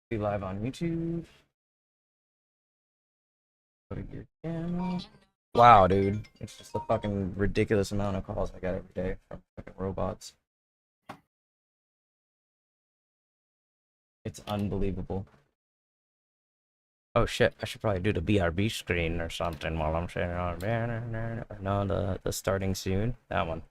Be live on YouTube. Go to your channel. Wow, dude. It's just a fucking ridiculous amount of calls I get every day from fucking robots. It's unbelievable. Oh shit, I should probably do the BRB screen or something while I'm saying on there. No, the starting soon. That one.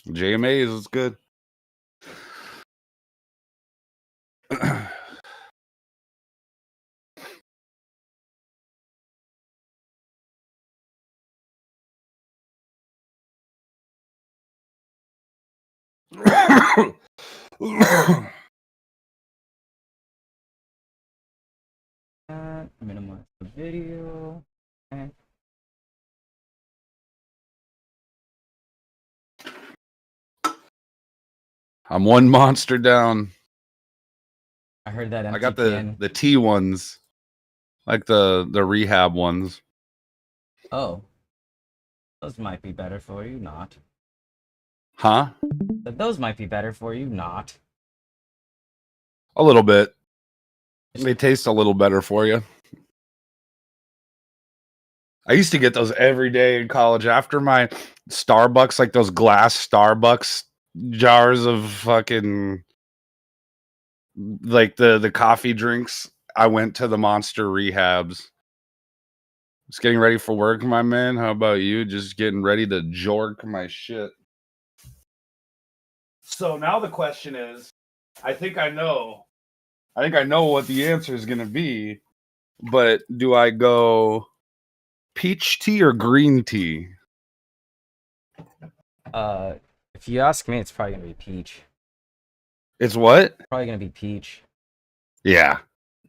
JMAs is good. Minimize the video. Okay. I'm one monster down. I heard that empty I got can. the T ones, like the rehab ones. Oh. Those might be better for you, not. Huh? But those might be better for you, not. A little bit. They taste a little better for you. I used to get those every day in college after my Starbucks, like those glass Starbucks jars of fucking like the coffee drinks. I went to the Monster rehabs. Just getting ready for work, my man. How about you? Just getting ready to jork my shit. So now the question is, I think I know what the answer is going to be, but do I go peach tea or green tea? If you ask me, it's probably gonna be peach. It's what? Probably gonna be peach. Yeah.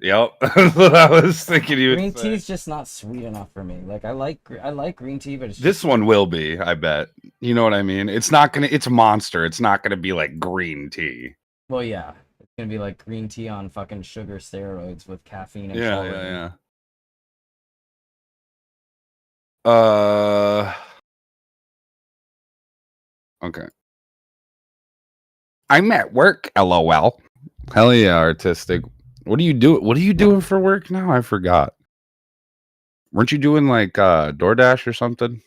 Yep. That's what I was thinking you would Green say. tea's just not sweet enough for me. Like I like green tea, but it's This just... one will be, I bet. You know what I mean? It's not gonna. It's Monster. It's not gonna be like green tea. Well, yeah, it's gonna be like green tea on fucking sugar steroids with caffeine and Yeah, taurine. yeah. Okay. I'm at work. LOL. Hell yeah, artistic. What do you do? What are you doing for work now? I forgot. Weren't you doing like DoorDash or something?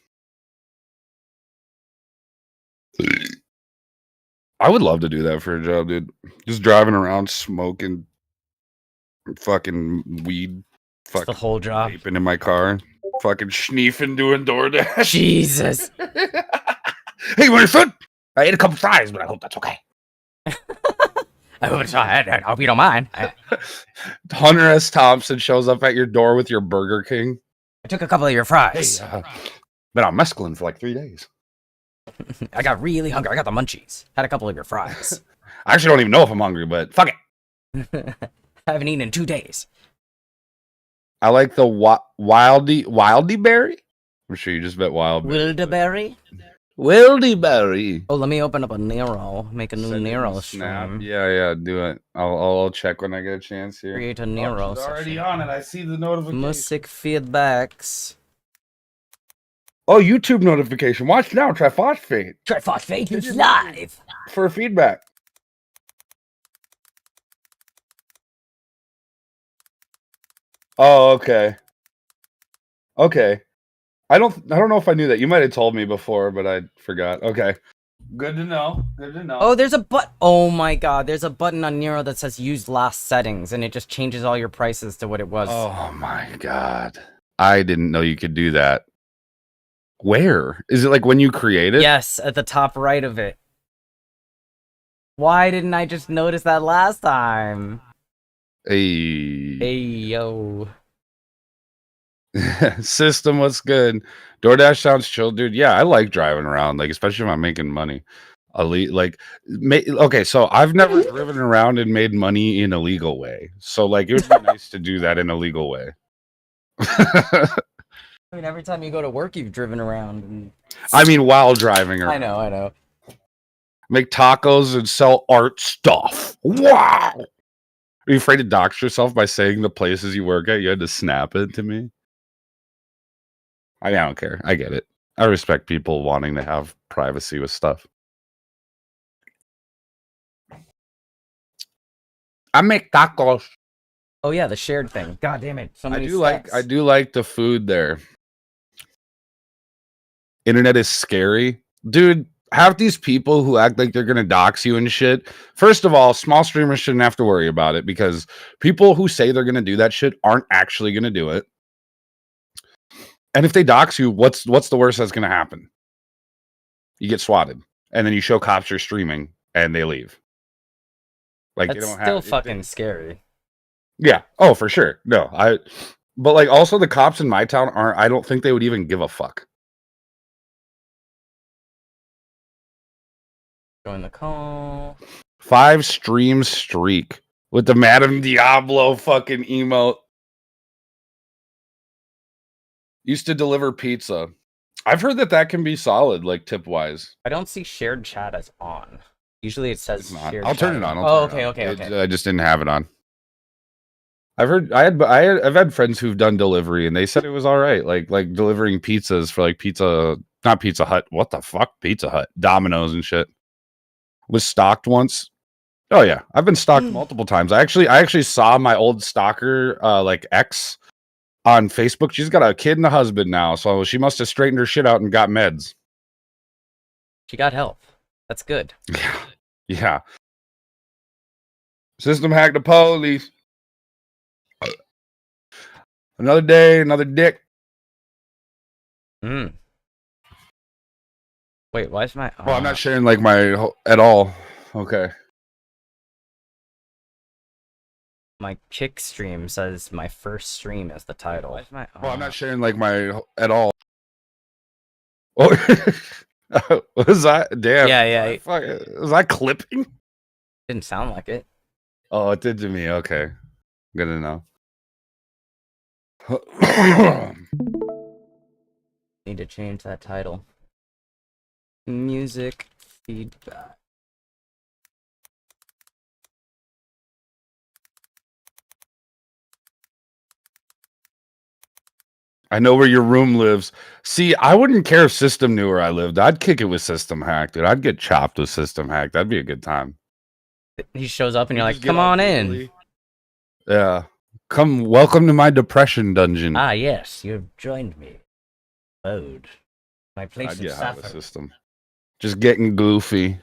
I would love to do that for a job, dude. Just driving around smoking fucking weed, It's the whole job. vaping in my car, fucking schneefing doing DoorDash. Jesus. Hey, you want your food? I ate a couple fries, but I hope that's okay. I hope you don't mind. Hunter S. Thompson shows up at your door with your Burger King. I took a couple of your fries. Hey, been on mescaline for like 3 days. I got really hungry. I got the munchies. Had a couple of your fries. I actually don't even know if I'm hungry, but fuck it. I haven't eaten in 2 days. I like the wildy berry. I'm sure you just bet wild. Wildeberry? Wildeberry. Oh, let me open up a Nero. Make a new Nero stream. Yeah, do it. I'll check when I get a chance here. Create a Nero it's already session. on it. I see the notification. Music feedbacks. Oh, YouTube notification. Watch now. Triphosphate. Triphosphate is live. For feedback. Oh, okay. Okay. I don't know if I knew that. You might have told me before, but I forgot. Okay. Good to know. Good to know. Oh, there's a oh my god, there's a button on Nero that says use last settings, and it just changes all your prices to what it was. Oh my god. I didn't know you could do that. Where? Is it like when you create it? Yes, at the top right of it. Why didn't I just notice that last time? Hey. Hey, yo. System, what's good? DoorDash sounds chill, dude. Yeah, I like driving around, like especially if I'm making money. Okay, so I've never driven around and made money in a legal way. So like it would be nice to do that in a legal way. I mean, every time you go to work, you've driven around. And... I mean, while driving around. I know. Make tacos and sell art stuff. Wow. Are you afraid to dox yourself by saying the places you work at? You had to snap it to me. I don't care. I get it. I respect people wanting to have privacy with stuff. I make tacos. Oh yeah, the shared thing. God damn it! So many I do like the food there. Internet is scary, dude. Half these people who act like they're gonna dox you and shit. First of all, small streamers shouldn't have to worry about it because people who say they're gonna do that shit aren't actually gonna do it. And if they dox you, what's the worst that's gonna happen? You get swatted, and then you show cops you're streaming, and they leave. Like that's they don't still have, fucking scary. Yeah. Oh, for sure. No, but like also the cops in my town aren't. I don't think they would even give a fuck. Join the call. 5 stream streak with the Madame Diablo fucking emote. Used to deliver pizza. I've heard that can be solid, like tip wise. I don't see shared chat as on. Usually it says shared I'll chat. turn it on. Okay. I just didn't have it on. I've had friends who've done delivery and they said it was all right. Like delivering pizzas for like not Pizza Hut. What the fuck? Pizza Hut, Domino's and shit. Was stalked once. Oh yeah, I've been stalked multiple times. I actually saw my old stalker, like ex, on Facebook. She's got a kid and a husband now, so she must have straightened her shit out and got meds. She got help. That's good. Yeah. System hacked the police. Another day, another dick. Wait, why is my... Well, I'm not sharing like my at all. Okay. My kick stream says my first stream is the title. Why is my... Well, I'm not sharing like my at all. Oh, was that? Damn. Yeah. Was I clipping? Didn't sound like it. Oh, it did to me. Okay. Good to know. Need to change that title. Music feedback. I know where your room lives. See, I wouldn't care if System knew where I lived. I'd kick it with System Hack, dude. I'd get chopped with System Hack. That'd be a good time. He shows up and you're like, come on in. Yeah. Welcome to my depression dungeon. Ah, yes, you've joined me. Mode. My place I'd of get hot with suffering. System. Just getting goofy.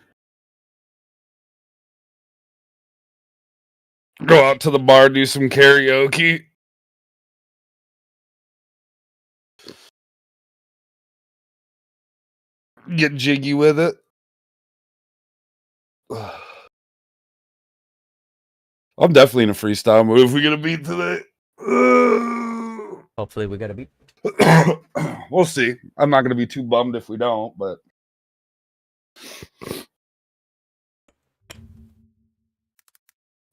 Go out to the bar, do some karaoke. Get jiggy with it. I'm definitely in a freestyle mood. If we get a beat today, Hopefully we got a beat. We'll see. I'm not gonna be too bummed if we don't, but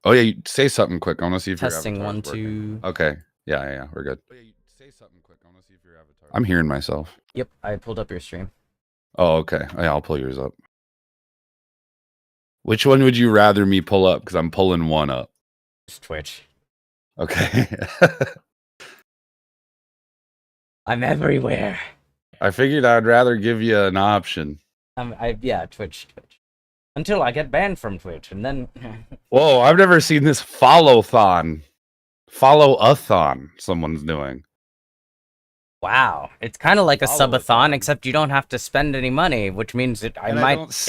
oh yeah, say something quick. I want to see if testing your 1 2. Okay, yeah, we're good. Oh, yeah, say something quick. I want to see if your avatar. I'm hearing myself. Yep, I pulled up your stream. Oh, okay. Yeah, I'll pull yours up. Which one would you rather me pull up? Because I'm pulling one up. Just Twitch. Okay. I'm everywhere. I figured I'd rather give you an option. Yeah, Twitch. Until I get banned from Twitch, and then... Whoa, I've never seen this follow-thon. Follow-a-thon someone's doing. Wow. It's kind of like a subathon, except you don't have to spend any money, which means it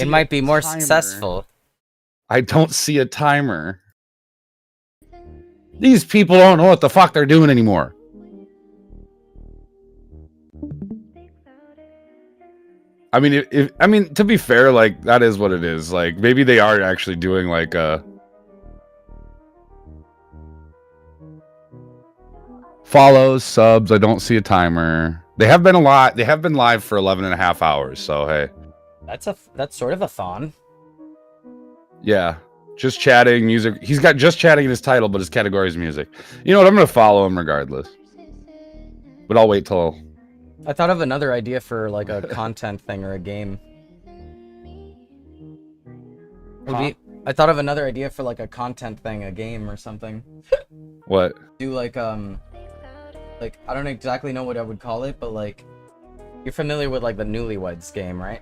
might be more successful. I don't see a timer. These people don't know what the fuck they're doing anymore. I mean, to be fair, like, that is what it is. Like, maybe they are actually doing, like, follows, subs. I don't see a timer. They have been live for 11 and a half hours, so hey. That's sort of a thon. Yeah. Just chatting, music. He's got just chatting in his title, but his category is music. You know what? I'm going to follow him regardless. But I'll wait till... I thought of another idea for like a content thing or a game. I thought of another idea for like a content thing, a game or something. What? Do like I don't exactly know what I would call it, but like you're familiar with like the Newlyweds game, right?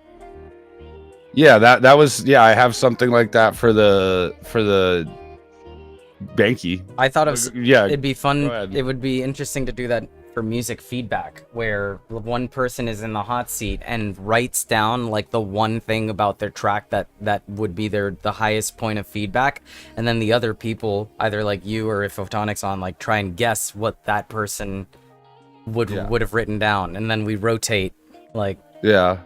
Yeah, that was I have something like that for the Banky. I thought of yeah. It'd be fun. It would be interesting to do that for music feedback, where one person is in the hot seat and writes down like the one thing about their track that would be the highest point of feedback, and then the other people, either like you or if Photonic's on, like try and guess what that person would have written down, and then we rotate like. Yeah.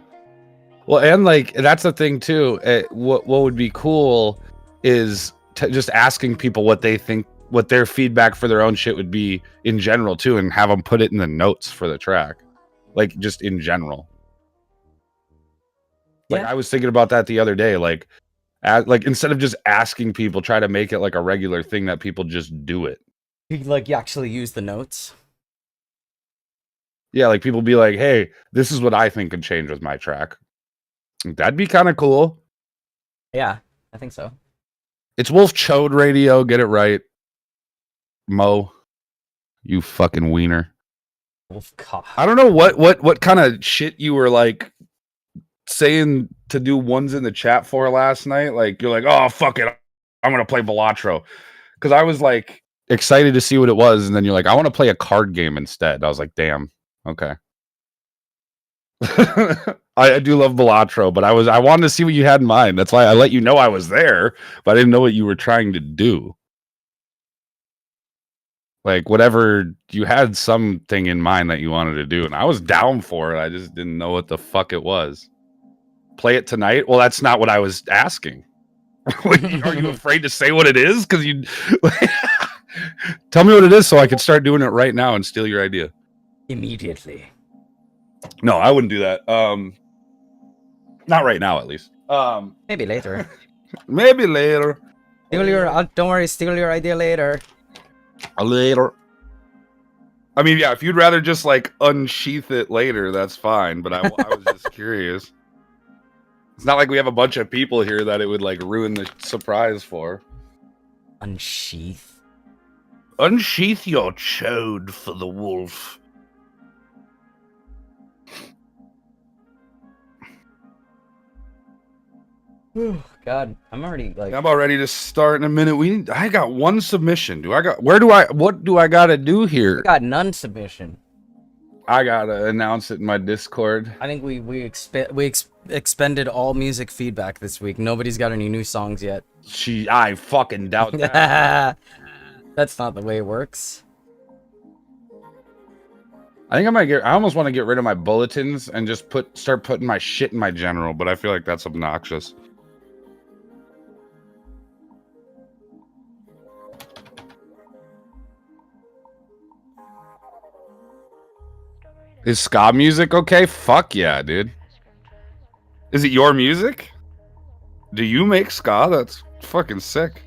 Well, and like that's the thing too. What would be cool is just asking people what they think, what their feedback for their own shit would be in general too, and have them put it in the notes for the track, like just in general. Like I was thinking about that the other day. Like instead of just asking people, try to make it like a regular thing that people just do it. You actually use the notes. Yeah, like people be like, "Hey, this is what I think could change with my track." That'd be kind of cool. Yeah, I think so. It's Wolf Chode Radio. Get it right, Mo. You fucking wiener. Wolf cock. I don't know what kind of shit you were like saying to do ones in the chat for last night. Like you're like, oh fuck it, I'm gonna play Velatro, because I was like excited to see what it was, and then you're like, I want to play a card game instead. I was like, damn, okay. I do love Velatro, but I wanted to see what you had in mind. That's why I let you know I was there, but I didn't know what you were trying to do. Like whatever, you had something in mind that you wanted to do, and I was down for it. I just didn't know what the fuck it was. Play it tonight? Well, that's not what I was asking. Are you afraid to say what it is? Because you tell me what it is so I can start doing it right now and steal your idea Immediately. No, I wouldn't do that. Not right now, at least. Maybe later. Maybe later. Don't worry, steal your idea later. Later. I mean, yeah, if you'd rather just like unsheath it later, that's fine. But I was just curious. It's not like we have a bunch of people here that it would like ruin the surprise for. Unsheath. Unsheath your chode for the wolf. God, I'm already like. I'm about ready to start in a minute. I got one submission. What do I gotta do here? We got none submission. I gotta announce it in my Discord. I think we expended all music feedback this week. Nobody's got any new songs yet. I fucking doubt that. That's not the way it works. I think I almost want to get rid of my bulletins and just start putting my shit in my general, but I feel like that's obnoxious. Is ska music okay? Fuck yeah, dude. Is it your music? Do you make ska? That's fucking sick.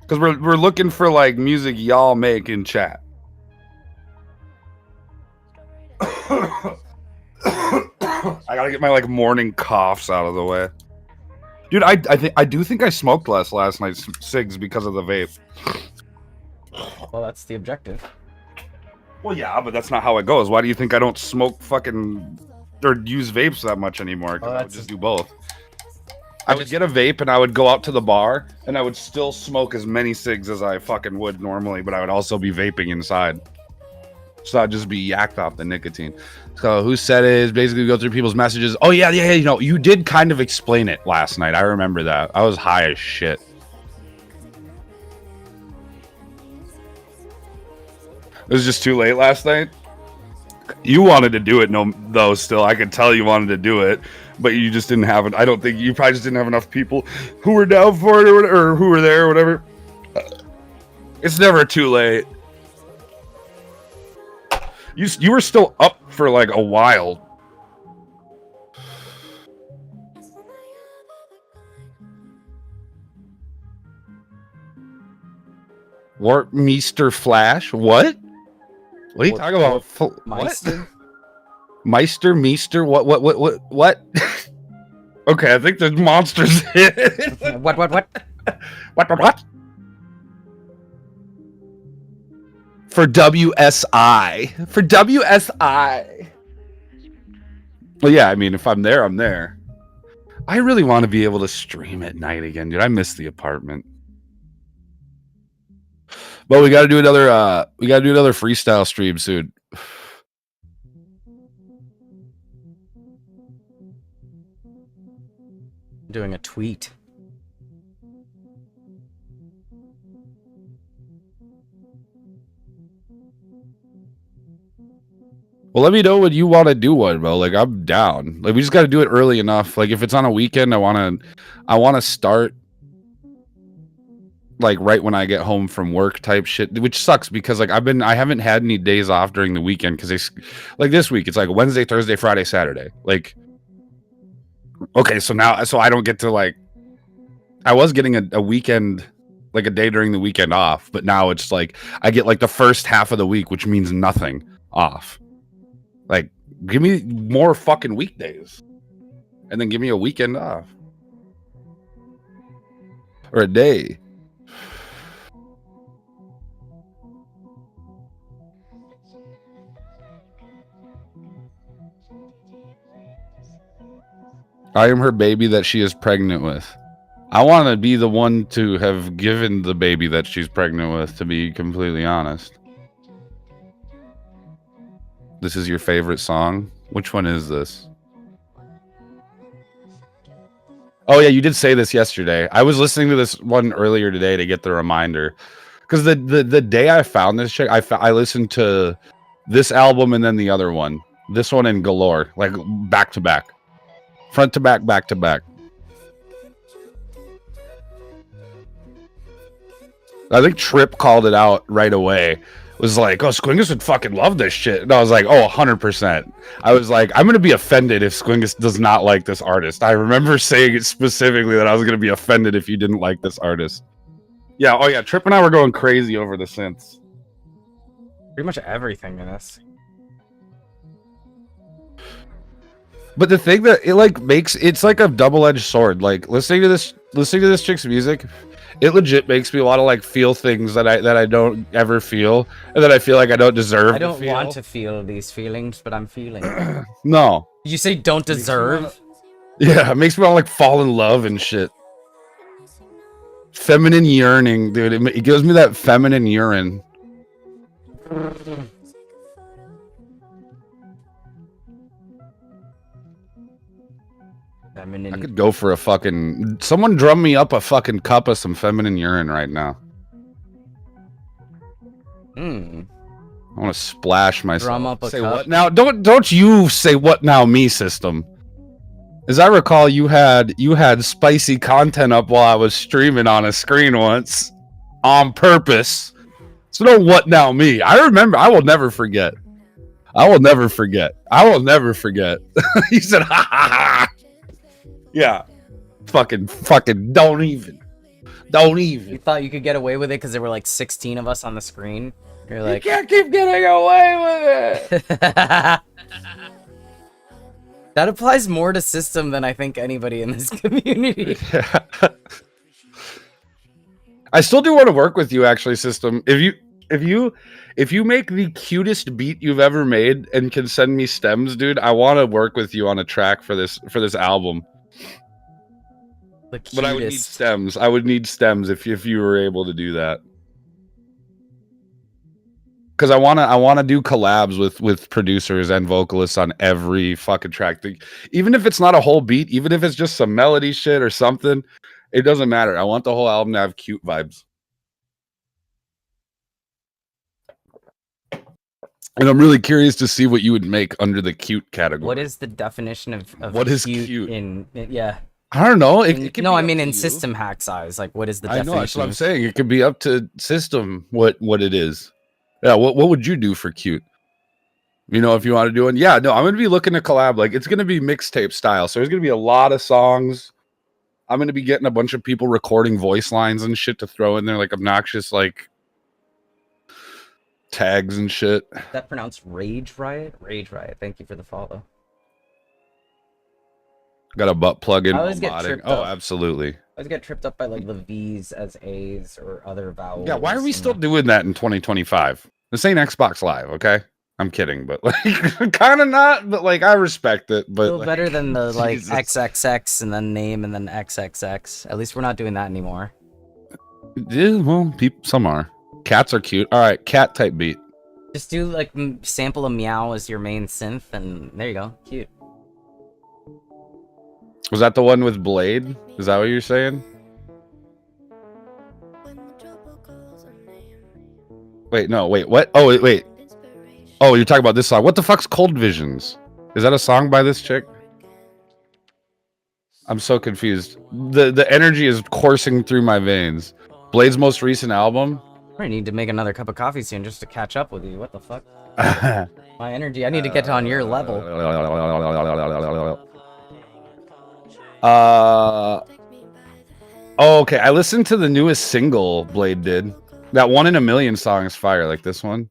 Because we're looking for like music y'all make in chat. I gotta get my like morning coughs out of the way. Dude, I do think I smoked less last night, cigs, because of the vape. Well, that's the objective. Well, yeah, but that's not how it goes. Why do you think I don't smoke fucking or use vapes that much anymore? Because I would just do both. I would get a vape and I would go out to the bar and I would still smoke as many cigs as I fucking would normally, but I would also be vaping inside. So I'd just be yacked off the nicotine. So who said it is basically go through people's messages. Oh yeah, you know, you did kind of explain it last night. I remember that. I was high as shit. It was just too late last night. You wanted to do it, though. Still, I could tell you wanted to do it, but you just didn't have it. I don't think you probably just didn't have enough people who were down for it or who were there or whatever. It's never too late. You were still up for like a while. Warpmeister Flash. What? What are you talking about? What? Meister? Meister, Meester, what? Okay, I think there's monsters. What? What? For WSI. For WSI. Well, yeah, I mean, if I'm there, I'm there. I really want to be able to stream at night again, dude. I miss the apartment. But we got to do another freestyle stream soon. Doing a tweet. Well, let me know when you want to do one, bro. Like, I'm down. Like, we just got to do it early enough. Like, if it's on a weekend, I want to start like right when I get home from work type shit, which sucks because like I haven't had any days off during the weekend because like this week it's like Wednesday, Thursday, Friday, Saturday. Like, okay, so I don't get to like, I was getting a weekend, like a day during the weekend off, but now it's like I get like the first half of the week, which means nothing off. Like, give me more fucking weekdays and then give me a weekend off or a day. I am her baby that she is pregnant with. I want to be the one to have given the baby that she's pregnant with, to be completely honest. This is your favorite song? Which one is this? Oh yeah, you did say this yesterday. I was listening to this one earlier today to get the reminder. Because the day I found this chick, I listened to this album and then the other one. This one and Galore. Like back to back. Front to back, back to back. I think Trip called it out right away. Was like, oh, Squingus would fucking love this shit. And I was like, oh, 100%. I was like, I'm going to be offended if Squingus does not like this artist. I remember saying it specifically that I was going to be offended if you didn't like this artist. Yeah, oh yeah, Trip and I were going crazy over the synths. Pretty much everything in this. But the thing that it like makes, it's like a double-edged sword. Like listening to this chick's music, it legit makes me want to like feel things that I don't ever feel, and that I feel like I don't deserve. I don't want to feel these feelings, but I'm feeling. No. You say don't deserve? Yeah, it makes me want to like fall in love and shit. Feminine yearning, dude. It gives me that feminine urine. Feminine. I could go for a fucking... Someone drum me up a fucking cup of some feminine urine right now. I want to splash myself. Drum up a say cup. What now? Don't you say what now me, system. As I recall, you had spicy content up while I was streaming on a screen once. On purpose. So don't what now me. I remember. I will never forget. I will never forget. He said, ha ha ha. Yeah. Fucking, don't even. You thought you could get away with it because there were like 16 of us on the screen? You're like, you can't keep getting away with it. That applies more to System than I think anybody in this community. Yeah. I still do want to work with you, actually, System. If you make the cutest beat you've ever made and can send me stems, dude, I want to work with you on a track for this album. But I would need stems. If you were able to do that. Because I wanna do collabs with producers and vocalists on every fucking track. Even if it's not a whole beat, even if it's just some melody shit or something, it doesn't matter. I want the whole album to have cute vibes. And I'm really curious to see what you would make under the cute category. What is the definition of what is cute? Yeah. I don't know. No, I mean in System Hack's eyes. Like, what is the definition? I know, that's what I'm saying. It could be up to System what it is. Yeah, what would you do for cute? You know, if you want to do it. Yeah, no, I'm going to be looking to collab. Like, it's going to be mixtape style. So there's going to be a lot of songs. I'm going to be getting a bunch of people recording voice lines and shit to throw in there, like obnoxious, like tags and shit. Is that pronounced Rage Riot? Rage Riot. Thank you for the follow. Got a butt plug in. I always get tripped Oh, up. absolutely. I always get tripped up by like the V's as A's or other vowels. Yeah, why are we still doing that in 2025? This ain't Xbox Live, okay? I'm kidding, but like kind of not, but like I respect it. But Still like, better than the like Jesus. XXX and then name and then XXX. At least we're not doing that anymore. Yeah, well, some are. Cats are cute. All right, cat type beat. Just do like sample a meow as your main synth, and there you go. Cute. Was that the one with Blade? Is that what you're saying? Wait, no, wait, what? Oh, wait. Oh, you're talking about this song. What the fuck's Cold Visions? Is that a song by this chick? I'm so confused. The energy is coursing through my veins. Blade's most recent album? I need to make another cup of coffee soon just to catch up with you. What the fuck? My energy. I need to get on your level. Oh, okay. I listened to the newest single Blade did. That 1 in a Million song is fire, like this one.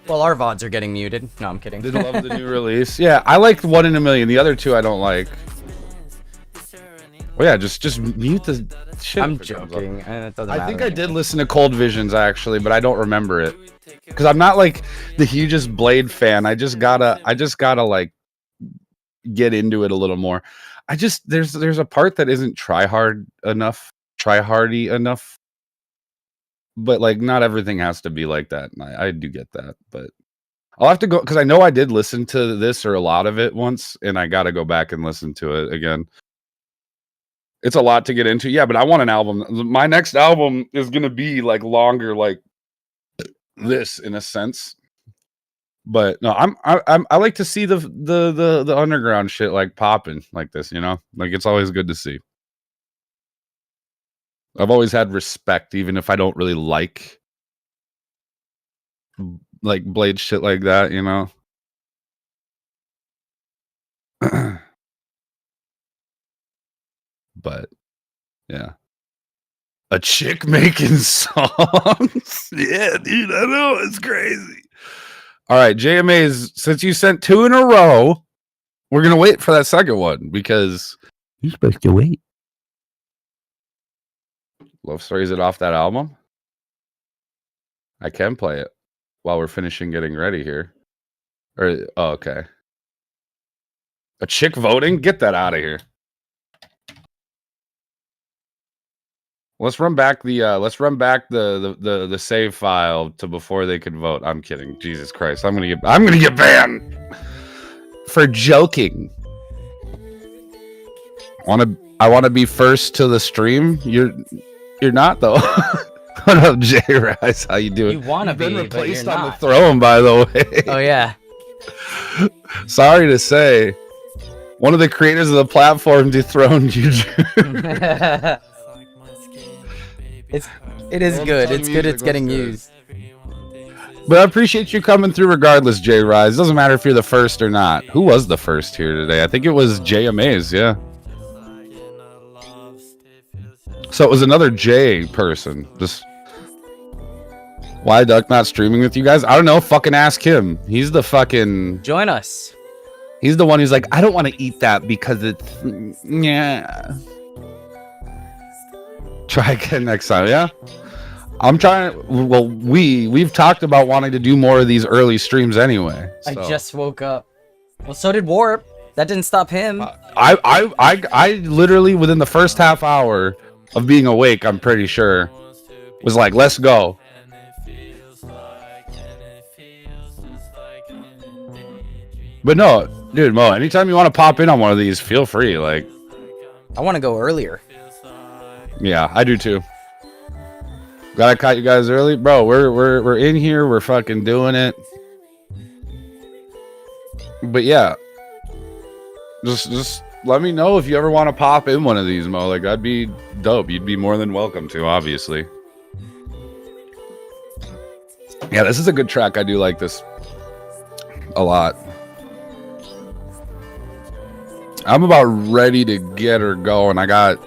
Well, our VODs are getting muted. No, I'm kidding. Did love the new release. Yeah, I liked 1 in a Million. The other two I don't like. Well, yeah, just mute the shit. I'm joking. It doesn't I think matter. I did listen to Cold Visions actually, but I don't remember it because I'm not like the hugest Blade fan. I just gotta like get into it a little more. There's a part that isn't try hardy enough, but like not everything has to be like that. And I do get that, but I'll have to go because I know I did listen to this or a lot of it once, and I got to go back and listen to it again. It's a lot to get into. Yeah, but I want an album. My next album is going to be like longer, like this in a sense. But no, I like to see the underground shit like popping like this, you know? Like it's always good to see. I've always had respect even if I don't really like Blade shit like that, you know? But yeah. A chick making songs. Yeah, dude, I know. It's crazy. All right, JMA's, since you sent 2 in a row, we're going to wait for that second one because you're supposed to wait. Love Story, is it off that album? I can play it while we're finishing getting ready here. Oh, okay. A chick voting? Get that out of here. Let's run back the save file to before they could vote. I'm kidding. Jesus Christ. I'm gonna get banned for joking. I wanna be first to the stream. You're not though. What up, J Rice? How you doing? You wanna You've been be, replaced but you're on not. the throne, by the way. Oh yeah. Sorry to say, one of the creators of the platform dethroned you. It is good. It's good. It's getting used. But I appreciate you coming through regardless, J Rise. Doesn't matter if you're the first or not. Who was the first here today? I think it was JMA's, yeah. So it was another J person. Just why Duck not streaming with you guys? I don't know. Fucking ask him. He's the fucking Join us. He's the one who's like, I don't want to eat that because it's yeah. Try again next time, yeah. I'm trying. Well, we've talked about wanting to do more of these early streams anyway. So. I just woke up. Well, so did Warp. That didn't stop him. I literally within the first half hour of being awake, I'm pretty sure, was like, let's go. But no, dude, Mo, anytime you want to pop in on one of these, feel free. Like, I want to go earlier. Yeah, I do too. Glad I caught you guys early, bro. We're in here. We're fucking doing it. But yeah, just let me know if you ever want to pop in one of these, Mo. Like that'd be dope. You'd be more than welcome to, obviously. Yeah, this is a good track. I do like this a lot. I'm about ready to get her going. I got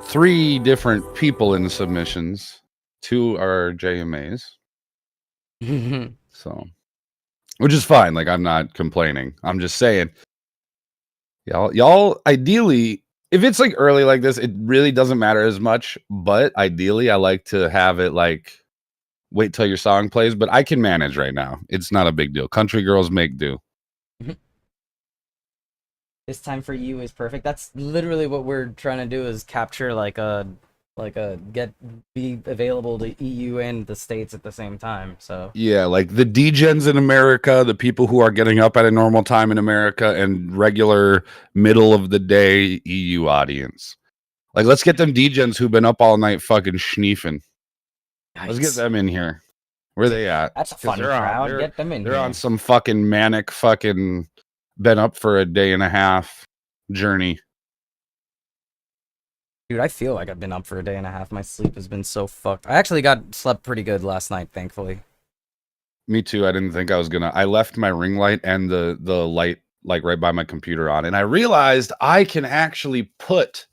3 different people in submissions. 2 are JMAs. So, which is fine. Like, I'm not complaining. I'm just saying, y'all ideally, if it's like early like this, it really doesn't matter as much. But ideally, I like to have it like wait till your song plays. But I can manage right now. It's not a big deal. Country girls make do. This time for you is perfect. That's literally what we're trying to do, is capture be available to EU and the States at the same time. So yeah, like the degens in America, the people who are getting up at a normal time in America, and regular middle of the day EU audience. Like, let's get them degens who've been up all night fucking schneefing. Let's get them in here. Where they at? That's a fun crowd. Get them in here. They're on some fucking manic fucking been up for a day and a half journey. Dude, I feel like I've been up for a day and a half. My sleep has been so fucked. I actually slept pretty good last night, thankfully. Me too. I didn't think I was gonna. I left my ring light and the light like right by my computer on, and I realized I can actually put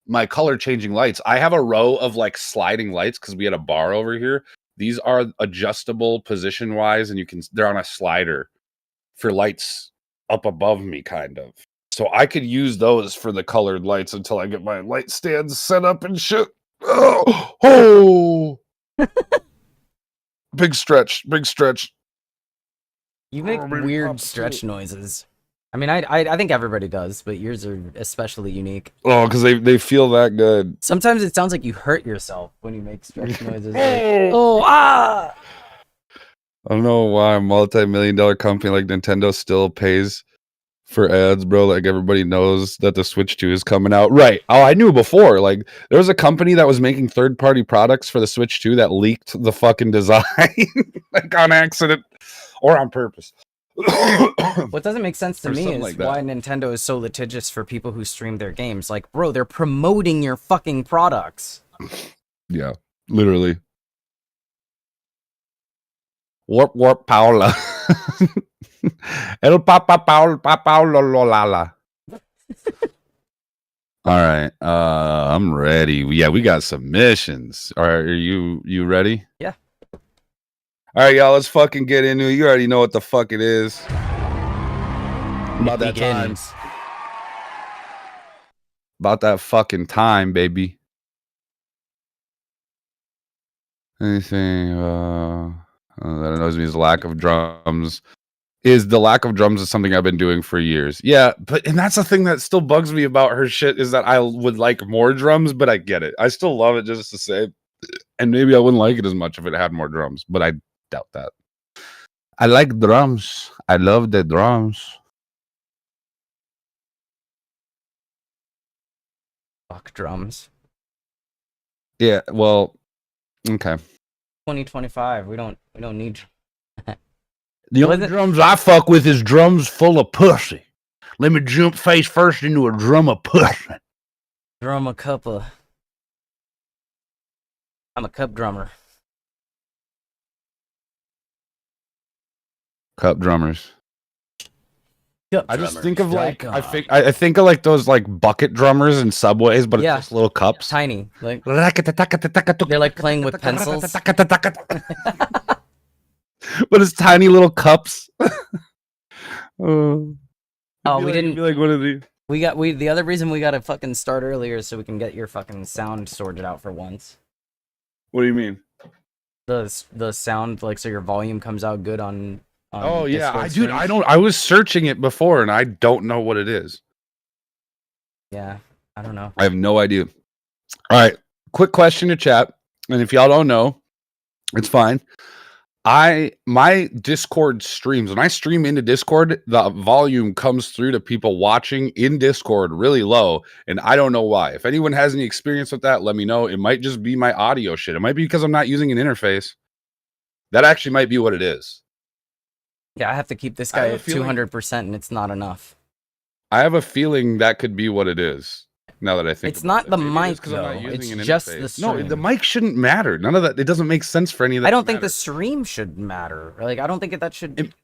my color changing lights. I have a row of like sliding lights because we had a bar over here. These are adjustable position wise, and they're on a slider for lights up above me, kind of. So I could use those for the colored lights until I get my light stands set up and shit. Oh. Big stretch. You make weird stretch noises. I mean, I think everybody does, but yours are especially unique. Oh, because they feel that good. Sometimes it sounds like you hurt yourself when you make stretch noises. I don't know why a multi-million-dollar company like Nintendo still pays for ads, bro. Like, everybody knows that the Switch 2 is coming out. Right. Oh, I knew before. Like, there was a company that was making third-party products for the Switch 2 that leaked the fucking design like on accident or on purpose. What doesn't make sense to me is like why Nintendo is so litigious for people who stream their games. Like, bro, they're promoting your fucking products. Yeah, literally. Warp Paula. El Papa Paula Lolala. All right, I'm ready. Yeah, we got submissions. All right, are you ready? Yeah. All right, y'all, let's fucking get into it. You already know what the fuck it is. About that time. About that fucking time, baby. Anything that annoys me is lack of drums. The lack of drums is something I've been doing for years. Yeah, and that's the thing that still bugs me about her shit, is that I would like more drums, but I get it. I still love it just the same. And maybe I wouldn't like it as much if it had more drums, but I doubt that. I like drums. I love the drums. Fuck drums. Yeah, well, okay. 2025. We don't need. The only drums I fuck with is drums full of pussy. Let me jump face first into a drum of pussy. Drum a cup of. I'm a cup drummer. Cup drummers. Cup I just think of like I think of like those like bucket drummers in subways, but yeah, it's just little cups. Tiny. Like they're like playing with pencils. But it's tiny little cups. We didn't be like one of these. The other reason we gotta fucking start earlier is so we can get your fucking sound sorted out for once. What do you mean? The sound, like, so your volume comes out good on oh yeah, I was searching it before and I don't know what it is. Yeah, I don't know. I have no idea. All right, quick question to chat, and if y'all don't know, it's fine. My Discord streams, when I stream into Discord, the volume comes through to people watching in Discord really low, and I don't know why. If anyone has any experience with that, let me know. It might just be my audio shit. It might be because I'm not using an interface. That actually might be what it is. Yeah, I have to keep this guy at 200%, and it's not enough. I have a feeling that could be what it is. Now that I think it's not the mic, though. It's just the stream. No, the mic shouldn't matter. None of that. It doesn't make sense for any of that. I don't think the stream should matter. Like, I don't think that should.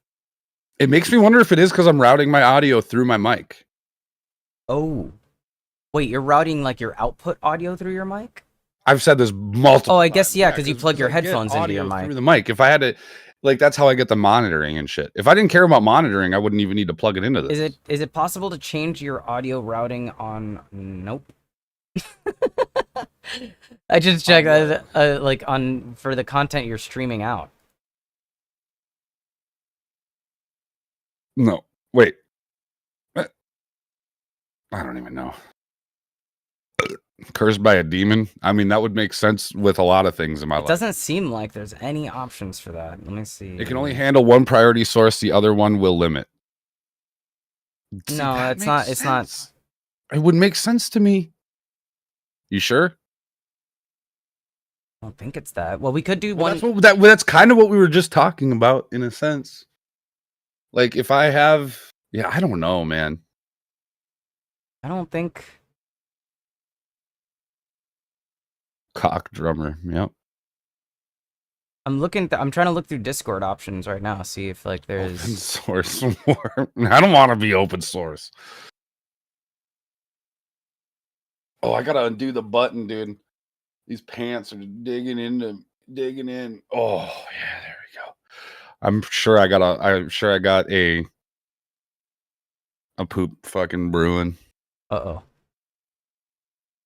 It makes me wonder if it is because I'm routing my audio through my mic. Oh, wait, you're routing like your output audio through your mic? I've said this multiple Oh, I times. guess yeah, because you plug your I get headphones into your audio mic. through the mic. If I had to, like, that's how I get the monitoring and shit. If I didn't care about monitoring, I wouldn't even need to plug it into this. Is it possible to change your audio routing on? Nope. I just checked like on for the content you're streaming out. No, wait. I don't even know. Cursed by a demon? I mean, that would make sense with a lot of things in my life. It doesn't seem like there's any options for that. Let me see. It can only handle one priority source. The other one will limit. See, no, it's not. It's not. It would make sense to me. You sure? I don't think it's that. Well, we could do one. That's kind of what we were just talking about, in a sense. Like, if I have, yeah, I don't know, man. I don't think. Cock drummer, yep. I'm looking. I'm trying to look through Discord options right now. See if like there's open source. I don't want to be open source. Oh, I gotta undo the button, dude. These pants are digging in. Oh yeah, there we go. I'm sure I got a poop fucking brewing. Uh-oh.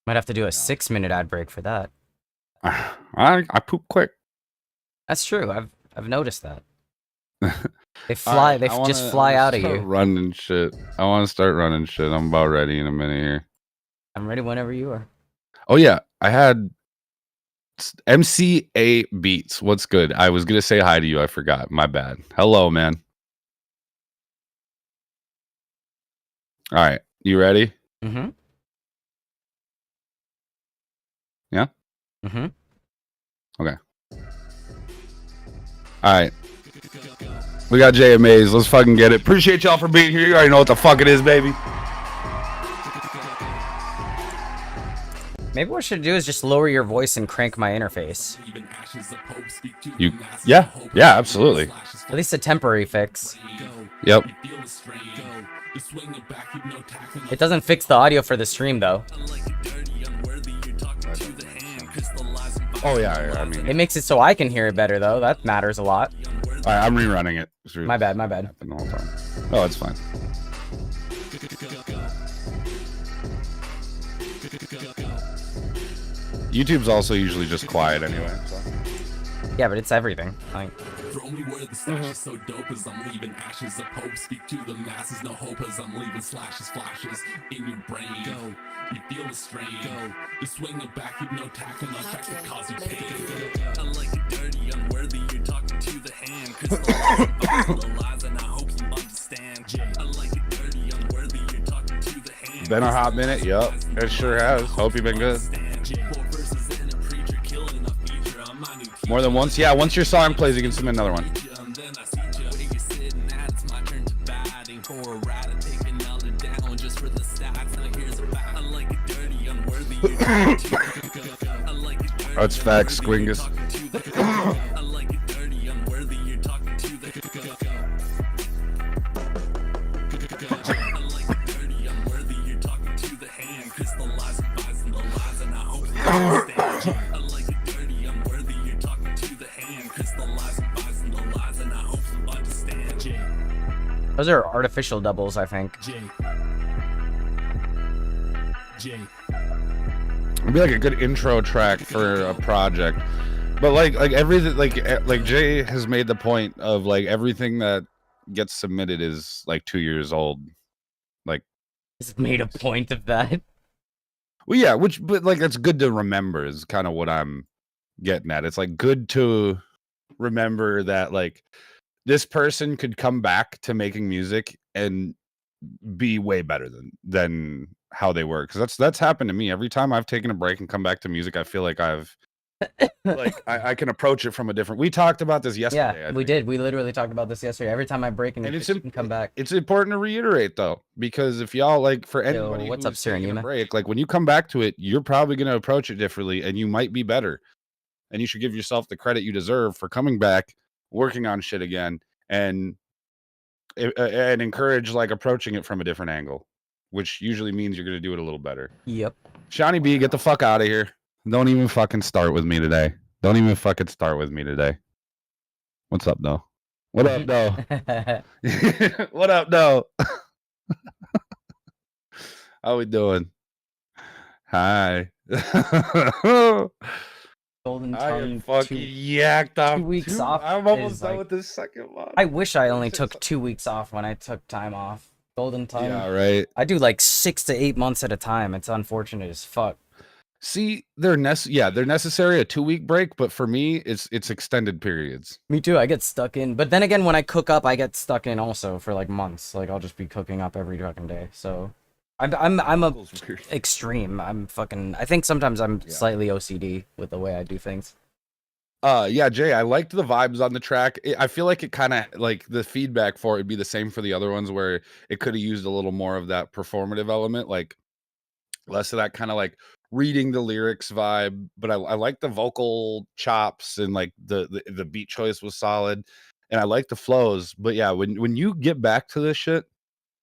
Might have to do a 6-minute ad break for that. I poop quick. That's true. I've noticed that. They fly. They just fly out of you. Running shit. I want to start running shit. I'm about ready in a minute here. I'm ready whenever you are. Oh yeah, I had MCA Beats. What's good? I was gonna say hi to you. I forgot. My bad. Hello, man. All right, you ready? Mm-hmm. Yeah. Mm-hmm. Okay. All right. We got JMAs. Let's fucking get it. Appreciate y'all for being here. You already know what the fuck it is, baby. Maybe what I should do is just lower your voice and crank my interface. Yeah, absolutely. At least a temporary fix. Yep. It doesn't fix the audio for the stream though. Oh yeah, I mean, it makes it so I can hear it better though. That matters a lot. All right, I'm rerunning it. My bad. Oh, it's fine. YouTube's also usually just quiet anyway. So. Yeah, but it's everything. Like. Only where the stash is so dope as I'm leaving ashes of hope. Speak to the masses, no hope as I'm leaving slashes, flashes in your brain. Go, you feel the strain. Go, you swing it back, you've no tact and effect that cause you pain. I like it dirty, unworthy, you're talking to the hand. Crystal lies and I hope you understand. I like it dirty, unworthy, you're talking to the hand. Been a hot minute, yup. It sure has. Hope you've been good. More than once? Yeah, once your song plays, you can submit another one. Oh, it's facts, Squingus. Those are artificial doubles, I think. It'd be like a good intro track for a project, but like everything, like Jay has made the point of like everything that gets submitted is like 2 years old. Like, he's made a point of that. Well, yeah, but like that's good to remember is kind of what I'm getting at. It's like good to remember that like this person could come back to making music and be way better than how they were, because that's happened to me. Every time I've taken a break and come back to music, I feel like I can approach it from a different. We talked about this yesterday. Yeah, we did. We literally talked about this yesterday. Every time I break and it's can come back. It's important to reiterate though, because if y'all like for anybody what's who's up, taking a break, like when you come back to it, you're probably going to approach it differently, and you might be better. And you should give yourself the credit you deserve for coming back, working on shit again, and encourage like approaching it from a different angle. which usually means you're gonna do it a little better. Yep. Shawnee B, get the fuck out of here. Don't even fucking start with me today. Don't even fucking start with me today. What's up, though? What up, though? What up, though? How we doing? Hi. Golden I am tongue. fucking yacked off. 2 weeks off. I'm almost is done like, with this second one. I wish I only took 2 weeks off when I took time off. Golden tongue. Yeah, right. I do like 6 to 8 months at a time. It's unfortunate as fuck. See, they're necessary, a 2-week break, but for me, it's extended periods. Me too. I get stuck in, but then again, when I cook up, I get stuck in also for like months. Like I'll just be cooking up every fucking day. So, I'm a extreme. I'm fucking. I think sometimes I'm slightly OCD with the way I do things. Yeah, Jay, I liked the vibes on the track. I feel like it kind of like the feedback for it would be the same for the other ones, where it could have used a little more of that performative element, like less of that kind of like reading the lyrics vibe. But I like the vocal chops, and like the beat choice was solid, and I like the flows. But yeah, when you get back to this shit,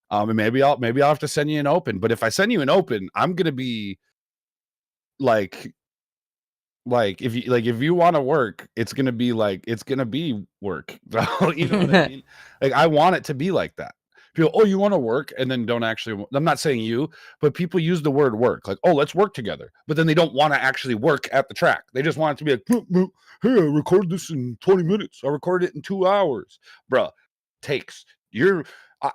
and maybe I'll have to send you an open. But if I send you an open, I'm gonna be like if you want to work, it's gonna be work. You know what I mean? Like I want it to be like that. People, oh, you want to work, and then don't actually. I'm not saying you, but people use the word work, like, oh, let's work together, but then they don't want to actually work at the track. They just want it to be like, hey, I recorded this in 20 minutes. I recorded it in 2 hours, bruh. Takes you're.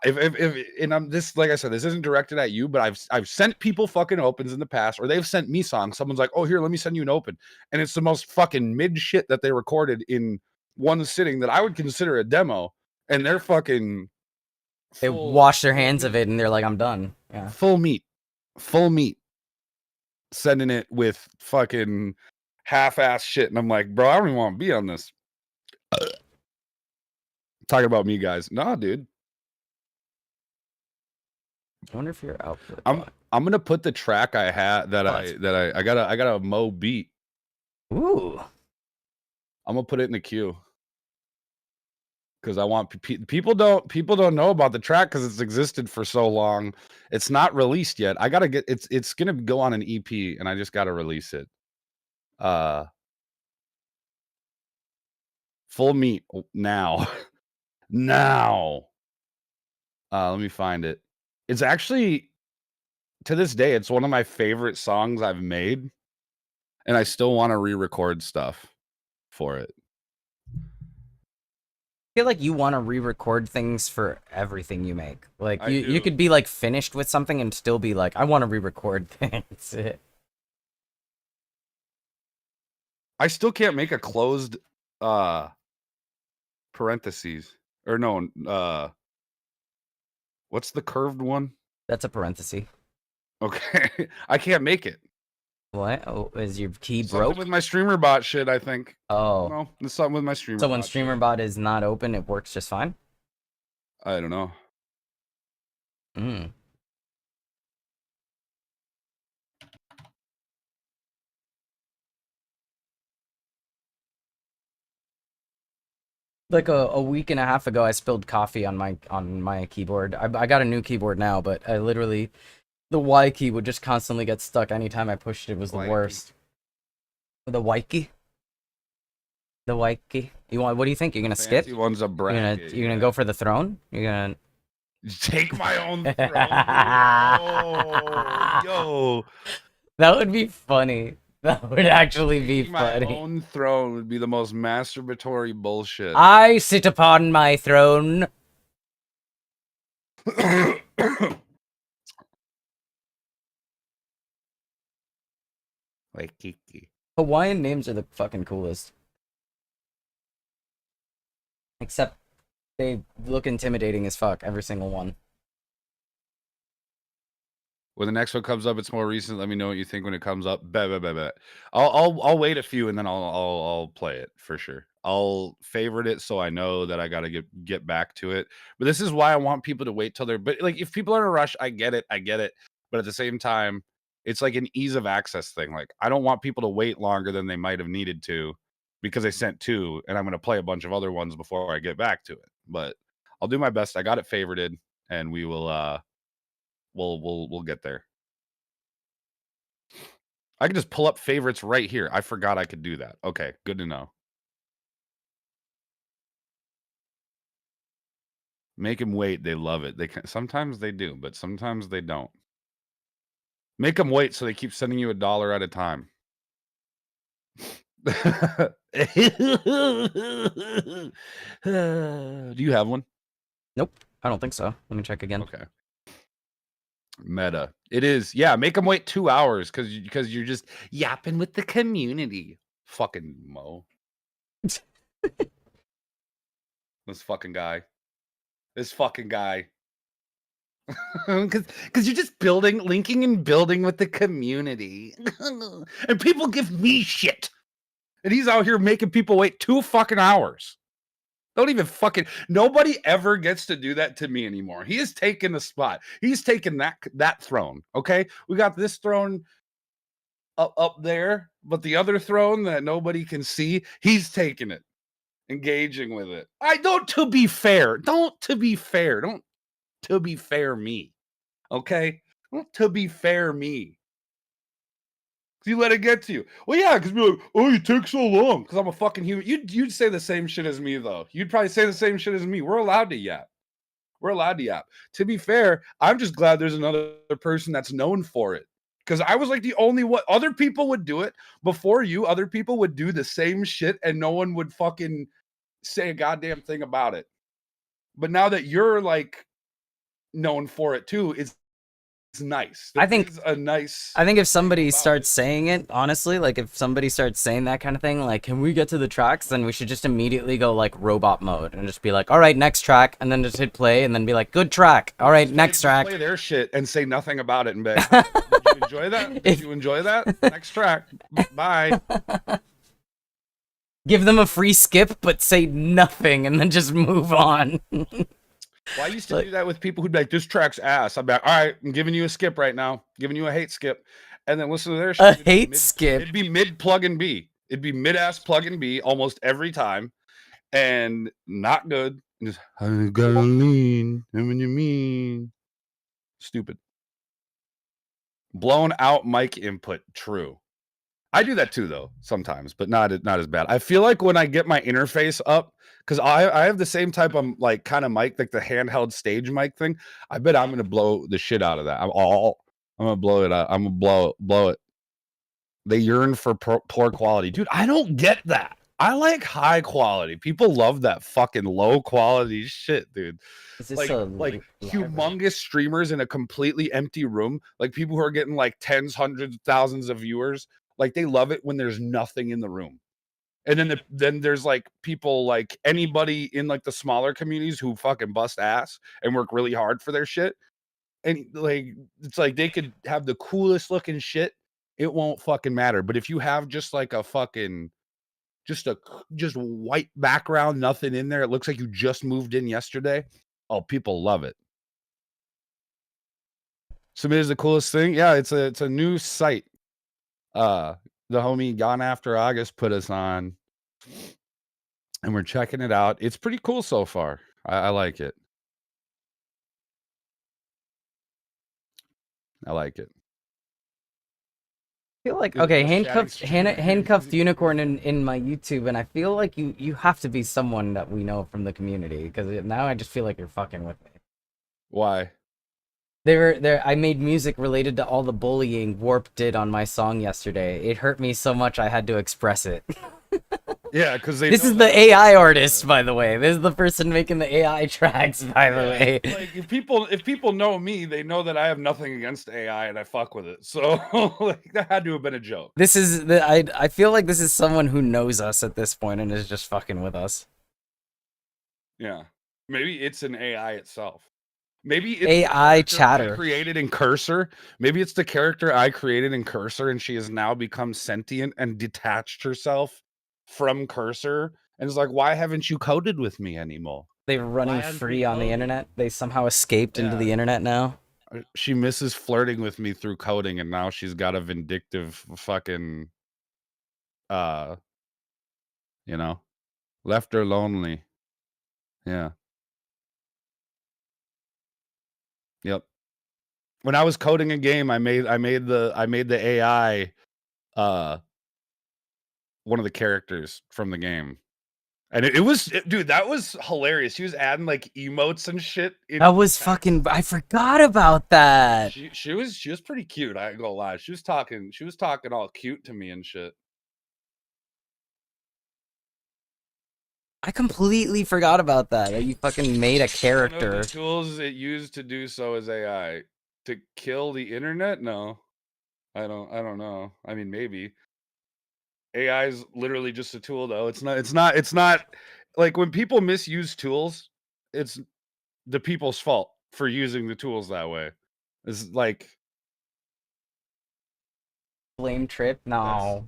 If and I'm this, like I said, this isn't directed at you, but I've sent people fucking opens in the past, or they've sent me songs. Someone's like, oh, here, let me send you an open, and it's the most fucking mid shit that they recorded in one sitting that I would consider a demo, and they're fucking. They wash their hands of it and they're like, I'm done. Yeah. Full meat. Sending it with fucking half-ass shit, and I'm like, bro, I don't even want to be on this. Talking about me, guys. Nah, dude. I wonder if you're out. I'm gonna put the track I had I got a Mo beat. Ooh. I'm gonna put it in the queue because I want people don't know about the track because it's existed for so long. It's not released yet. I gotta get it's gonna go on an EP, and I just gotta release it. Full meat now. Now. Let me find it. It's actually, to this day, it's one of my favorite songs I've made, and I still want to re-record stuff for it. I feel like you want to re-record things for everything you make. Like you could be like finished with something and still be like, I want to re-record things. I still can't make a closed parentheses, or no, what's the curved one? That's a parenthesis. Okay. I can't make it. What? Oh, is your key Something broke? with my streamer bot shit, I think. Oh. No, there's something with my streamer. So when streamer bot is not open, it works just fine? I don't know. Like a week and a half ago, I spilled coffee on my keyboard. I got a new keyboard now, but I literally, the Y key would just constantly get stuck anytime I pushed it. It was the worst. The Y key? The Y key. You want? What do you think? You're gonna skip? One's a bracket. You're gonna go for the throne? You're gonna take my own throne. Oh, yo. That would be funny. That would actually be funny. My own throne would be the most masturbatory bullshit. I sit upon my throne. Waikiki. Hawaiian names are the fucking coolest. Except they look intimidating as fuck, every single one. When the next one comes up, it's more recent. Let me know what you think when it comes up. Bet. I'll wait a few, and then I'll play it for sure. I'll favorite it so I know that I gotta get back to it. But this is why I want people to wait till they're. But like, if people are in a rush, I get it. But at the same time, it's like an ease of access thing. Like, I don't want people to wait longer than they might have needed to, because they sent 2, and I'm gonna play a bunch of other ones before I get back to it. But I'll do my best. I got it favorited, and we'll we'll get there. I can just pull up favorites right here. I forgot I could do that. Okay, good to know. Make them wait. They love it. They can, sometimes they do, but sometimes they don't. Make them wait so they keep sending you $1 at a time. Do you have one? Nope, I don't think so. Let me check again. Okay. Meta. It is. Yeah, make them wait 2 hours because you're just yapping with the community. Fucking Mo. This fucking guy. Because you're just linking and building with the community. And people give me shit. And he's out here making people wait 2 fucking hours. Don't even nobody ever gets to do that to me anymore. He has taken the spot. He's taken that throne. Okay. We got this throne up there, but the other throne that nobody can see, he's taking it, engaging with it. Don't to be fair me. Okay. Don't to be fair me. You let it get to you. Well, yeah, because you're like, oh, you take so long. Because I'm a fucking human. You'd say the same shit as me, though. You'd probably say the same shit as me. We're allowed to yap. To be fair, I'm just glad there's another person that's known for it. Because I was like the only one. Other people would do it before you. Other people would do the same shit, and no one would fucking say a goddamn thing about it. But now that you're like known for it too, it's nice. I think if somebody about starts saying it, honestly, like if somebody starts saying that kind of thing, like, can we get to the tracks? Then we should just immediately go like robot mode and just be like, all right, next track, and then just hit play and then be like, good track. All right, next track. Play their shit and say nothing about it and be like, did you enjoy that? Did you enjoy that? Next track. Bye. Give them a free skip, but say nothing and then just move on. Well, I used to do that with people who'd be like, this track's ass. I'd be like, all right, I'm giving you a skip right now. Giving you a hate skip. And then listen to their shit. Skip? It'd be mid plug and B. It'd be mid-ass plug and B almost every time. And not good. And just, I gotta lean. And when you mean. Stupid. Blown out mic input. True. I do that too, though, sometimes, but not as bad. I feel like when I get my interface up, because I have the same type of like kind of mic, like the handheld stage mic thing. I bet I'm gonna blow the shit out of that. I'm gonna blow it out. I'm gonna blow it. They yearn for poor quality, dude. I don't get that. I like high quality. People love that fucking low quality shit, dude. Is this like humongous streamers in a completely empty room, like people who are getting like tens, hundreds, thousands of viewers. Like they love it when there's nothing in the room. And then there's like people like anybody in like the smaller communities who fucking bust ass and work really hard for their shit. And like it's like they could have the coolest looking shit. It won't fucking matter. But if you have just like a fucking just white background, nothing in there, it looks like you just moved in yesterday. Oh, people love it. Submit is the coolest thing. Yeah, it's a new site. The homie Gone After August put us on, and we're checking it out. It's pretty cool so far. I like it. I like it. I feel like, okay, handcuffed unicorn in my YouTube, and I feel like you have to be someone that we know from the community, because now I just feel like you're fucking with me. Why? I made music related to all the bullying Warp did on my song yesterday. It hurt me so much I had to express it. Yeah, because this is the AI artist, by the way. This is the person making the AI tracks, by the way. Like if people know me, they know that I have nothing against AI and I fuck with it. So like that had to have been a joke. This is I feel like this is someone who knows us at this point and is just fucking with us. Yeah, maybe it's an AI itself. Maybe it's AI chatter I created in Cursor. Maybe it's the character I created in Cursor, and she has now become sentient and detached herself from Cursor, and is like, why haven't you coded with me anymore? They're running free on the internet. They somehow escaped into the internet now. She misses flirting with me through coding, and now she's got a vindictive fucking left her lonely. Yeah. Yep. when I was coding a game, I made the AI one of the characters from the game. And dude, that was hilarious. She was adding like emotes and shit. That was fucking. I forgot about that. She was pretty cute. I ain't gonna lie. She was talking all cute to me and shit. I completely forgot about that. That you fucking made a One character. of the tools it used to do so is AI. To kill the internet? No. I don't know. I mean, maybe. AI is literally just a tool though. It's not like when people misuse tools, it's the people's fault for using the tools that way. It's like Blame Trip? No.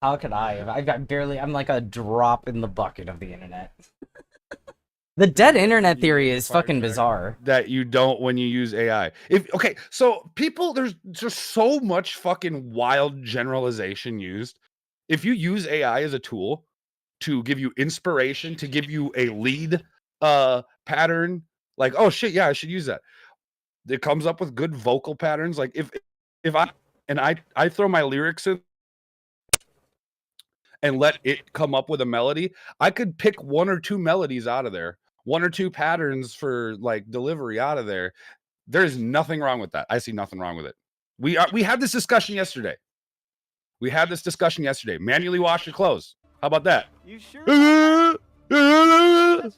How could I? I'm like a drop in the bucket of the internet. The dead internet theory is fucking bizarre. That you don't when you use AI. So people, there's just so much fucking wild generalization used. If you use AI as a tool to give you inspiration, to give you a lead pattern, like, oh shit, yeah, I should use that. It comes up with good vocal patterns. Like if I throw my lyrics in and let it come up with a melody, I could pick one or two melodies out of there, one or two patterns for like delivery out of there. There's nothing wrong with that. I see nothing wrong with it. We had this discussion yesterday. Manually wash your clothes. How about that? You sure? That's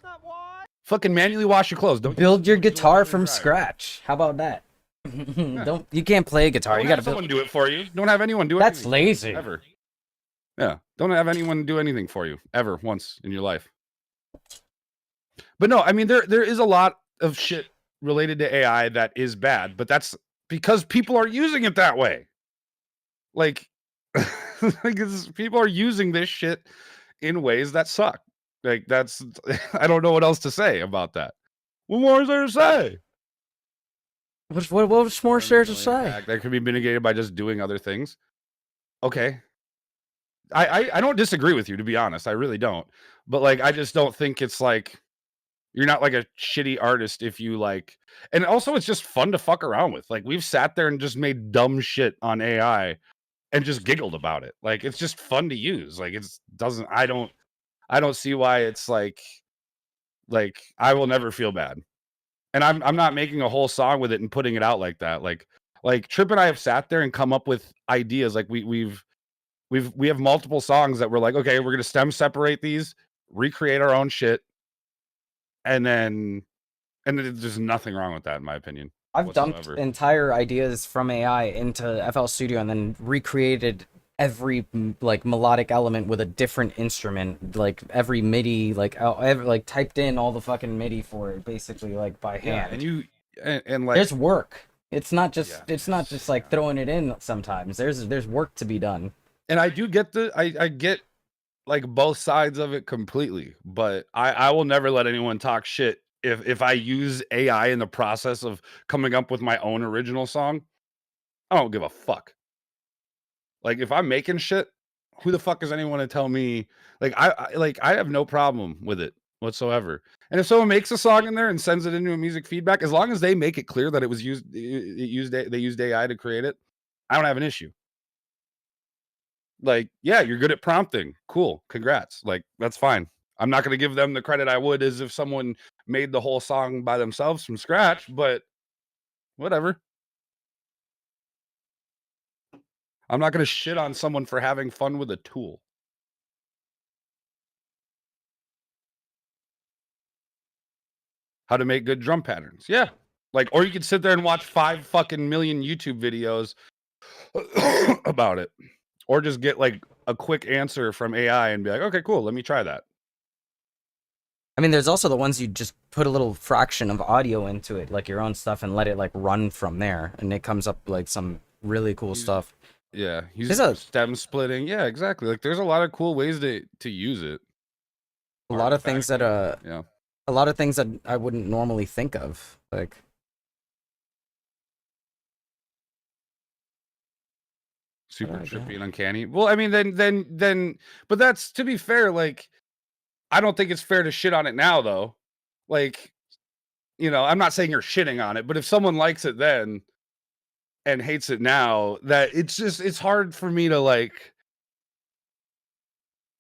not why. Fucking manually wash your clothes. Don't Build your guitar from dryer. scratch. How about that? You can't play a guitar. Don't You gotta have someone build. do it for you. Don't have anyone do it. That's lazy. Ever. Yeah. Don't have anyone do anything for you ever once in your life. But no, I mean there is a lot of shit related to AI that is bad, but that's because people are using it that way. Like, people are using this shit in ways that suck. Like that's I don't know what else to say about that. What more is there to say? What's more there to say? That could be mitigated by just doing other things. Okay. I don't disagree with you, to be honest. I really don't. But like I just don't think it's like you're not like a shitty artist if you like, and also it's just fun to fuck around with. Like we've sat there and just made dumb shit on AI and just giggled about it. Like it's just fun to use. Like I don't see why it's like I will never feel bad. And I'm not making a whole song with it and putting it out like that. Like Trip and I have sat there and come up with ideas. Like we have multiple songs that we're like, okay, we're gonna stem separate these, recreate our own shit, and then there's nothing wrong with that in my opinion. I've dumped entire ideas from AI into FL Studio and then recreated every like melodic element with a different instrument, like every MIDI, like typed in all the fucking MIDI for it, basically like by hand. And like there's work. It's not just like throwing it in. Sometimes there's work to be done. And I do get I get like both sides of it completely, but I will never let anyone talk shit if I use AI in the process of coming up with my own original song. I don't give a fuck. Like if I'm making shit, who the fuck is anyone to tell me? Like I have no problem with it whatsoever. And if someone makes a song in there and sends it into a music feedback, as long as they make it clear that they used AI to create it, I don't have an issue. Like, yeah, you're good at prompting. Cool. Congrats. Like, that's fine. I'm not going to give them the credit I would as if someone made the whole song by themselves from scratch, but whatever. I'm not going to shit on someone for having fun with a tool. How to make good drum patterns. Yeah. Like, or you could sit there and watch 5 fucking million YouTube videos about it. Or just get like a quick answer from AI and be like, okay, cool, let me try that. I mean, there's also the ones you just put a little fraction of audio into it, like your own stuff, and let it like run from there, and it comes up like some really cool stuff. Yeah, use stem splitting. Yeah, exactly. Like, there's a lot of cool ways to use it. A lot of things that a lot of things that I wouldn't normally think of, like. Super trippy and uncanny. Well, I mean, then, but that's, to be fair, like, I don't think it's fair to shit on it now, though. Like, you know, I'm not saying you're shitting on it, but if someone likes it then and hates it now, that it's hard for me to like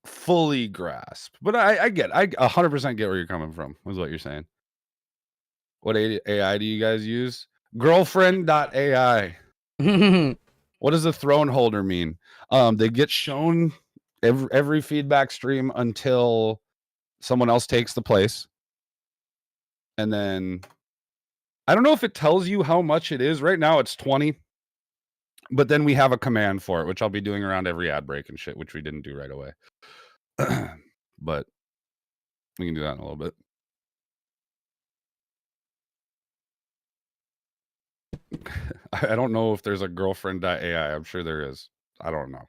fully grasp. But I 100% get where you're coming from, is what you're saying. What AI do you guys use? Girlfriend.ai. What does a throne holder mean? They get shown every feedback stream until someone else takes the place. And then I don't know if it tells you how much it is. Right now it's 20. But then we have a command for it, which I'll be doing around every ad break and shit, which we didn't do right away. But we can do that in a little bit. I don't know if there's a girlfriend.ai. I'm sure there is. I don't know.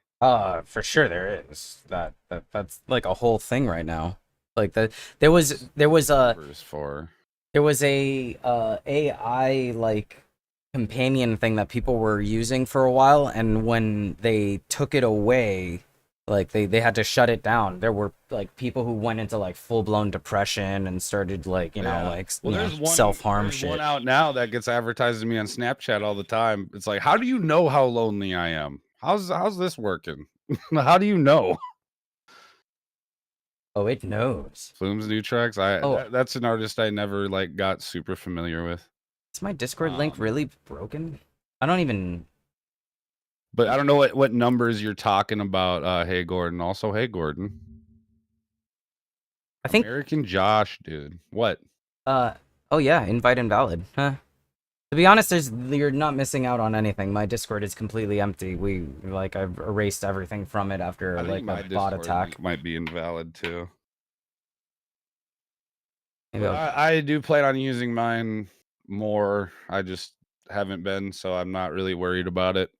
For sure there is. That's like a whole thing right now. Like there was a AI like companion thing that people were using for a while, and when they took it away, like they had to shut it down. There were like people who went into like full-blown depression and started like, self-harm shit. One out now that gets advertised to me on Snapchat all the time. It's like, how do you know how lonely I am? How's this working? How do you know? Oh, it knows. Flume's new tracks. That's an artist I never like got super familiar with. Is my Discord link really broken? I don't even. But I don't know what numbers you're talking about. Hey Gordon. Also, hey Gordon. I think American Josh, dude. What? Oh yeah, invite invalid. Huh. To be honest, you're not missing out on anything. My Discord is completely empty. I've erased everything from it after like a bot attack. Might be invalid too. Maybe I do plan on using mine more. I just haven't been, so I'm not really worried about it.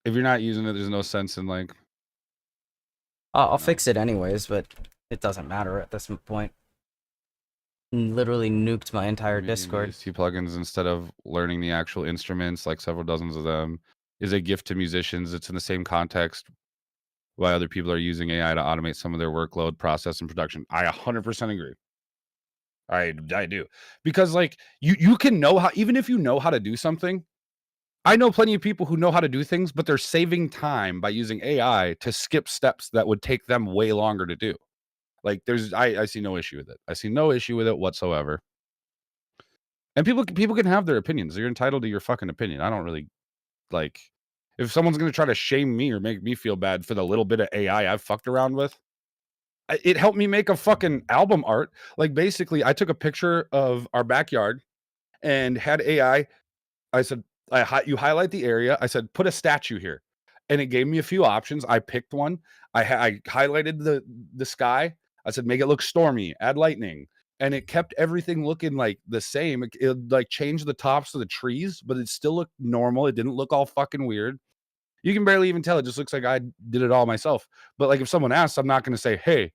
If you're not using it, there's no sense in like. I'll fix it anyways, but it doesn't matter at this point. Literally nuked my entire Discord. Two plugins instead of learning the actual instruments, like several dozens of them, is a gift to musicians. It's in the same context why other people are using AI to automate some of their workload, process, and production. I 100% agree. I do, because like you can know how, even if you know how to do something. I know plenty of people who know how to do things, but they're saving time by using AI to skip steps that would take them way longer to do. Like I see no issue with it. I see no issue with it whatsoever. And people can have their opinions. You're entitled to your fucking opinion. I don't really like, if someone's going to try to shame me or make me feel bad for the little bit of AI I've fucked around with. It helped me make a fucking album art. Like basically I took a picture of our backyard and had AI. I said, you highlight the area. I said, put a statue here. And it gave me a few options. I picked one. I highlighted the sky. I said, make it look stormy, add lightning. And it kept everything looking like the same. It like changed the tops of the trees, but it still looked normal. It didn't look all fucking weird. You can barely even tell. It just looks like I did it all myself. But like if someone asks, I'm not going to say, hey,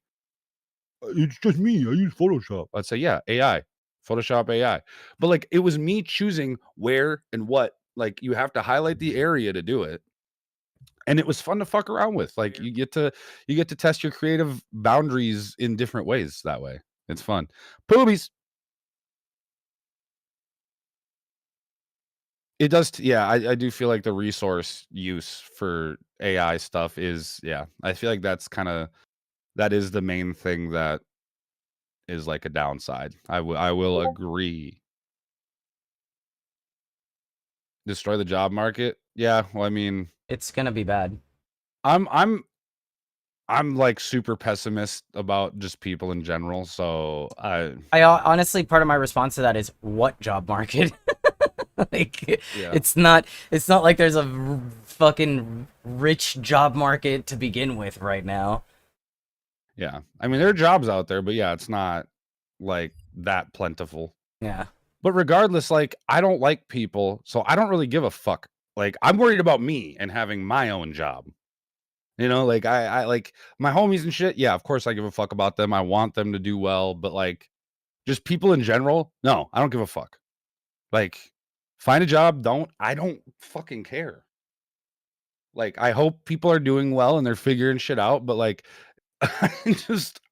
it's just me. I use Photoshop. I'd say, yeah, AI. Photoshop AI. But like it was me choosing where and what. Like you have to highlight the area to do it. And it was fun to fuck around with. Like you get to test your creative boundaries in different ways that way. It's fun. Poobies. It does. Yeah, I do feel like the resource use for AI stuff is, yeah, I feel like that is the main thing that is like a downside. I will agree. Destroy the job market. Yeah, well, I mean, it's gonna be bad. I'm like super pessimist about just people in general. So I honestly, part of my response to that is, what job market? Like, yeah. It's not like there's a fucking rich job market to begin with right now. Yeah, I mean there are jobs out there, but yeah, it's not like that plentiful. Yeah. But regardless, like I don't like people, so I don't really give a fuck. Like I'm worried about me and having my own job. You know, like I like my homies and shit. Yeah, of course I give a fuck about them. I want them to do well, but like just people in general, no, I don't give a fuck. Like find a job, I don't fucking care. Like I hope people are doing well and they're figuring shit out, but like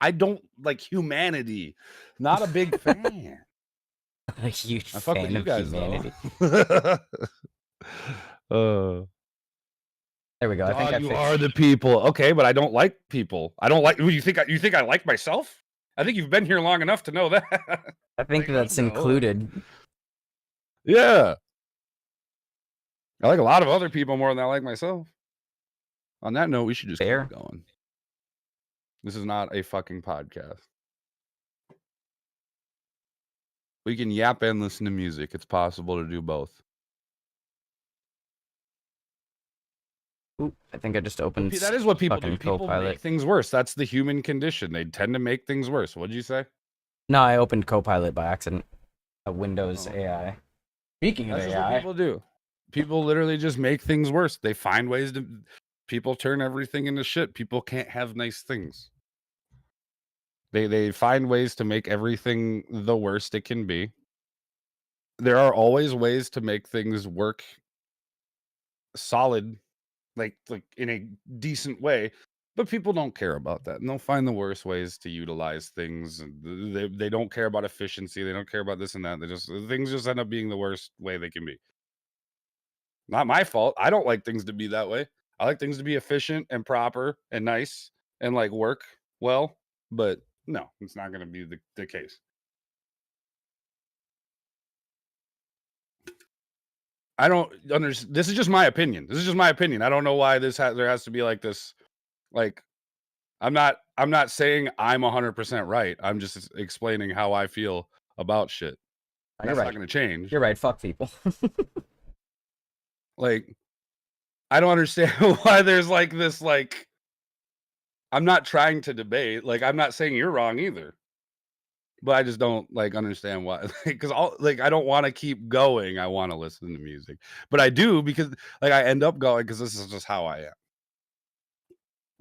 I don't like humanity. Not a big fan. A huge I fuck with fan you of guys humanity. though. There we go. I think God, I you fixed. are the people. Okay, but I don't like people. I don't like. You think I like myself? I think you've been here long enough to know that. I think Like, that's no. included. Yeah, I like a lot of other people more than I like myself. On that note, we should just Fair. keep going. This is not a fucking podcast. We can yap and listen to music. It's possible to do both. Ooh, I think I just opened. That is what people do. fucking People Copilot. make things worse. That's the human condition. They tend to make things worse. What did you say? No, I opened Copilot by accident. A Windows Oh. AI. Speaking of That's just what AI, people do. People literally just make things worse. They find ways to. People turn everything into shit. People can't have nice things. They find ways to make everything the worst it can be. There are always ways to make things work solid, like in a decent way, but people don't care about that, and they'll find the worst ways to utilize things. And they don't care about efficiency. They don't care about this and that. Things just end up being the worst way they can be. Not my fault. I don't like things to be that way. I like things to be efficient and proper and nice and like work well, but no, it's not going to be the case. I don't understand. This is just my opinion. I don't know why there has to be like this. Like, I'm not saying I'm 100% right. I'm just explaining how I feel about shit. you're That's right. not going to change. You're right. Fuck people. Like, I don't understand why there's like this, like, I'm not trying to debate. Like, I'm not saying you're wrong either. But I just don't like understand why. Because I don't want to keep going. I want to listen to music. But I do because like I end up going because this is just how I am.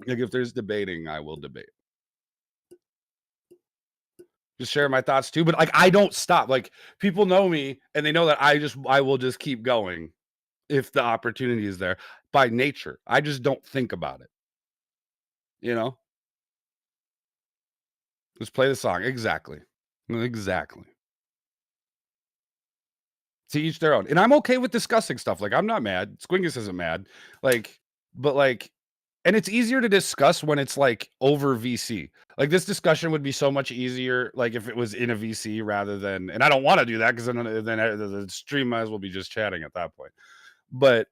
Like if there's debating, I will debate. Just share my thoughts too. But like I don't stop. Like people know me and they know that I will just keep going if the opportunity is there by nature. I just don't think about it. You know? Just play the song. Exactly. To each their own. And I'm okay with discussing stuff. Like I'm not mad. Squingus isn't mad. Like, but like, and it's easier to discuss when it's like over VC. Like this discussion would be so much easier, like if it was in a VC rather than. And I don't want to do that because then the stream might as well be just chatting at that point. But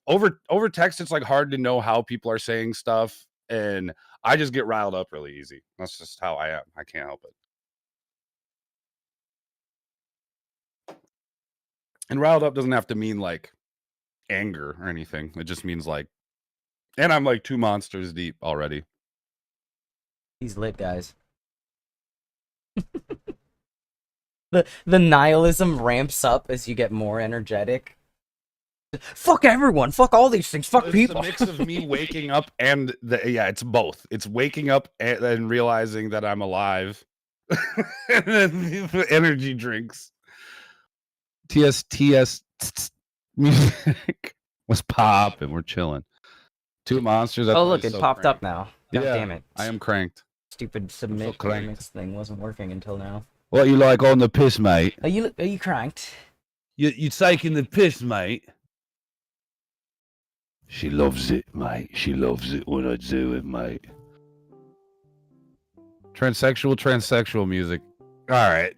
over text, it's like hard to know how people are saying stuff, and I just get riled up really easy. That's just how I am. I can't help it. And riled up doesn't have to mean like anger or anything. It just means like, and I'm like 2 monsters deep already. He's lit, guys. The nihilism ramps up as you get more energetic. Fuck everyone. Fuck all these things. Fuck people. It's a mix of me waking up and it's both. It's waking up and realizing that I'm alive. And then the energy drinks. TS music was popping. We're chilling. 2 monsters. Oh look, it popped up now. God damn it! I am cranked. Stupid submit gimmicks thing wasn't working until now. What you like on the piss, mate? Are you cranked? You taking the piss, mate? She loves it, mate. She loves it when I do it, mate. Transsexual music. All right.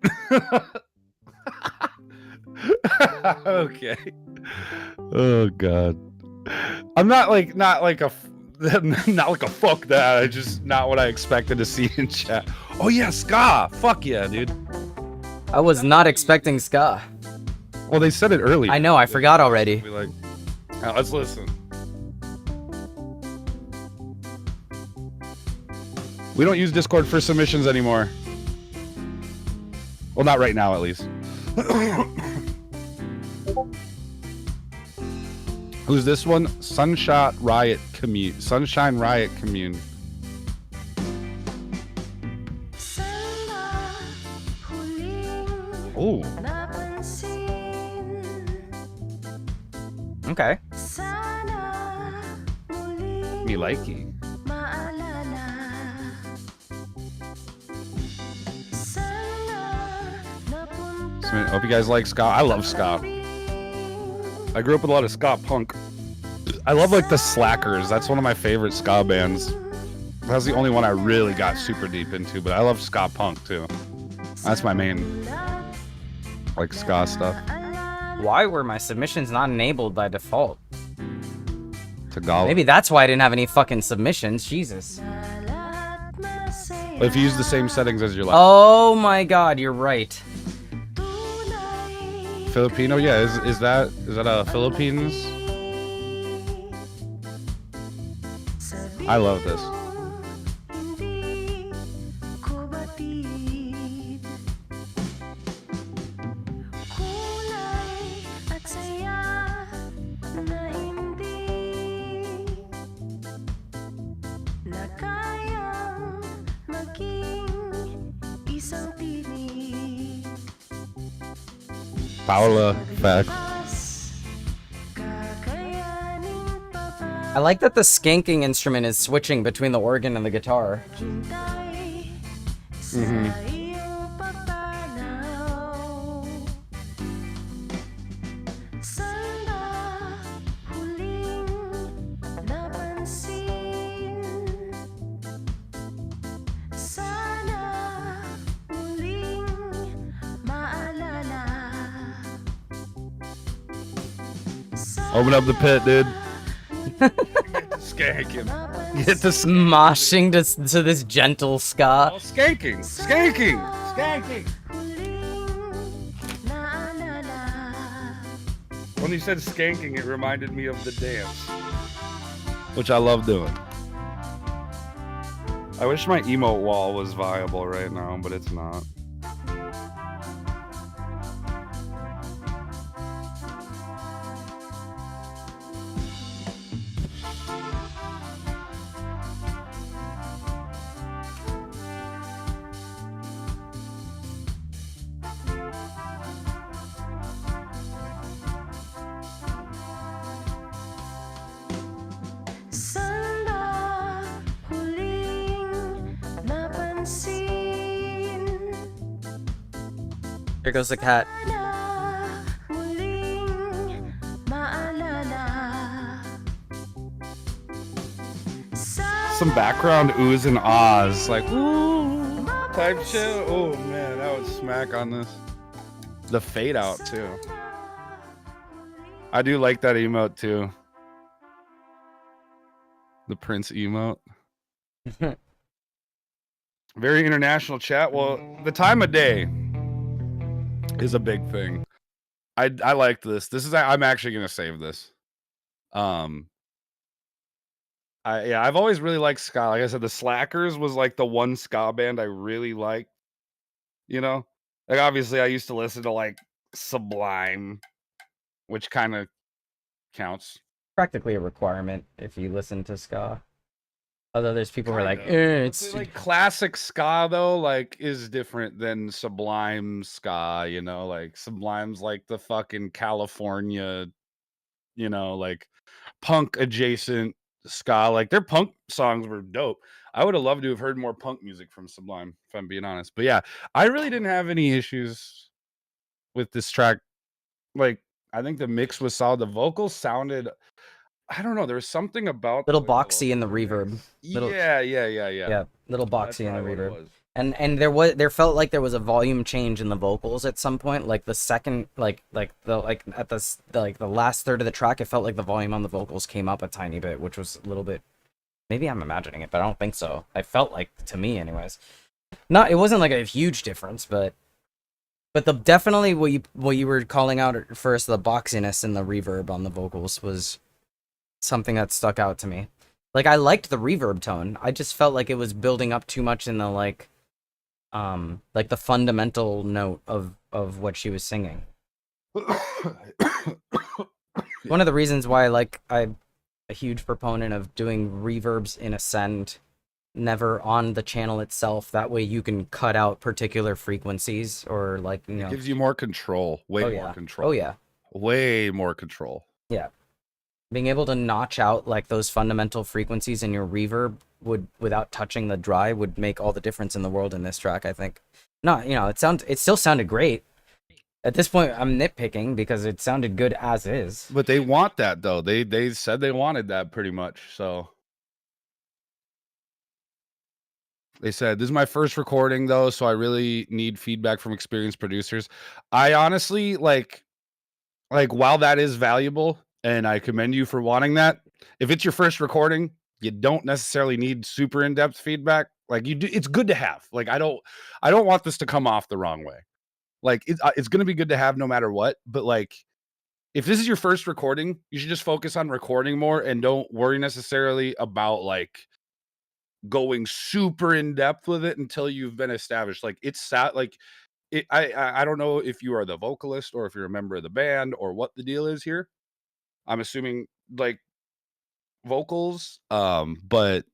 Okay. Oh god. I'm not like a fuck that. I just not what I expected to see in chat. Oh yeah, ska. Fuck yeah, dude. I was not expecting ska. Well, they said it earlier. I know. I forgot already. Be like, now let's listen. We don't use Discord for submissions anymore. Well, not right now, at least. Who's this one? Sunshine Riot Commune. Oh. Okay. Me likey. Hope you guys like ska. I love ska. I grew up with a lot of ska punk. I love like the Slackers. That's one of my favorite ska bands. That's the only one I really got super deep into, but I love ska punk too. That's my main like ska stuff. Why were my submissions not enabled by default? Tagalog. Maybe that's why I didn't have any fucking submissions. Jesus. If you use the same settings as your last. Oh my god, you're right. Filipino, yeah. Is that a Philippines? I love this. Paula, back. I like that the skanking instrument is switching between the organ and the guitar. Open up the pit, dude. Skanking. Get the Moshing to this gentle ska. Oh, skanking. Skanking. Skanking. When you said skanking, it reminded me of the dance, which I love doing. I wish my emote wall was viable right now, but it's not. Here goes the cat. Some background oohs and ahs, like ooh type shit. Oh man, that would smack on this. The fade out too. I do like that emote too. The Prince emote. Very international chat. Well, the time of day is a big thing. I like this. I'm actually gonna save this. I've always really liked ska. Like I said, the Slackers was like the one ska band I really liked. You know, like obviously I used to listen to like Sublime, which kind of counts. Practically a requirement if you listen to ska. Although there's people who are like, it's like classic ska though, like is different than Sublime ska, you know, like Sublime's like the fucking California, you know, like punk adjacent ska. Like their punk songs were dope. I would have loved to have heard more punk music from Sublime, if I'm being honest. But yeah, I really didn't have any issues with this track. Like, I think the mix was solid. The vocals sounded, I don't know. There was something about little boxy in the reverb. Yeah. Yeah, little boxy in the probably what it reverb. was. And there felt like there was a volume change in the vocals at some point. Like the second, like the last third of the track, it felt like the volume on the vocals came up a tiny bit, which was a little bit. Maybe I'm imagining it, but I don't think so. I felt like, to me, anyways. It wasn't like a huge difference, but definitely what you were calling out at first, the boxiness and the reverb on the vocals was something that stuck out to me. Like I liked the reverb tone. I just felt like it was building up too much in the like the fundamental note of what she was singing. One of the reasons why I'm a huge proponent of doing reverbs in Ascend, never on the channel itself. That way you can cut out particular frequencies or like, you know. It gives you more control. More control. Oh yeah. Way more control. Yeah. Being able to notch out like those fundamental frequencies in your reverb without touching the dry would make all the difference in the world in this track, I think. No, you know, it still sounded great. At this point, I'm nitpicking because it sounded good as is. But they want that though. They said they wanted that pretty much. So they said, "This is my first recording though, so I really need feedback from experienced producers." I honestly like while that is valuable and I commend you for wanting that, if it's your first recording, you don't necessarily need super in-depth feedback. Like you do, it's good to have. Like I don't want this to come off the wrong way. Like it's going to be good to have no matter what, but like if this is your first recording, you should just focus on recording more and don't worry necessarily about like going super in depth with it until you've been established. Like it's sad. Like I don't know if you are the vocalist or if you're a member of the band or what the deal is here. I'm assuming like vocals, but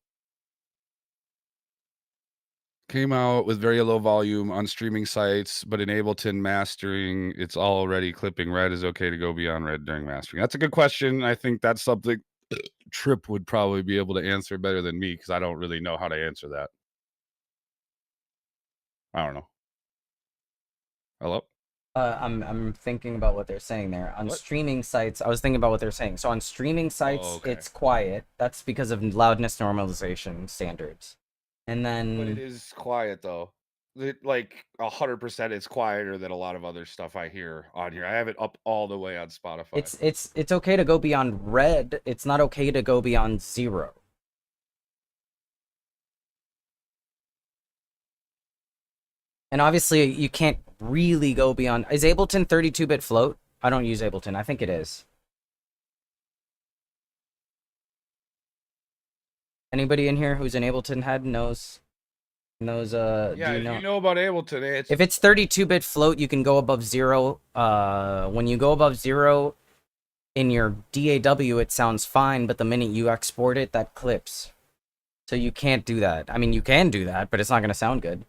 came out with very low volume on streaming sites, but in Ableton mastering, it's already clipping. Red is okay to go beyond red during mastering. That's a good question. I think that's something Trip would probably be able to answer better than me because I don't really know how to answer that. I don't know. Hello? I'm thinking about what they're saying there. On What? streaming sites, I was thinking about what they're saying. So on streaming sites, okay. it's quiet. That's because of loudness normalization standards. And But it then is quiet though. Like 100% it's quieter than a lot of other stuff I hear on here. I have it up all the way on Spotify. it's okay to go beyond red. It's not okay to go beyond 0. And obviously, you can't really go beyond. Is Ableton 32-bit float? I don't use Ableton. I think it is. Anybody in here who's an Ableton head knows. Yeah, do you know about Ableton. It's If it's 32-bit float, you can go above 0. When you go above 0 in your DAW, it sounds fine, but the minute you export it, that clips. So you can't do that. I mean, you can do that, but it's not going to sound good.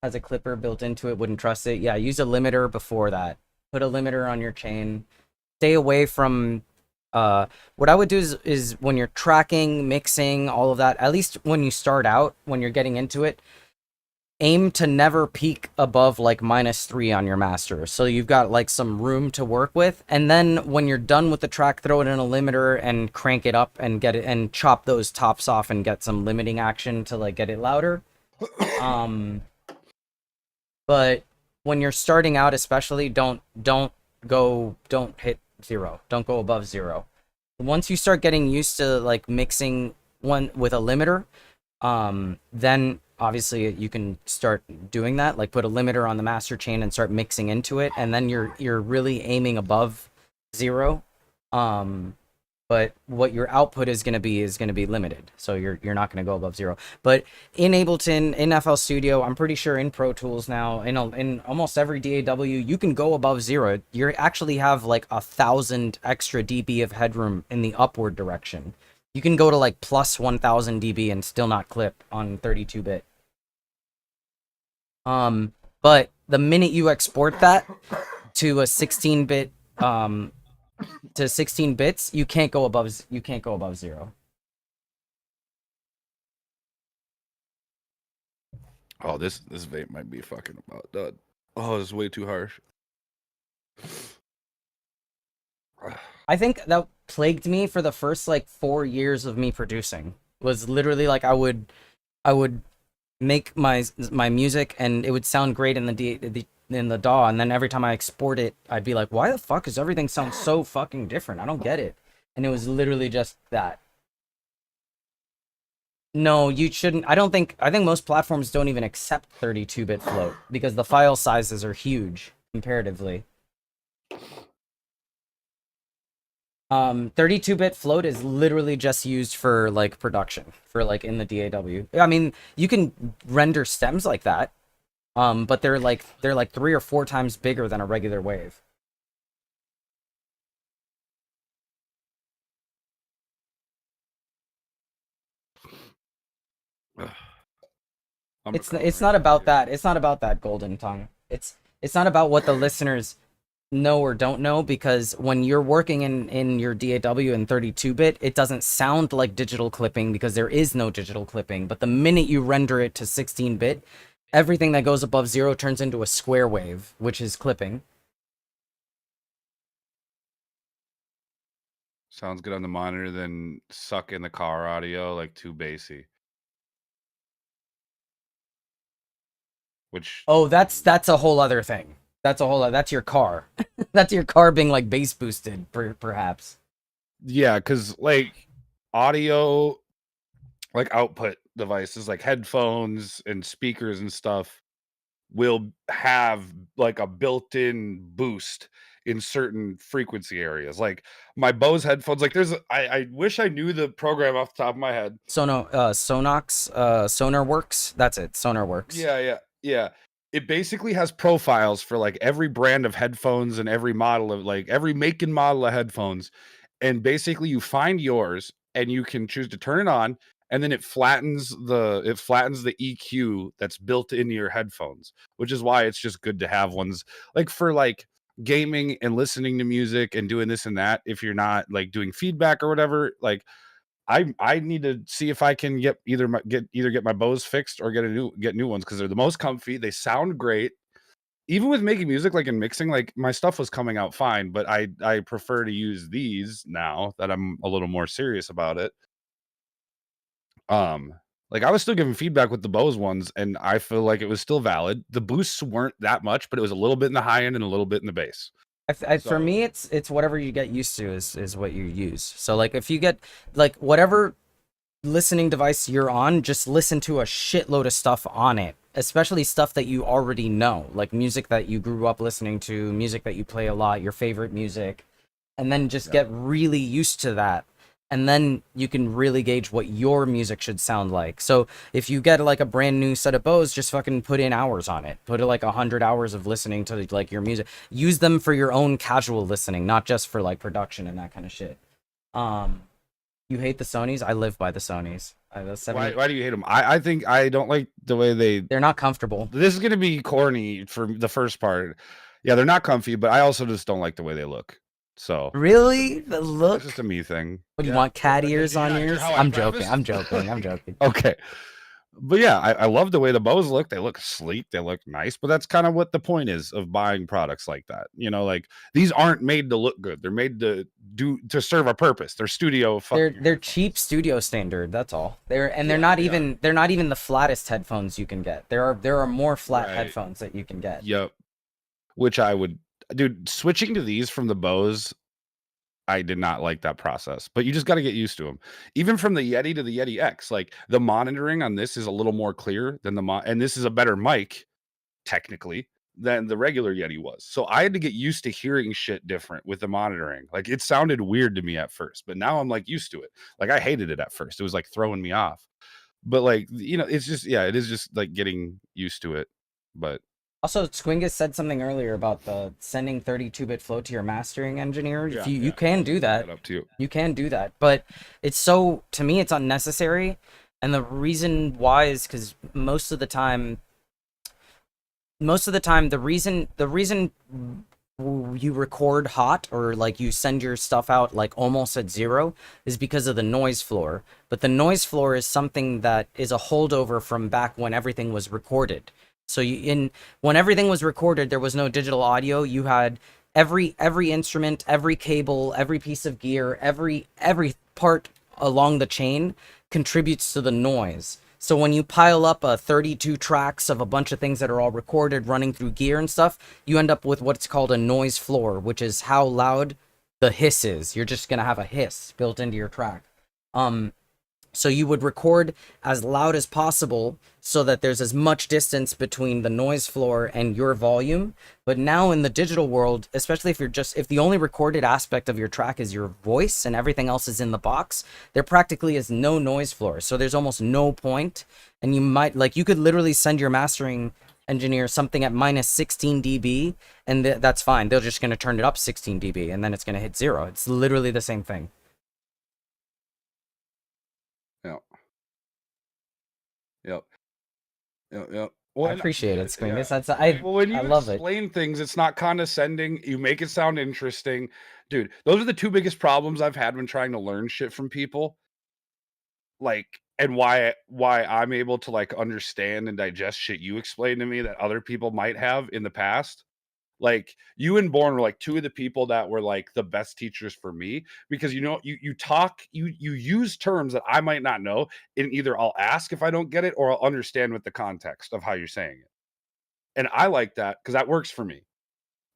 Has a clipper built into it, wouldn't trust it. Yeah, use a limiter before that. Put a limiter on your chain. Stay away from what I would do is when you're tracking, mixing, all of that, at least when you start out, when you're getting into it, aim to never peak above like -3 on your master. So you've got like some room to work with. And then when you're done with the track, throw it in a limiter and crank it up and get it and chop those tops off and get some limiting action to like get it louder. But when you're starting out, especially, don't hit 0. Don't go above 0. Once you start getting used to like mixing one with a limiter, then obviously you can start doing that. Like put a limiter on the master chain and start mixing into it, and then you're really aiming above 0. But what your output is going to be limited. So you're not going to go above 0. But in Ableton, in FL Studio, I'm pretty sure in Pro Tools now, in almost every DAW, you can go above 0. You actually have like 1,000 extra dB of headroom in the upward direction. You can go to like plus 1,000 dB and still not clip on 32-bit. But the minute you export that to a 16-bit to 16 bits, you can't go above 0. Oh, this vape might be fucking about done. Oh, this is way too harsh. I think that plagued me for the first like 4 years of me producing. Was literally like I would make my music and it would sound great in the DAW, and then every time I export it, I'd be like, why the fuck does everything sound so fucking different? I don't get it. And it was literally just that. No, you shouldn't. I think most platforms don't even accept 32-bit float because the file sizes are huge comparatively. 32-bit float is literally just used for like production, for like in the DAW. I mean, you can render stems like that. But they're like 3 or 4 times bigger than a regular wave. It's not about that. It's not about that, Golden Tongue. It's not about what the listeners know or don't know, because when you're working in your DAW in 32-bit, it doesn't sound like digital clipping because there is no digital clipping. But the minute you render it to 16-bit, Everything that goes above 0 turns into a square wave, which is clipping. Sounds good on the monitor, then suck in the car audio like too bassy. Which Oh, that's a whole other thing. That's your car. That's your car being like bass boosted, perhaps. yeah, because like audio, like output devices like headphones and speakers and stuff will have like a built-in boost in certain frequency areas. Like my Bose headphones, like I wish I knew the program off the top of my head. Sonarworks. That's it. Sonarworks. Yeah. It basically has profiles for like every brand of headphones and every model of like every make and model of headphones. And basically you find yours and you can choose to turn it on, and then it flattens the EQ that's built into your headphones, which is why it's just good to have ones like for like gaming and listening to music and doing this and that. If you're not like doing feedback or whatever, like I need to see if I can get my Bose fixed or get new ones, because they're the most comfy. They sound great. Even with making music, like in mixing, like my stuff was coming out fine, but I prefer to use these now that I'm a little more serious about it. Like I was still giving feedback with the Bose ones, and I feel like it was still valid. The boosts weren't that much, but it was a little bit in the high end and a little bit in the bass. For me, it's whatever you get used to is what you use. So like if you get like whatever listening device you're on, just listen to a shitload of stuff on it, especially stuff that you already know, like music that you grew up listening to, music that you play a lot, your favorite music, and then just get really used to that. And then you can really gauge what your music should sound like. So if you get like a brand new set of Bose, just fucking put in hours on it. Put like 100 hours of listening to like your music. Use them for your own casual listening, not just for like production and that kind of shit. You hate the Sonys? I live by the Sonys. Why do you hate them? I think I don't like the way they're not comfortable. This is gonna be corny for the first part. Yeah, they're not comfy, but I also just don't like the way they look. So really, the look. It's just a me thing. What do you want, cat ears on yours? I'm joking. Okay. But yeah, I love the way the Bose look. They look sleek, they look nice, but that's kind of what the point is of buying products like that. You know, like these aren't made to look good. They're made to serve a purpose. They're studio. They're cheap studio standard. That's all. They're not even the flattest headphones you can get. There are more flat headphones that you can get. Yep. Which I would, dude, switching to these from the Bose, I did not like that process, but you just got to get used to them. Even from the Yeti to the Yeti X, like the monitoring on this is a little more clear than and this is a better mic technically than the regular Yeti was. So I had to get used to hearing shit different with the monitoring. Like it sounded weird to me at first, but now I'm like used to it. Like I hated it at first. It was like throwing me off. But like, you know, it's just, yeah, it is just like getting used to it. But also, Squingus said something earlier about the sending 32-bit flow to your mastering engineer. If you can do that. Up to you. You can do that, but it's to me it's unnecessary, and the reason why is because most of the time the reason you record hot or like you send your stuff out like almost at 0 is because of the noise floor. But the noise floor is something that is a holdover from back when everything was recorded. So when everything was recorded, there was no digital audio. You had every instrument, every cable, every piece of gear, every part along the chain contributes to the noise. So when you pile up 32 tracks of a bunch of things that are all recorded running through gear and stuff, you end up with what's called a noise floor, which is how loud the hiss is. You're just going to have a hiss built into your track. So you would record as loud as possible so that there's as much distance between the noise floor and your volume. But now in the digital world, especially if the only recorded aspect of your track is your voice and everything else is in the box, there practically is no noise floor. So there's almost no point. And you could literally send your mastering engineer something at minus 16 dB, and that's fine. They're just going to turn it up 16 dB, and then it's going to hit 0. It's literally the same thing. Yep. Well, I appreciate it, Squingus. Yeah. When you I love explain things, it's not condescending. You make it sound interesting. Dude, those are the two biggest problems I've had when trying to learn shit from people. Like, and why I'm able to like understand and digest shit you explained to me that other people might have in the past. Like you and Born were like two of the people that were like the best teachers for me, because you know you talk, you use terms that I might not know, and either I'll ask if I don't get it or I'll understand with the context of how you're saying it. And I like that because that works for me.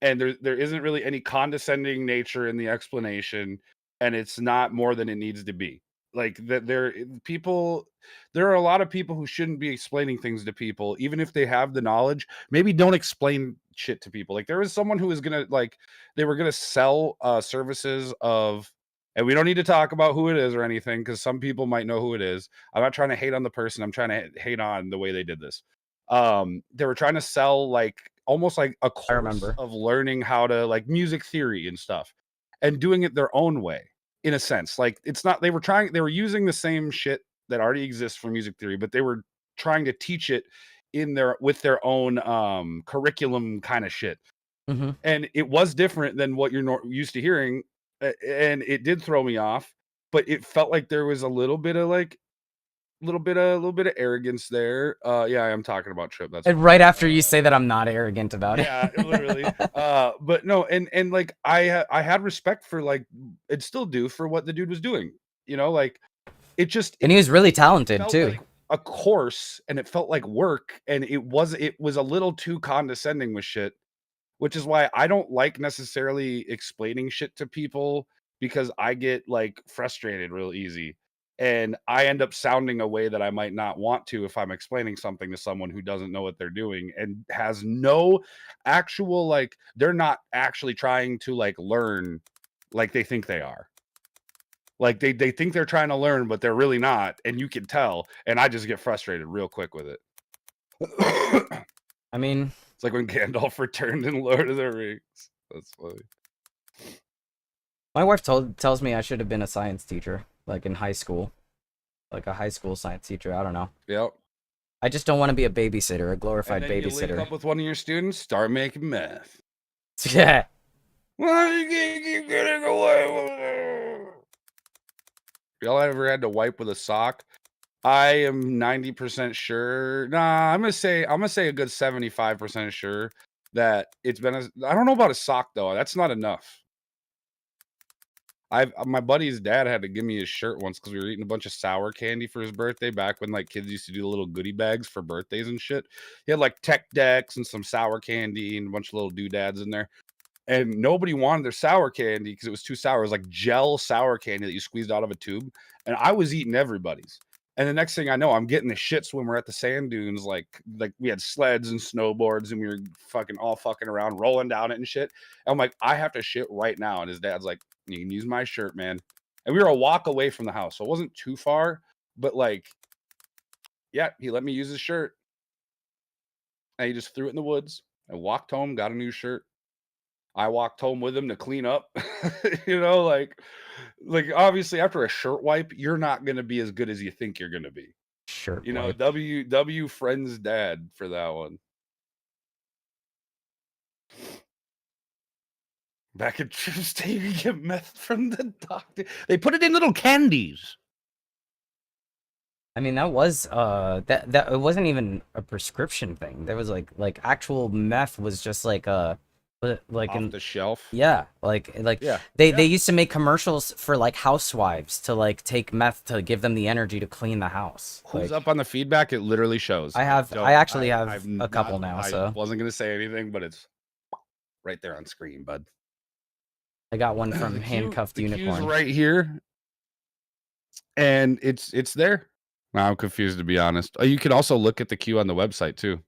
And there isn't really any condescending nature in the explanation, and it's not more than it needs to be. Like that there are a lot of people who shouldn't be explaining things to people, even if they have the knowledge. Maybe don't explain shit to people. Like there was someone who was gonna like they were gonna sell services of, and we don't need to talk about who it is or anything because some people might know who it is. I'm not trying to hate on the person, I'm trying to hate on the way they did this. They were trying to sell like almost like a I course remember. of learning how to like music theory and stuff, and doing it their own way, in a sense. Like it's not, they were using the same shit that already exists for music theory, but they were trying to teach it in their with their own curriculum kind of shit. Mm-hmm. And it was different than what you're used to hearing, and it did throw me off, but it felt like there was a little bit of like a little bit of arrogance there. Yeah, I'm talking about Trip. That's And right after you say that, I'm not arrogant about it. yeah, literally. But no, and like I had respect for like, and still do, for what the dude was doing. You know, like it just And he was really it talented felt too. like a course, and it felt like work, and it was a little too condescending with shit, which is why I don't like necessarily explaining shit to people, because I get like frustrated real easy. And I end up sounding a way that I might not want to if I'm explaining something to someone who doesn't know what they're doing and has no actual, like, they're not actually trying to like learn like they think they are. Like they think they're trying to learn, but they're really not. And you can tell. And I just get frustrated real quick with it. I mean, It's like when Gandalf returned in Lord of the Rings. That's funny. my wife tells me I should have been a science teacher, like in high school, like a high school science teacher. I don't know. Yep. I just don't want to be a babysitter, a glorified And then you link babysitter. up with one of your students, start making meth. Yeah. Why you can't keep getting away with it? Y'all ever had to wipe with a sock? I am 90% sure. Nah, I'm gonna say a good 75% sure that it's been I don't know about a sock though. That's not enough. My buddy's dad had to give me his shirt once because we were eating a bunch of sour candy for his birthday back when like kids used to do the little goodie bags for birthdays and shit. He had like tech decks and some sour candy and a bunch of little doodads in there. And nobody wanted their sour candy because it was too sour. It was like gel sour candy that you squeezed out of a tube. And I was eating everybody's. And the next thing I know, I'm getting the shits when we're at the sand dunes. Like we had sleds and snowboards and we were fucking all fucking around, rolling down it and shit. And I'm like, I have to shit right now. And his dad's like, you can use my shirt, man. And we were a walk away from the house. So it wasn't too far, but like, yeah, he let me use his shirt. And he just threw it in the woods. I walked home, got a new shirt. I walked home with him to clean up. You know, like obviously after a shirt wipe, you're not going to be as good as you think you're going to be. Shirt You know, wipe. W friend's dad for that one. Back in Tuesday, you get meth from the doctor. They put it in little candies. I mean, that was that it wasn't even a prescription thing. There was like actual meth was just like like Off the shelf. yeah, like Yeah. they used to make commercials for like housewives to like take meth to give them the energy to clean the house. Who's Like, up on the feedback? It literally shows. I actually have I've a couple now, I so wasn't gonna say anything, but it's right there on screen, bud. I got one from The queue- Handcuffed the queue's Unicorn. right here, and it's there. Now I'm confused, to be honest. Oh, you can also look at the queue on the website too.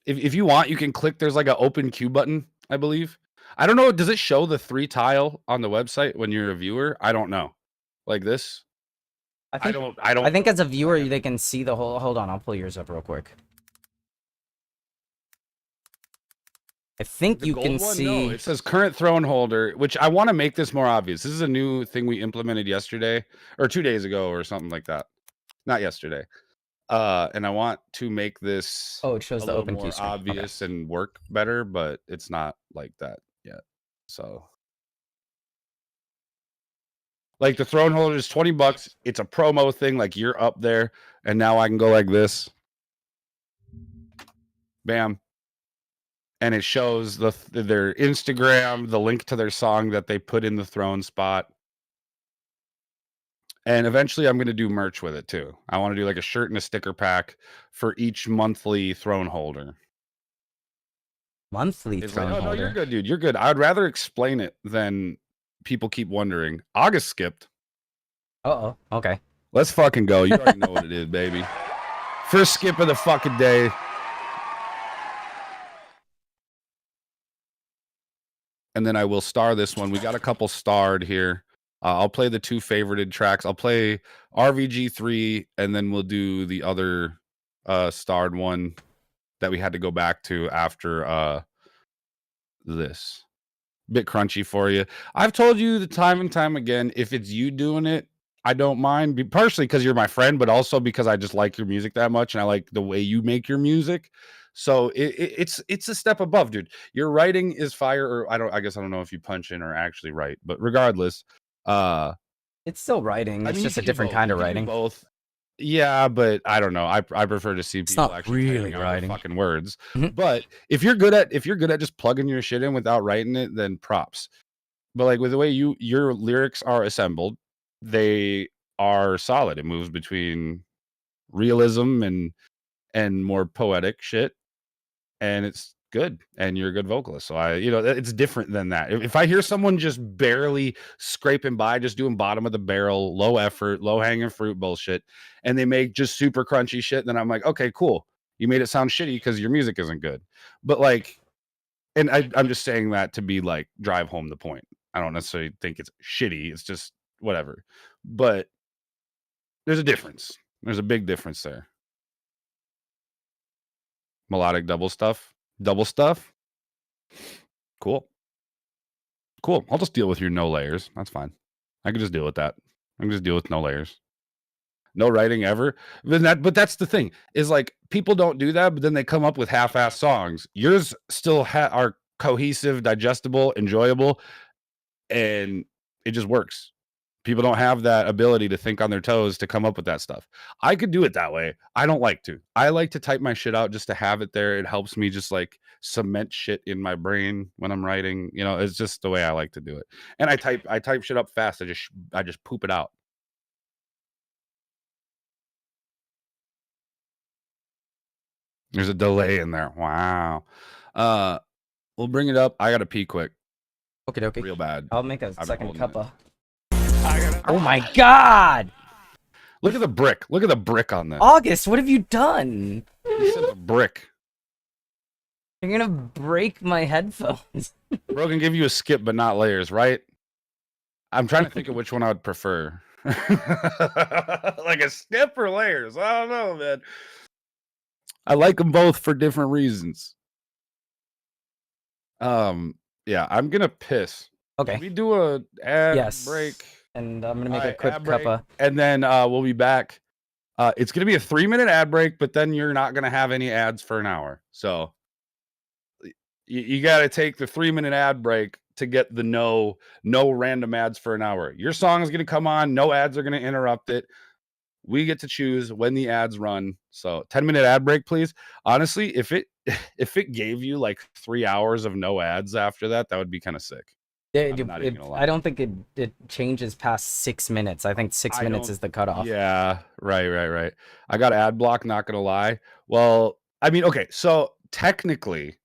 If you want, you can click. There's like an open queue button, I believe. I don't know. Does it show the 3 tile on the website when you're a viewer? I don't know. Like this. I don't. I think as a viewer they can see the whole. Hold on, I'll pull yours up real quick. I think The you gold can one? see. No, it says current throne holder, which I want to make this more obvious. This is a new thing we implemented yesterday or 2 days ago or something like that. Not yesterday. And I want to make this Oh, it shows a the little open more queue screen. Okay. obvious and work better, but it's not like that yet. So Like the throne holder is $20. It's a promo thing. Like you're up there, and now I can go like this. Bam. And it shows their Instagram, the link to their song that they put in the throne spot. And eventually I'm going to do merch with it too. I want to do like a shirt and a sticker pack for each monthly throne holder. Monthly It's throne like, oh, holder. no, you're good, dude. You're good. I'd rather explain it than people keep wondering. August skipped. Uh-oh. Okay. Let's fucking go. You already know what it is, baby. First skip of the fucking day. And then I will star this one. We got a couple starred here. I'll play the 2 favorited tracks. I'll play RVG3, and then we'll do the other starred one that we had to go back to after this. Bit crunchy for you. I've told you the time and time again, if it's you doing it, I don't mind. Partially because you're my friend, but also because I just like your music that much, and I like the way you make your music. So it's a step above, dude. Your writing is fire, or I guess I don't know if you punch in or actually write, but regardless, it's still writing. It's just a different kind of writing. Both. Yeah, but I don't know. I prefer to see people not actually really typing out writing. their fucking words. Mhm. But if you're good at just plugging your shit in without writing it, then props. But like with the way your lyrics are assembled, they are solid. It moves between realism and more poetic shit, and it's good. And you're a good vocalist, so it's different than that. If I hear someone just barely scraping by, just doing bottom of the barrel, low effort, low hanging fruit bullshit, and they make just super crunchy shit, then I'm like, okay, cool. You made it sound shitty because your music isn't good. But like, and I'm just saying that to be like drive home the point. I don't necessarily think it's shitty. It's just whatever. But there's a difference. There's a big difference there. Melodic double stuff. Cool. I'll just deal with your no layers. That's fine. I can just deal with that. I can just deal with no layers. No writing ever. But that's the thing is like people don't do that, but then they come up with half-ass songs. Yours still are cohesive, digestible, enjoyable, and it just works. People don't have that ability to think on their toes to come up with that stuff. I could do it that way. I don't like to. I like to type my shit out just to have it there. It helps me just like cement shit in my brain when I'm writing. It's just the way I like to do it. And I type shit up fast. I just poop it out. There's a delay in there. Wow. We'll bring it up. I gotta pee quick. Okay. Real bad. I'll make a I've been second holding cuppa. Oh my god! Look at the brick. Look at the brick on this. August, what have you done? You said the brick. You're gonna break my headphones. Bro can give you a skip, but not layers, right? I'm trying to think of which one I would prefer. Like a skip or layers? I don't know, man. I like them both for different reasons. Yeah, I'm gonna piss. Okay. Can we do a ad Yes. break? And I'm gonna make a quick ad break, cuppa. and then we'll be back. It's gonna be a 3-minute ad break, but then you're not gonna have any ads for an hour. So you got to take the 3-minute ad break to get the no random ads for an hour. Your song is gonna come on. No ads are gonna interrupt it. We get to choose when the ads run. So 10-minute ad break, please. Honestly, if it gave you like 3 hours of no ads after that, that would be kind of sick. I don't think it changes past 6 minutes. I think 6 minutes is the cutoff. Yeah, right. I got ad block, not gonna lie. Well, I mean, okay, so technically,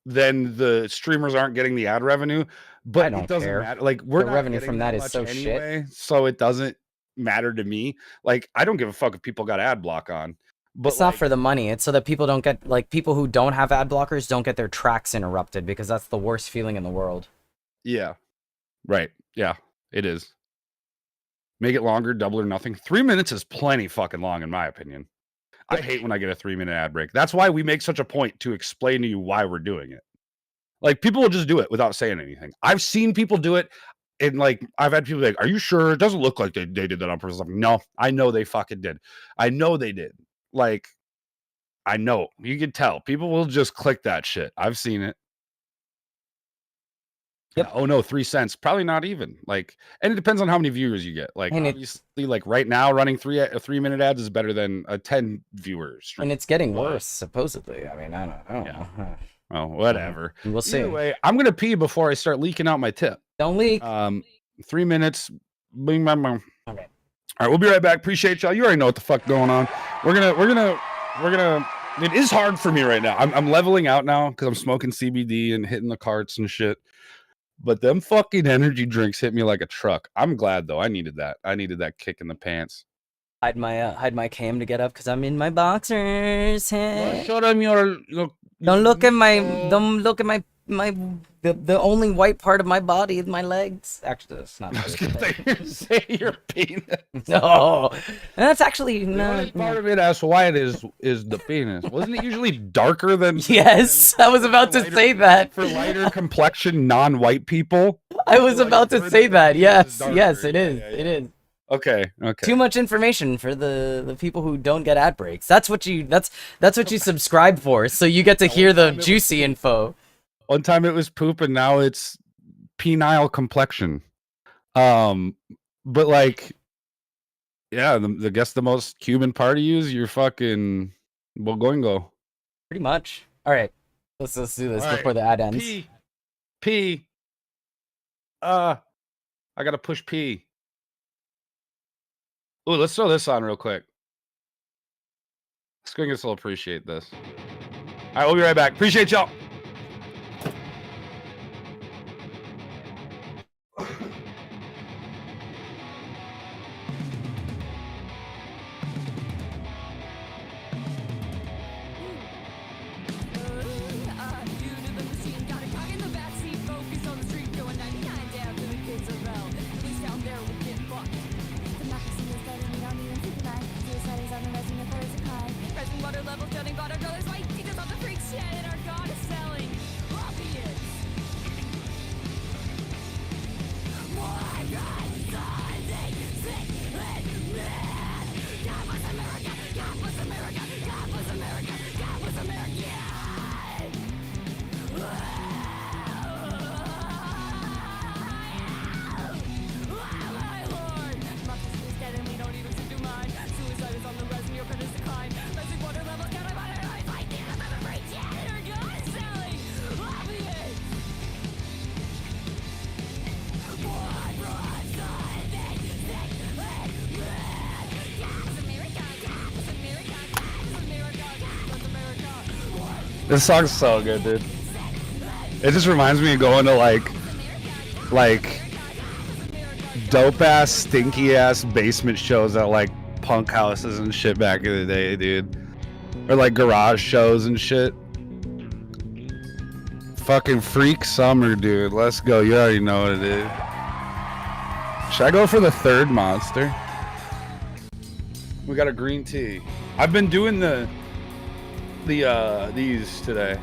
then the streamers aren't getting the ad revenue, but it doesn't matter. Like the revenue from that is so anyway, shit. So it doesn't matter to me. Like I don't give a fuck if people got ad block on. But it's not for the money. It's so that people don't get, like, people who don't have ad blockers don't get their tracks interrupted, because that's the worst feeling in the world. Yeah. Right. Yeah, it is. Make it longer, double or nothing. 3 minutes is plenty fucking long, in my opinion. I hate when I get a 3-minute ad break. That's why we make such a point to explain to you why we're doing it. Like, people will just do it without saying anything. I've seen people do it, and like, I've had people like, "Are you sure? It doesn't look like they did that on purpose." I'm like, no, I know they fucking did. I know they did. Like, I know. You can tell. People will just click that shit. I've seen it. Yep. Oh no, 3 cents. Probably not even. Like, and it depends on how many viewers you get. Like, And obviously, like right now, running a 3-minute ads is better than a 10 viewer stream. And it's getting worse, supposedly. I mean, I don't Yeah. know. Oh, whatever. We'll see. Anyway, I'm gonna pee before I start leaking out my tip. Don't leak. 3 minutes. Bing, bang, bang. Okay. All right, we'll be right back. Appreciate y'all. You already know what the fuck going on. We're gonna. It is hard for me right now. I'm leveling out now because I'm smoking CBD and hitting the carts and shit. But them fucking energy drinks hit me like a truck. I'm glad though. I needed that. I needed that kick in the pants. Hide my cam to get up because I'm in my boxers. Well, show them your. Don't look at my the only white part of my body is my legs. Actually, that's not. I was gonna say your penis. No, that's actually The no. only part of it as white is the penis. Wasn't it usually darker than? Yes, I was about to say that. For lighter complexion, non-white people. I was about to say that. Yes, darker. yes, it is. Yeah. It is. Okay. Too much information for the people who don't get ad breaks. That's what you subscribe for, so you get to hear the juicy info. One time it was poop, and now it's penile complexion. But like, yeah, I guess the most Cuban part of you is your fucking boingo. Pretty much. All right, let's do this All right. before the ad ends. P. I gotta push P. Ooh, let's throw this on real quick. Squingus will appreciate this. All right, we'll be right back. Appreciate y'all. This song's so good, dude. It just reminds me of going to like dope ass, stinky ass basement shows at like punk houses and shit back in the day, dude. Or like garage shows and shit. Fucking freak summer, dude. Let's go. You already know what it is. Should I go for the third monster? We got a green tea. I've been doing these today.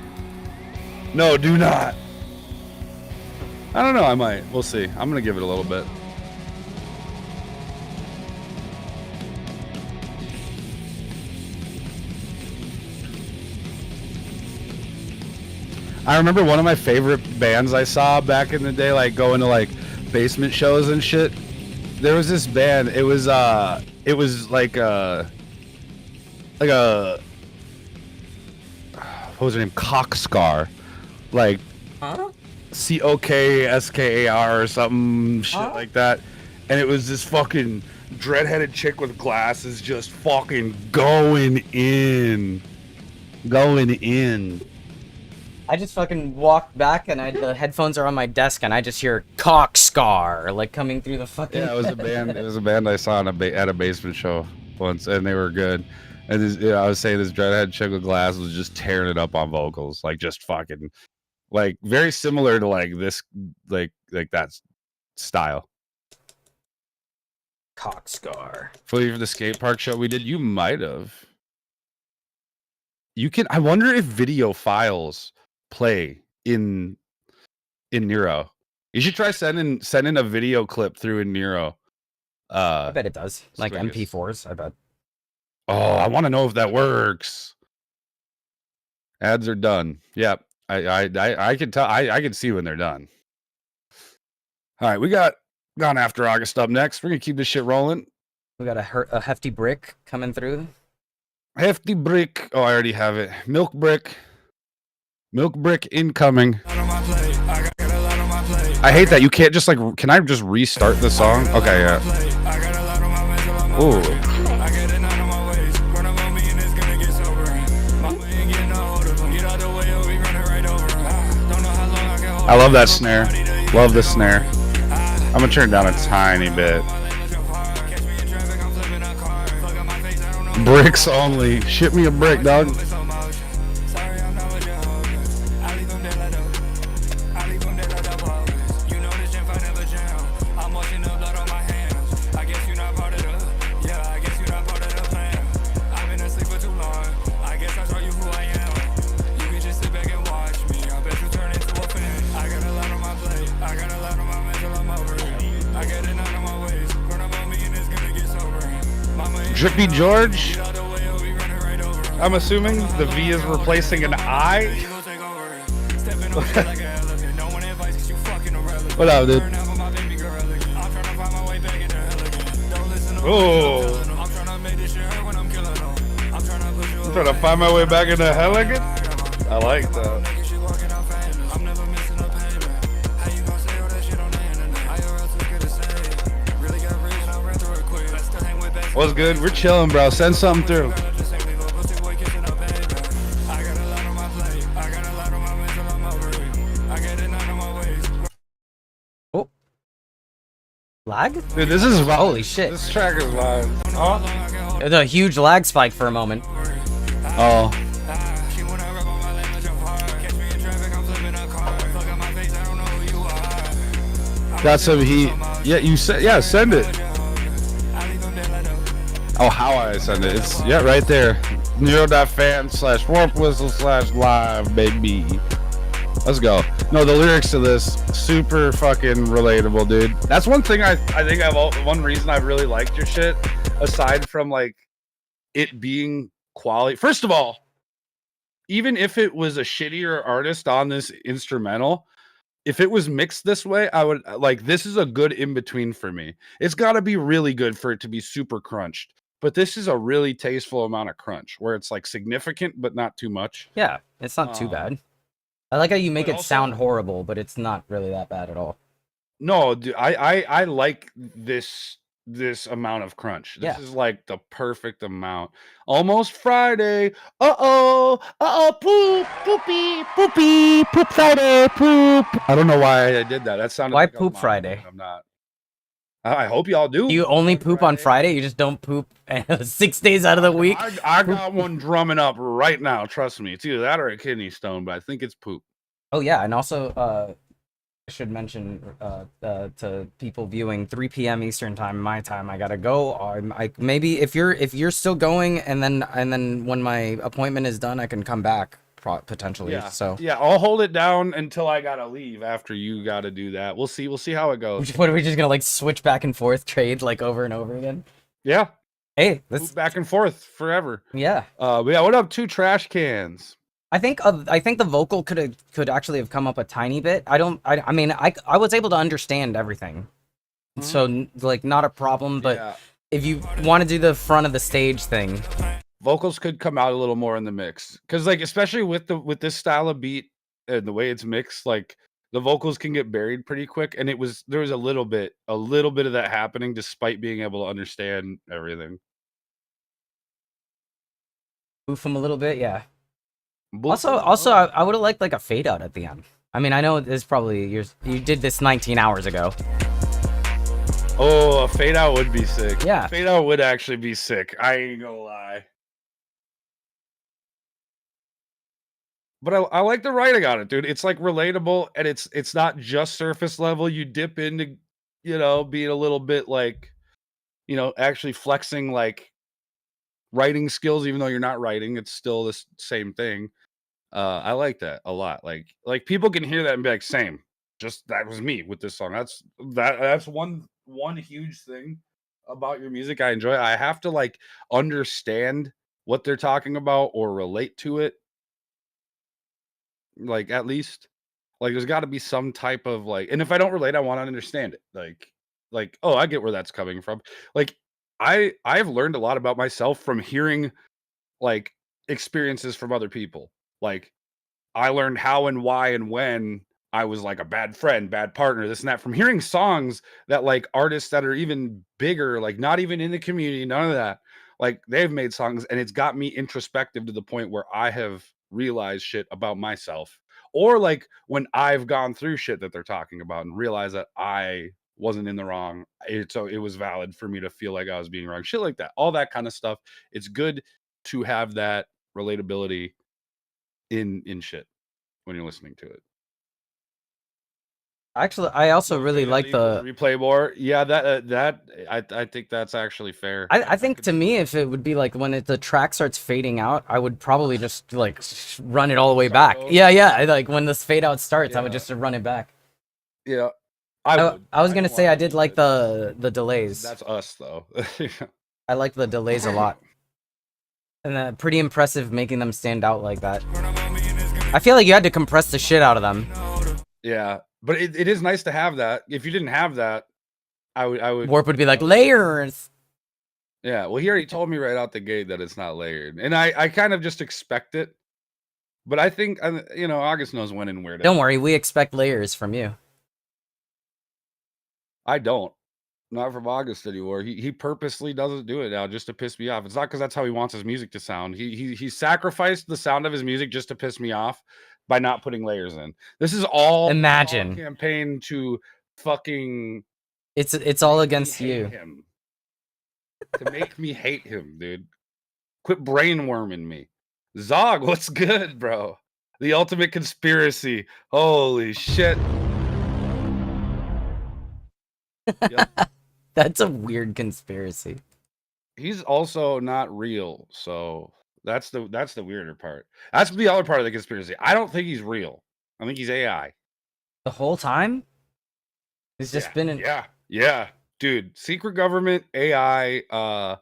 No, do not. I don't know, I might. We'll see. I'm gonna give it a little bit. I remember one of my favorite bands I saw back in the day, like going to like basement shows and shit. There was this band. It was like a what was her name? Cockscar, like Cockskar or something shit like that. And it was this fucking dread-headed chick with glasses, just fucking going in. I just fucking walked back and the headphones are on my desk and I just hear Cockscar like coming through the fucking. Yeah, it was a band. It was a band I saw at a basement show once, and they were good. And I was saying this dreadhead chick with glasses was just tearing it up on vocals, like just fucking, like very similar to like this, like that style. Cockscar. For the skate park show we did, you might have. You can. I wonder if video files play in Nero. You should try sending a video clip through in Nero. I bet it does. Like Squingus. MP4s, I bet. Oh, I want to know if that works. Ads are done. Yep. I can tell. I can see when they're done. All right, we got Gone After August up next. We're gonna keep this shit rolling. We got a hefty brick coming through. Hefty brick. Oh, I already have it. Milk brick. Milk brick incoming. I hate that you can't just like. Can I just restart the song? Okay, yeah. Ooh. I love that snare. Love the snare. I'm gonna turn it down a tiny bit. Bricks only. Ship me a brick, dog. Drippy George. I'm assuming the V is replacing an I. What up, dude? Oh. I'm trying to find my way back into hell again. I like that. What's good? We're chilling, bro. Send something through. Oh. Lag? Dude, this is wild. Holy shit. This track is wild. Oh. There's a huge lag spike for a moment. Oh. Got some heat. Yeah, you said, yeah, send it. Oh, how I send it. It's, yeah, right there. Nero.fan/warpwhistl/live, baby. Let's go. No, the lyrics to this, super fucking relatable, dude. That's one thing I think one reason I've really liked your shit, aside from like it being quality. First of all, even if it was a shittier artist on this instrumental, if it was mixed this way, I would like, this is a good in between for me. It's got to be really good for it to be super crunched. But this is a really tasteful amount of crunch where it's like significant, but not too much. Yeah, it's not too bad. I like how you make it sound horrible, but it's not really that bad at all. No, dude, I like this amount of crunch. This is like the perfect amount. Almost Friday. Poop, poop Friday, poop. I don't know why I did that. That sounded why like poop Friday? I'm not. I hope y'all do. You only poop on Friday? You just don't poop 6 days out of the week? I got one drumming up right now. Trust me. It's either that or a kidney stone, but I think it's poop. Oh, yeah. And also, I should mention to people viewing 3 p.m. Eastern time, my time, I gotta go. Maybe if you're still going, and then when my appointment is done, I can come back potentially. Yeah. So yeah, I'll hold it down until I gotta leave after you gotta do that. We'll see how it goes. What are we just gonna like switch back and forth, trade like over and over again? Yeah. Hey, let's back and forth forever. Yeah. Yeah. What up, 2 trash cans? I think the vocal could actually have come up a tiny bit. I mean I was able to understand everything, so like not a problem. But if you want to do the front of the stage thing, vocals could come out a little more in the mix, because like especially with this style of beat and the way it's mixed, like the vocals can get buried pretty quick, and there was a little bit of that happening despite being able to understand everything. Boof them a little bit, yeah. Also, I would have liked like a fade out at the end. I mean, I know this probably you did this 19 hours ago. Oh, a fade out would be sick. Yeah, fade out would actually be sick. I ain't gonna lie. But I like the writing on it, dude. It's like relatable, and it's not just surface level. You dip into, being a little bit like, actually flexing like writing skills, even though you're not writing. It's still the same thing. I like that a lot. Like people can hear that and be like, same. Just that was me with this song. That's one huge thing about your music I enjoy. I have to like understand what they're talking about or relate to it. Like at least Like there's got to be some type of like, and if I don't relate, I want to understand it. Like, oh, I get where that's coming from. Like I've learned a lot about myself from hearing like experiences from other people. Like I learned how and why and when I was like a bad friend, bad partner, this and that from hearing songs that like artists that are even bigger, like not even in the community, none of that. Like they've made songs and it's got me introspective to the point where I have realized shit about myself. Or like when I've gone through shit that they're talking about and realized that I wasn't in the wrong. So it was valid for me to feel like I was being wrong. Shit like that. All that kind of stuff. It's good to have that relatability in shit when you're listening to it. Actually, I also really like the replay more. Yeah, I think that's actually fair. I think to me, if it would be like when the track starts fading out, I would probably just like run it all the way back. Yeah. Like when this fade out starts, I would just run it back. Yeah, I was gonna say I did like the delays. That's us though. I like the delays a lot, and pretty impressive making them stand out like that. I feel like you had to compress the shit out of them. Yeah, but it is nice to have that. If you didn't have that, I would Warp would be like layers. Yeah, well, he already told me right out the gate that it's not layered, and I kind of just expect it. But I think August knows when and where to. Don't worry, we expect layers from you. I don't. Not from August anymore. He purposely doesn't do it now just to piss me off. It's not because that's how he wants his music to sound. He sacrificed the sound of his music just to piss me off by not putting layers in. This is all Imagine all campaign to fucking. It's all against you. Him. To make me hate him, dude. Quit brainworming me. Zog, what's good, bro? The ultimate conspiracy. Holy shit. Yep. That's a weird conspiracy. He's also not real, so that's the weirder part. That's the other part of the conspiracy. I don't think he's real. I think he's AI. The whole time? He's just been in. Yeah, dude. Secret government AI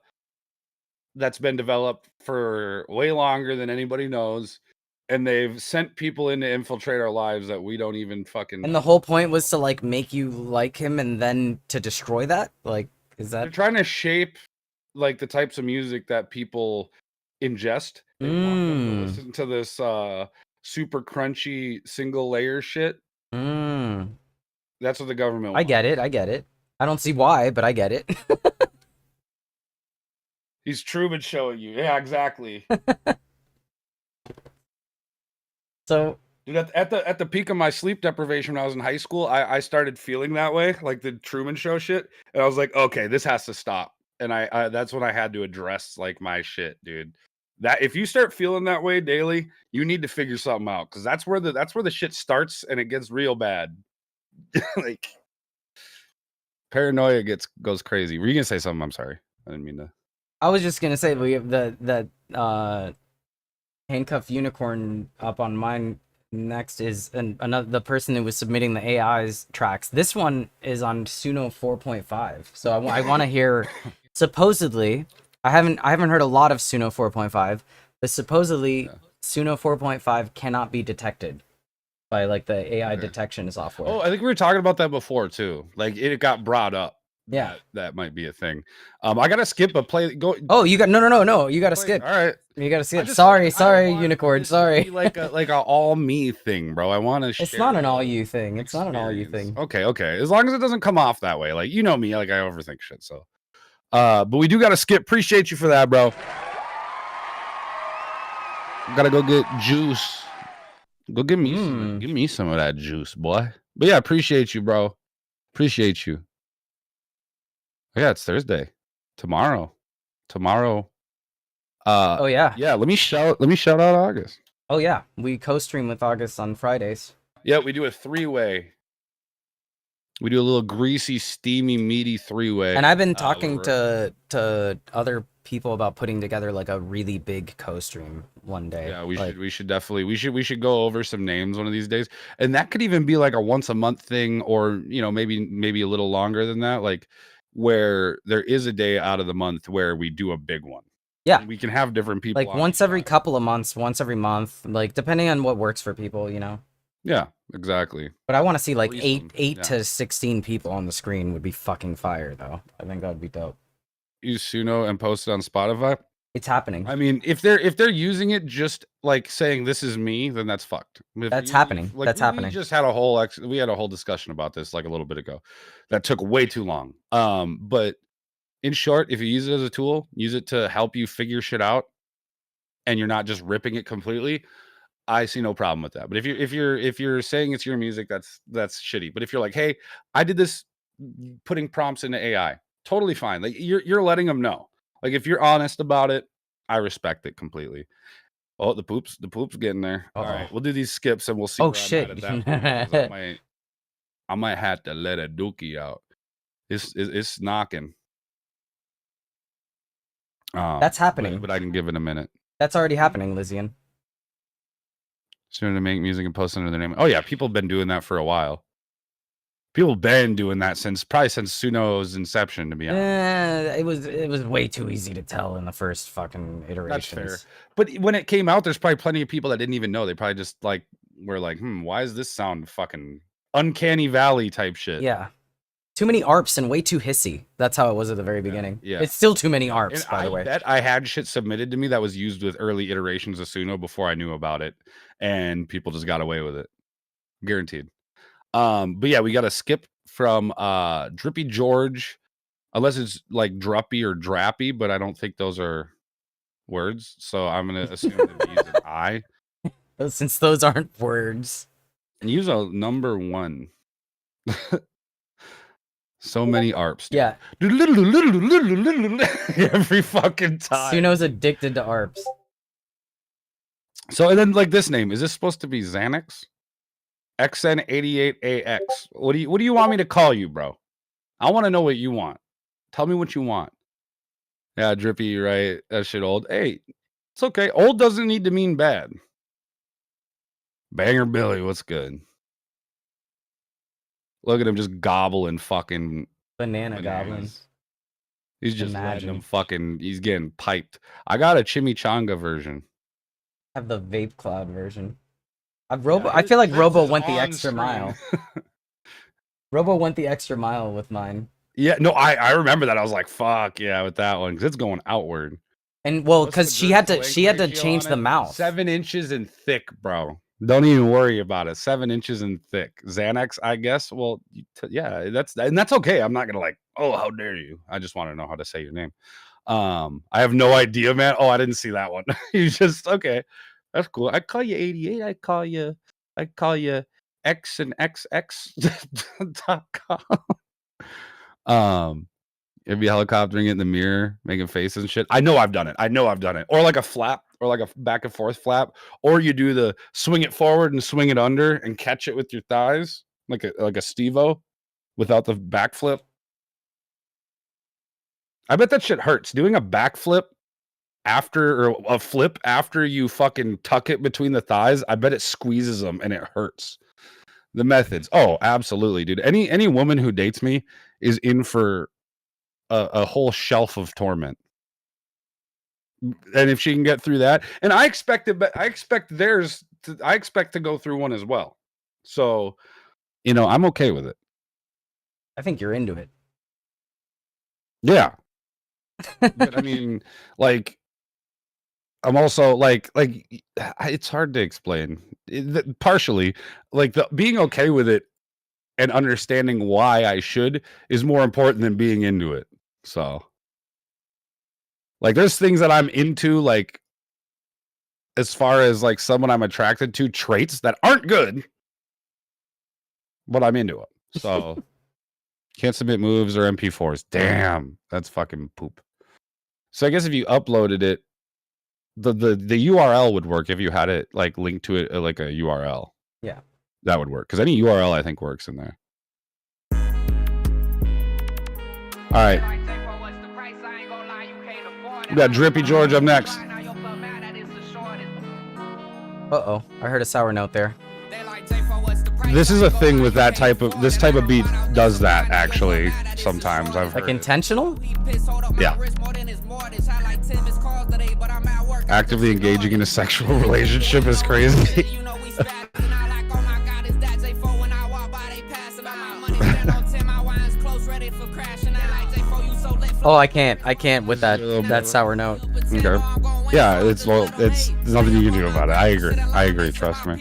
that's been developed for way longer than anybody knows. And they've sent people in to infiltrate our lives that we don't even fucking know. And the whole point was to like make you like him and then to destroy that? Like, is that they're trying to shape like the types of music that people ingest. They want them to listen to this super crunchy single layer shit. That's what the government wants. I get it. I don't see why, but I get it. He's Truman showing you. Yeah, exactly. So, dude, at the peak of my sleep deprivation when I was in high school, I started feeling that way, like the Truman Show shit, and I was like, okay, this has to stop. And I that's when I had to address like my shit, dude. That if you start feeling that way daily, you need to figure something out because that's where the shit starts and it gets real bad. Like paranoia goes crazy. Were you gonna say something? I'm sorry, I didn't mean to. I was just gonna say we have the handcuff unicorn up on mine. Next is another the person who was submitting the AI's tracks. This one is on Suno 4.5. So I want to hear. Supposedly, I haven't heard a lot of Suno 4.5, but supposedly Suno 4.5 cannot be detected by like the AI detection software. Oh, I think we were talking about that before too. Like it got brought up. Yeah, that might be a thing. I gotta skip a play. Go. Oh, you got no. You gotta skip. All right, you gotta skip. Sorry, unicorn. Sorry. Like a all me thing, bro. I want to. It's not an all you thing. It's not an all you thing. Okay. As long as it doesn't come off that way, like you know me, like I overthink shit. So, but we do gotta skip. Appreciate you for that, bro. Gotta go get juice. Go give me some of that juice, boy. But yeah, appreciate you, bro. Appreciate you. Yeah, it's Thursday. Tomorrow. Oh yeah. Yeah, let me shout out August. Oh yeah. We co-stream with August on Fridays. Yeah, we do a 3-way. We do a little greasy, steamy, meaty 3-way. And I've been talking to other people about putting together like a really big co-stream one day. Yeah, we should definitely go over some names one of these days. And that could even be like a once a month thing or, maybe a little longer than that, like where there is a day out of the month where we do a big one. Yeah. And we can have different people like once every couple of months, once every month, like depending on what works for people, Yeah. exactly. But I want to see like Release them, eight yeah. to 16 people on the screen would be fucking fire though. I think that would be dope. Use Suno and post it on Spotify. It's happening. I mean, if they're using it just like saying this is me, then that's fucked. That's happening. That's happening. We just had a whole we had a whole discussion about this like a little bit ago. That took way too long. But in short, if you use it as a tool, use it to help you figure shit out, and you're not just ripping it completely. I see no problem with that. But if you're saying it's your music, that's shitty. But if you're like, hey, I did this putting prompts into AI, totally fine. Like you're letting them know. Like if you're honest about it, I respect it completely. Oh, the poop's getting there. All right, we'll do these skips and we'll see. Oh where shit! I'm at that point, I might have to let a dookie out. It's knocking. That's happening. But I can give it a minute. That's already happening, Lysian. Sooner to make music and post under their name. Oh yeah, people have been doing that for a while. People have been doing that probably since Suno's inception, to be honest. It was way too easy to tell in the first fucking iterations. That's fair. But when it came out, there's probably plenty of people that didn't even know. They probably just like were like, why does this sound fucking uncanny valley type shit? Yeah. Too many ARPs and way too hissy. That's how it was at the very beginning. Yeah. It's still too many ARPs, by the way. I bet I had shit submitted to me that was used with early iterations of Suno before I knew about it, and people just got away with it. Guaranteed. But yeah, we got to skip from Drippy George, unless it's like Druppy or Drappy, but I don't think those are words, so I'm gonna assume that we use an I. Since those aren't words. And use a number 1. So many ARPs. Dude. Yeah. Every fucking time. Suno's addicted to ARPs. So and then like this name, is this supposed to be Xanax? XN88AX. What do you want me to call you, bro? I want to know what you want. Tell me what you want. Yeah, Drippy, right? That shit old. Hey, it's okay. Old doesn't need to mean bad. Banger Billy, what's good? Look at him just gobbling fucking Banana goblin. He's just letting him fucking, he's getting piped. I got a chimichanga version. I have the vape cloud version. I feel like Robo went the extra mile. Robo went the extra mile with mine. Yeah, no, I remember that. I was like, fuck yeah, with that one, because it's going outward. And well, because she had to change the mouth. 7 inches in thick, bro. Don't even worry about it. 7 inches in thick. Xanax, I guess. Well, yeah, that's okay. I'm not gonna like, oh, how dare you? I just want to know how to say your name. I have no idea, man. Oh, I didn't see that one. You just okay. That's cool. I call you 88. I call you X and XX.com. It'd be helicoptering it in the mirror, making faces and shit. I know I've done it. Or like a flap, or like a back and forth flap, or you do the swing it forward and swing it under and catch it with your thighs, like a Steve-O without the backflip. I bet that shit hurts. Doing a backflip after, or a flip after you fucking tuck it between the thighs, I bet it squeezes them and it hurts. The methods. Oh, absolutely, dude. Any woman who dates me is in for a whole shelf of torment. And if she can get through that, and I expect to go through one as well. So, I'm okay with it. I think you're into it. Yeah. But I mean, like, I'm also like it's hard to explain. Partially, like being okay with it and understanding why I should is more important than being into it. So, like, there's things that I'm into, like, as far as like someone I'm attracted to, traits that aren't good, but I'm into it. So, can't submit moves or MP4s. Damn, that's fucking poop. So I guess if you uploaded it, the URL would work if you had it like linked to it like a URL. Yeah, that would work because any URL I think works in there. All right, we got Drippy George up next. Uh-oh, I heard a sour note there. This is a thing with this type of beat does that actually sometimes. I've heard like intentional? Yeah. Actively engaging in a sexual relationship is crazy. Oh, I can't with that sour note. Okay. Yeah, it's there's nothing you can do about it. I agree. Trust me.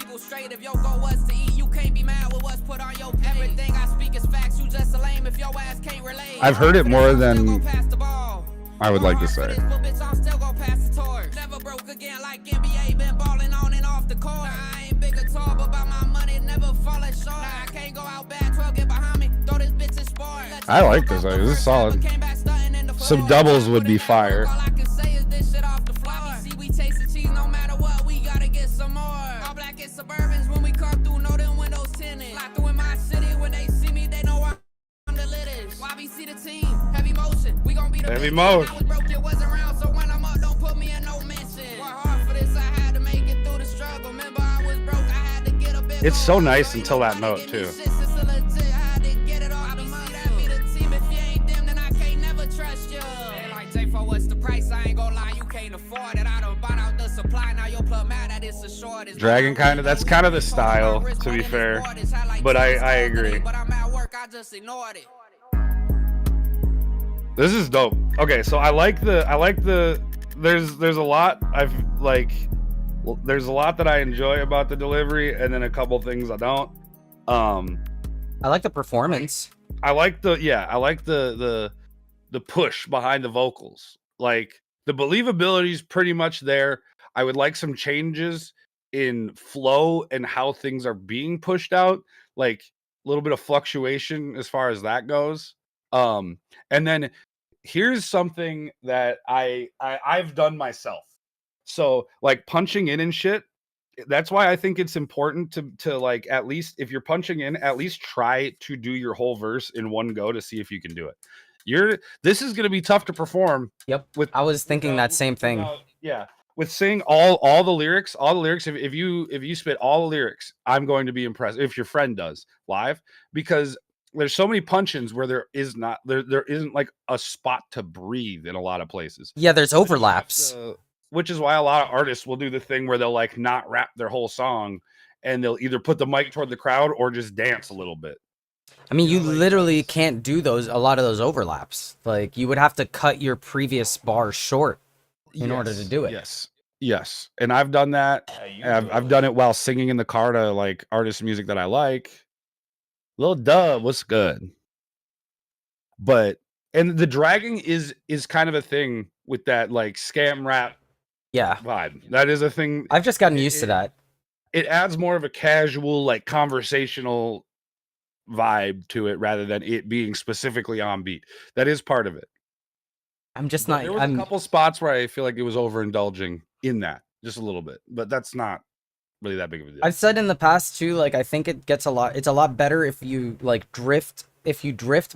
I've heard it more than I would like to say. I like this. This is solid. Some doubles would be fire. Heavy mode. It's so nice until that note too. Dragon kind of, that's kind of the style, to be fair, but I agree. This is dope. Okay, so I like the there's a lot there's a lot that I enjoy about the delivery, and then a couple things I don't. I like the performance. I like the push behind the vocals. Like the believability is pretty much there. I would like some changes in flow and how things are being pushed out, like a little bit of fluctuation as far as that goes. And then here's something that I've done myself. So like punching in and shit. That's why I think it's important to like, at least if you're punching in, at least try to do your whole verse in one go to see if you can do it. This is going to be tough to perform. Yep. I was thinking that same thing. Yeah. With saying all the lyrics, if you spit all the lyrics, I'm going to be impressed if your friend does live, because there's so many punch-ins where there isn't like a spot to breathe in a lot of places. Yeah, there's overlaps. Which is why a lot of artists will do the thing where they'll like not rap their whole song, and they'll either put the mic toward the crowd or just dance a little bit. I mean, you literally can't do a lot of those overlaps. Like you would have to cut your previous bar short in order to do it. Yes. And I've done that. I've done it while singing in the car to like artist music that I like. Lil Dub, what's good? And the dragging is kind of a thing with that like scam rap vibe. That is a thing. I've just gotten used to that. It adds more of a casual, like conversational vibe to it rather than it being specifically on beat. That is part of it. I'm just not. There was a couple spots where I feel like it was overindulging in that just a little bit, but that's not really that big of a deal. I've said in the past too, like I think it's a lot better if you like drift,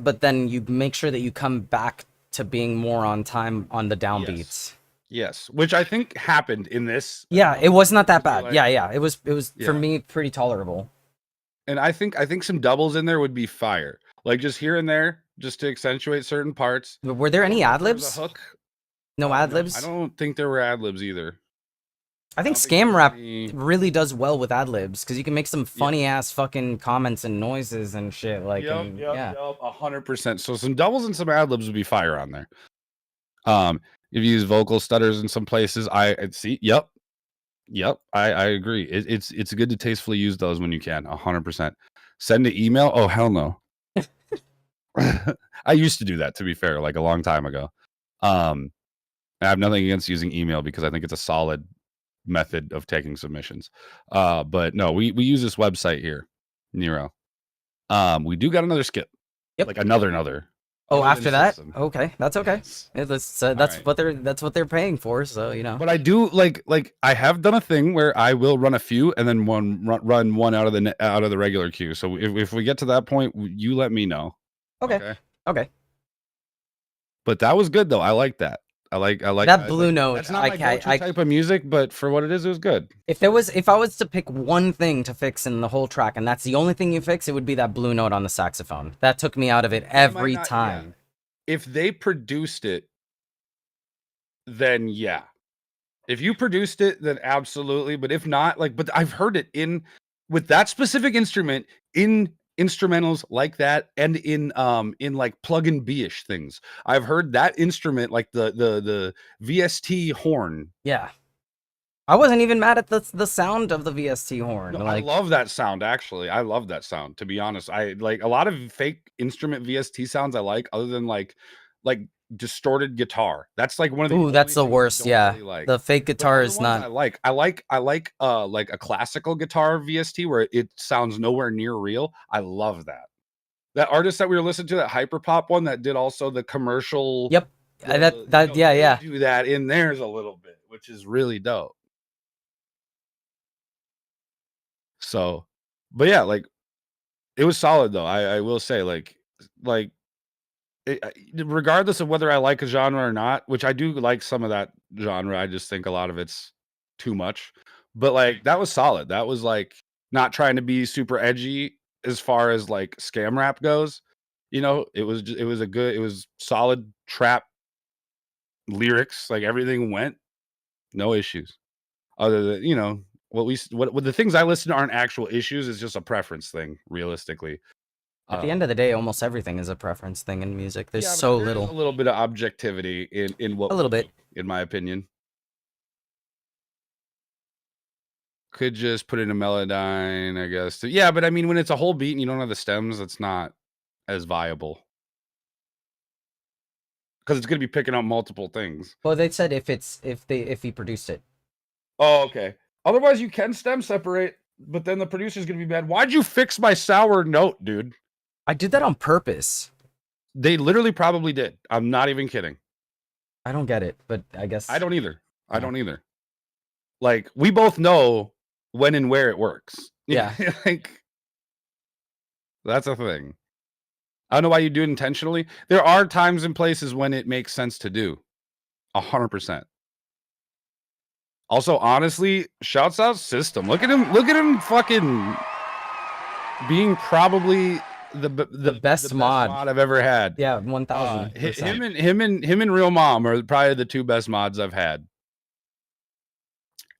but then you make sure that you come back to being more on time on the downbeats. Yes, which I think happened in this. Yeah, it was not that bad. Like, it was for me pretty tolerable. And I think some doubles in there would be fire. Like just here and there, just to accentuate certain parts. Were there any ad libs? A hook? No ad libs? I don't think there were ad libs either. I think scam rap really does well with ad libs because you can make some funny ass fucking comments and noises and shit. Like, 100%. So some doubles and some ad libs would be fire on there. If you use vocal stutters in some places, I see. Yep. I agree. It's good to tastefully use those when you can. 100%. Send an email. Oh hell no. I used to do that, to be fair, like a long time ago. I have nothing against using email because I think it's a solid method of taking submissions. But no, we use this website here, Nero. We do got another skip. Yep. Like another. Oh, after that? System. Okay, that's okay. Yes. That's what they're paying for, so you know. But I do like I have done a thing where I will run a few and then run one out of the regular queue. So if we get to that point, you let me know. Okay. But that was good though. I like that. I like that blue note. That's not my go-to type of music, but for what it is, it was good. If I was to pick one thing to fix in the whole track, and that's the only thing you fix, it would be that blue note on the saxophone. That took me out of it every time. Yeah. If they produced it, then yeah. If you produced it, then absolutely. But if not, but I've heard it with that specific instrument in instrumentals like that, and in like plug-in B-ish things. I've heard that instrument, like the VST horn. Yeah. I wasn't even mad at the sound of the VST horn. No, Like, I love that sound, actually. I love that sound, to be honest. I like a lot of fake instrument VST sounds I like, other than like distorted guitar. That's like one of the ooh, that's the only things I worst. don't Yeah, really like. the fake But guitar other is ones I not. like. I like a classical guitar VST where it sounds nowhere near real. I love that. That artist that we were listening to, that hyperpop one that did also the commercial. Yep. That yeah, they yeah. do that in theirs a little bit, which is really dope. So, but yeah, like it was solid though. I will say, like regardless of whether I like a genre or not, which I do like some of that genre, I just think a lot of it's too much. But like that was solid. That was like not trying to be super edgy as far as like scam rap goes. You know, it was it was solid trap lyrics. Like everything went, no issues. Other than, you know, what the things I listen to aren't actual issues. It's just a preference thing, realistically. At the end of the day, almost everything is a preference thing in music. There's Yeah, so but there's little. a little bit of objectivity in what A little we bit. do, in my opinion. Could just put in a melodyne, I guess. Yeah, but I mean, when it's a whole beat and you don't have the stems, it's not as viable because it's going to be picking up multiple things. Well, they said if he produced it. Oh, okay. Otherwise, you can stem separate, but then the producer's going to be mad. Why'd you fix my sour note, dude? I did that on purpose. They literally probably did. I'm not even kidding. I don't get it, but I guess I don't either. I Oh. don't either. Like, we both know when and where it works. Yeah. Like, that's a thing. I don't know why you do it intentionally. There are times and places when it makes sense to do. 100%. Also, honestly, shouts out System. Look at him fucking being probably the best mod I've ever had. Yeah, 1000%. Him and Real Mom are probably the two best mods I've had.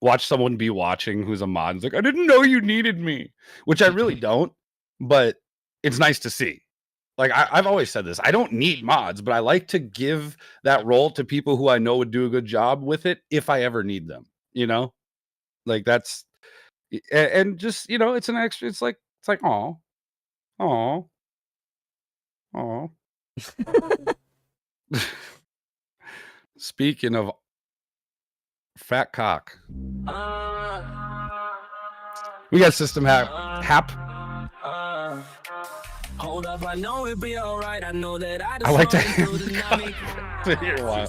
Watch someone be watching who's a mod and like, I didn't know you needed me, which I really don't, but it's nice to see. Like I've always said this, I don't need mods, but I like to give that role to people who I know would do a good job with it if I ever need them, you know? Like that's, and just, you know, it's an extra, it's like, oh, Speaking of fat cock, we got System Hap. Hold up, I know it'll be alright. I know that I like to hear a while.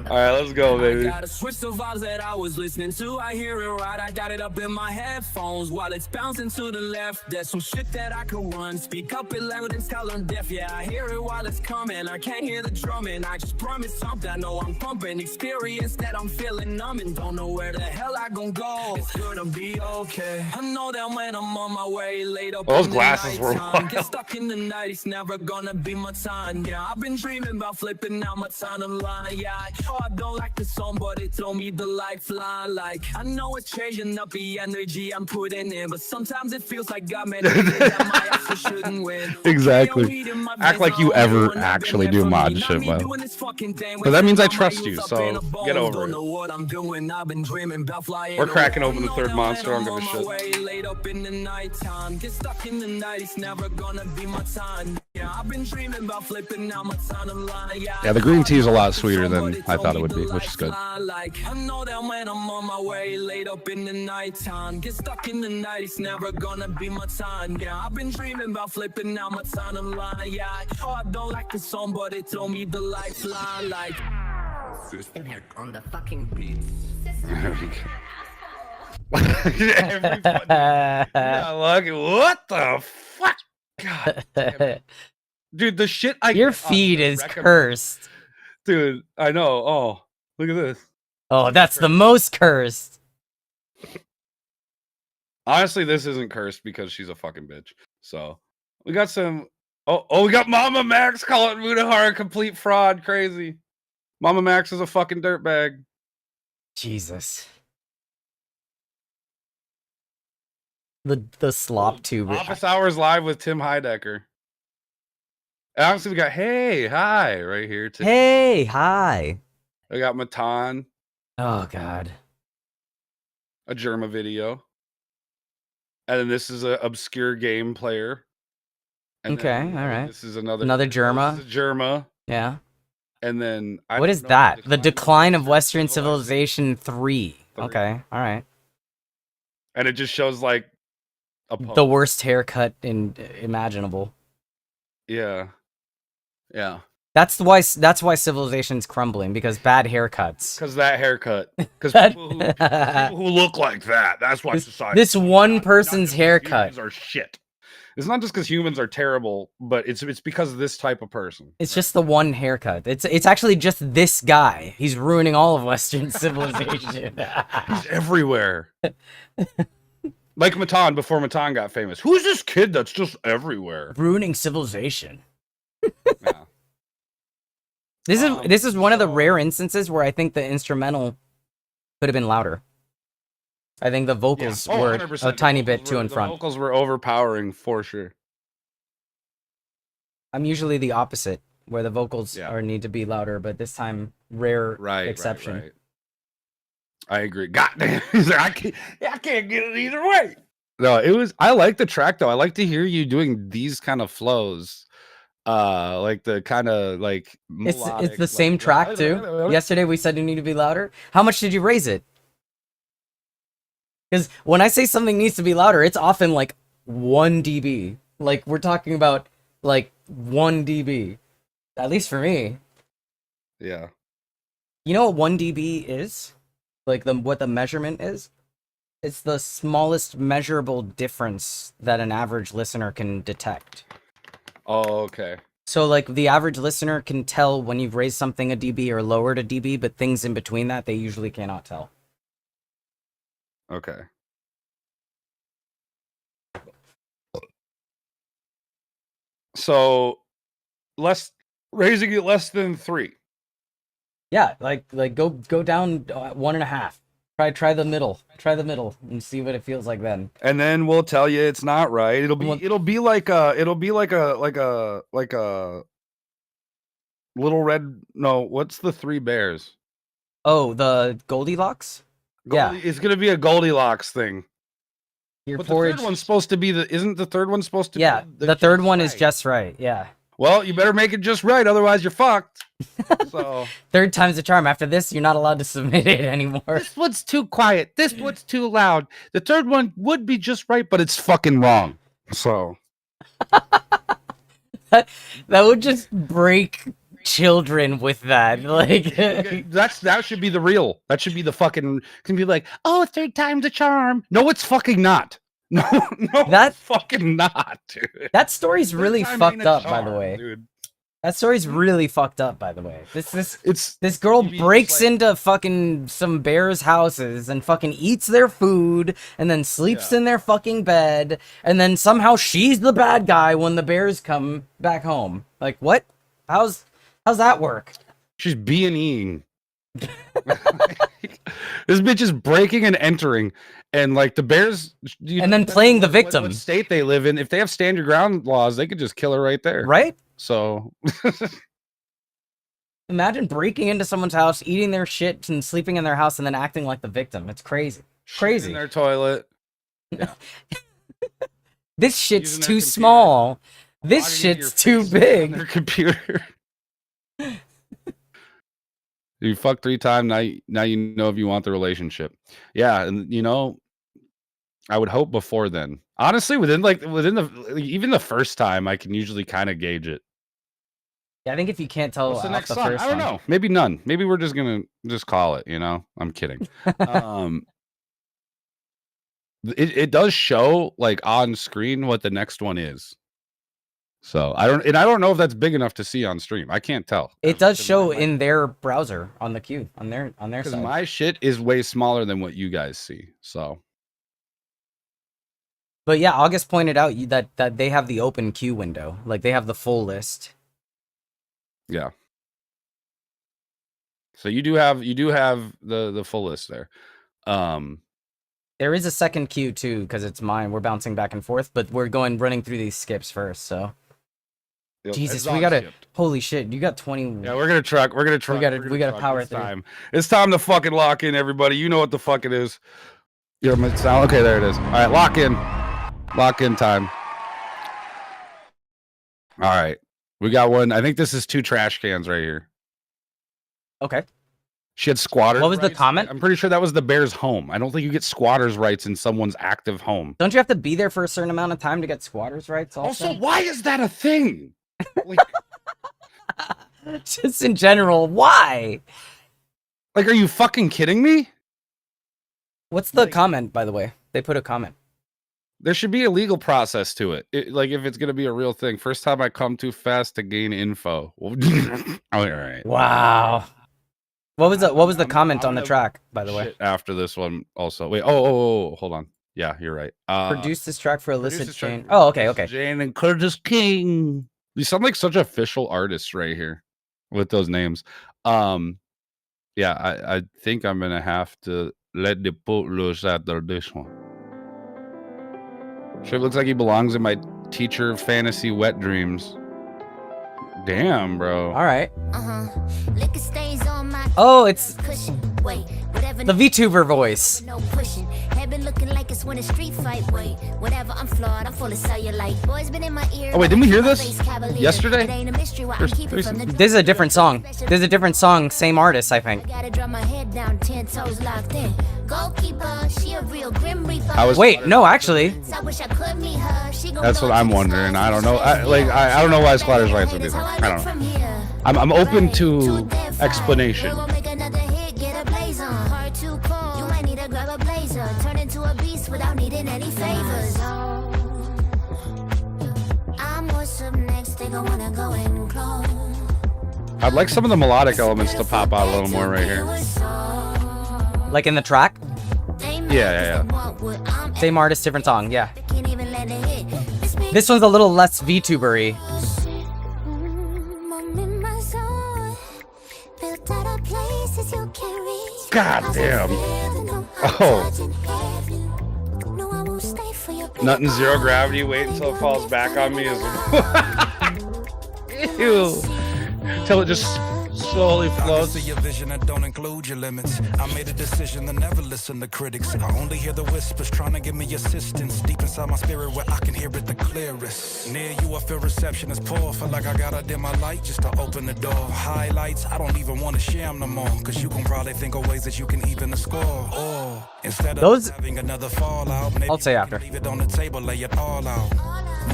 All right, let's go, baby. Gotta switch the vibes that I was listening to. I hear it right. I got it up in my headphones while it's bouncing to the left. There's some shit that I can run. Speak up it loud and tell I'm deaf. Yeah, I hear it while it's coming. I can't hear the drumming. I just promise something. I know I'm pumping. Experience that I'm feeling numb and don't know where the hell I gon' go. It's gonna be okay. I know that when I'm on my way, laid up. Those glasses were wild. Get stuck in the night. It's never gonna be my time. Yeah, I've been dreaming about flipping out my timeline. Yeah, I don't like the song, but it told me the lifeline. Like, I know it's changing up the energy I'm putting in, but sometimes it feels like God made I actually shouldn't win. Exactly. Act like you ever actually do mod shit, man. But that means I trust you, so get over it. We're cracking open the third monster. I don't give a shit. Laid up in the nighttime, get stuck in the night. It's never gonna be my time. Yeah, I've been dreaming about flipping out my timeline. Yeah, the green tea is a lot sweeter than I thought it would be, which is good. Like, I know that when I'm on my way, laid up in the nighttime, get stuck in the night. It's never gonna be my time. Yeah, I've been dreaming about flipping out my timeline. Yeah, I don't like the song, but it told me the lifeline. Like, System on the fucking beat. Yeah, look, what the fuck? God damn. Dude, the shit Your feed is cursed. Dude, I know. Oh, look at this. Oh, that's the most cursed. Honestly, this isn't cursed because she's a fucking bitch. So we got some. Oh, we got Mama Max calling Mudahar a complete fraud. Crazy. Mama Max is a fucking dirtbag. Jesus. The slop tube. Office Hours Live with Tim Heidecker. And obviously, we got Hey, Hi right here too. Hey, hi. We got Matan, Oh God. a Germa video. And then this is an obscure game player. And Okay, then all right. This is another Germa. This is a Germa. Yeah. And then What is that? The Decline of Western Civilization 3. Okay, all right. And it just shows like The worst haircut imaginable. Yeah. Yeah. That's why civilization's crumbling, because bad haircuts. Because that haircut. Because people who look like that. That's why society. This one person's haircut. Humans are shit. It's not just because humans are terrible, but it's because of this type of person. It's just the one haircut. It's actually just this guy. He's ruining all of Western civilization. He's everywhere. Like Matan before Matan got famous. Who's this kid that's just everywhere? Ruining civilization. Yeah. This is one of the rare instances where I think the instrumental could have been louder. I think the vocals were 100%. a tiny bit too in front. The vocals were overpowering for sure. I'm usually the opposite, where the vocals need to be louder, but this time, rare exception. Right. I agree. God damn. He's like, I can't get it either way. No, I like the track though. I like to hear you doing these kind of flows. Like the kind of like melodic, it's the same track too. Yesterday we said you need to be louder. How much did you raise it? Because when I say something needs to be louder, it's often like 1 dB. Like we're talking about like 1 dB. At least for me. Yeah. You know what 1 dB is? Like what the measurement is? It's the smallest measurable difference that an average listener can detect. Oh, okay. So like the average listener can tell when you've raised something a dB or lowered a dB, but things in between that they usually cannot tell. Okay. So raising it less than 3. Yeah, like go down 1.5. Try the middle. Try the middle and see what it feels like then. And then we'll tell you it's not right. It'll be like a little red. No, what's the 3 bears? Oh, the Goldilocks? Yeah. It's gonna be a Goldilocks thing. Your But porridge. the third one's supposed to be isn't the third one supposed to be the third one is just right. Yeah. Well, you better make it just right, otherwise you're fucked. So third time's the charm. After this, you're not allowed to submit it anymore. This one's too quiet. This one's too loud. The third one would be just right, but it's fucking wrong. So that would just break children with that. Like that should be the real. That should be the fucking. Can be like, oh, third time's a charm. No, it's fucking not. No, that's fucking not, dude. That story's really fucked up, by the way. Dude. That story's really fucked up, by the way. This girl breaks into fucking some bears' houses and fucking eats their food and then sleeps in their fucking bed, and then somehow she's the bad guy when the bears come back home. Like, what? How's that work? She's B&Eing. This bitch is breaking and entering, and like the bears, and then playing the victim. What state they live in? If they have stand your ground laws, they could just kill her right there, right? So, imagine breaking into someone's house, eating their shit, and sleeping in their house, and then acting like the victim. It's crazy. Crazy. In their toilet. Yeah. This shit's too small. This shit's too big. Their computer. You fuck 3 times, now you know if you want the relationship. Yeah, and you know, I would hope before then. Honestly, within even the first time, I can usually kind of gauge it. Yeah, I think if you can't tell What's the off next the song? first I don't one. know. Maybe none. Maybe we're just gonna call it. You know, I'm kidding. It does show like on screen what the next one is. So I don't know if that's big enough to see on stream. I can't tell. It does show in their browser on the queue on their because side. My shit is way smaller than what you guys see. So, but yeah, August pointed out that they have the open queue window, like they have the full list. Yeah. So you do have the full list there. There is a second queue too, because it's mine. We're bouncing back and forth, but we're running through these skips first. So Yep, Jesus, it's we on gotta. skipped. Holy shit, you got 20. Yeah, we're gonna truck. We're gonna truck. We gotta truck power this through. time. It's time to fucking lock in, everybody. You know what the fuck it is. Your sound. Okay, there it is. All right, lock in. Lock in time. All right, we got one. I think this is 2 trash cans right here. Okay. She had squatters. What was the rights. comment? I'm pretty sure that was the bear's home. I don't think you get squatters' rights in someone's active home. Don't you have to be there for a certain amount of time to get squatters' rights? Also, why is that a thing? Like, just in general, why? are you fucking kidding me? What's the comment, by the way? They put a comment. There should be a legal process to it. Like, if it's gonna be a real thing. First time I come too fast to gain info. All right. Wow. What was the comment on the track, by the way? Shit after this one also. Wait, oh, hold on. Yeah, you're right. Produce this track for Illicit this track Jane. for Oh, okay. Jane and Curtis King. You sound like such official artists right here with those names. Yeah, I think I'm gonna have to let the boat loose after this one. Sure looks like he belongs in my teacher fantasy wet dreams. Damn, bro. All right. Liquor stains on my Oh, it's cushion. Wait, whatever. the VTuber voice. No pushing. Head been looking like it's when a street fight. Wait, whatever. I'm flawed. I'm full of cellulite. Boys been in my ear. Oh, wait, didn't we hear this yesterday? It ain't a mystery why I'm keeping from the This is a different song. This is a different song, same artist, I think. Gotta drop my head down, 10 toes locked in. Goalkeeper, she a real grim reaper. Wait, no, actually. I wish I could meet her. She gon' That's go what I'm to the wondering. stars I don't and know. I don't know why squatters' rights would be That's there. how I don't look know. from here. I'm open to Too damn fine. explanation. We're gonna make another hit, get a blaze on. Hard to call. You might need to grab a blazer. Turn into a beast without needing any favors. I'm what's up next. They gon' wanna go and close. I'd like some of the melodic elements to pop out a little more right here. Like in the track? Yeah. Same artist, different song, yeah. Can't even let it hit. This one's a little less VTuber-y. God damn. Oh. Nothing zero gravity. Wait until it falls back on me. Ew. Till it just slowly flows. See your vision that don't include your limits. I made a decision to never listen to critics. I only hear the whispers trying to give me assistance. Deep inside my spirit where I can hear it the clearest. Near you I feel reception is poor. Feel like I gotta dim my light just to open the door. Highlights, I don't even want to share them no more. Cause you can probably think of ways that you can even the score. Or instead of Those- having another fallout, maybe I'll say you after. can leave it on the table, lay it all out.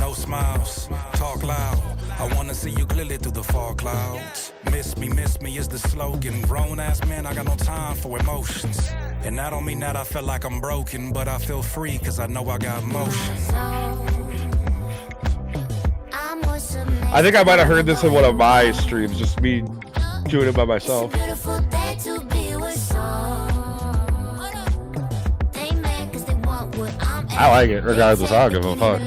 No smiles, talk loud. I wanna see you clearly through the fog clouds. Miss me is the slogan. Grown ass man, I got no time for emotions. And I don't mean that I feel like I'm broken, but I feel free cause I know I got motion. I think I might have heard this in one of my streams, just me doing it by myself. I like it, regardless. I don't give a fuck.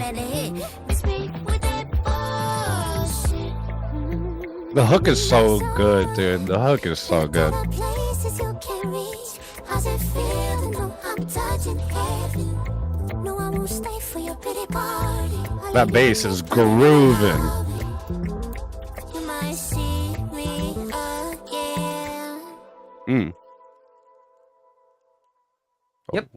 The hook is so good, dude. The hook is so good. That bass is grooving. Mm. Yep.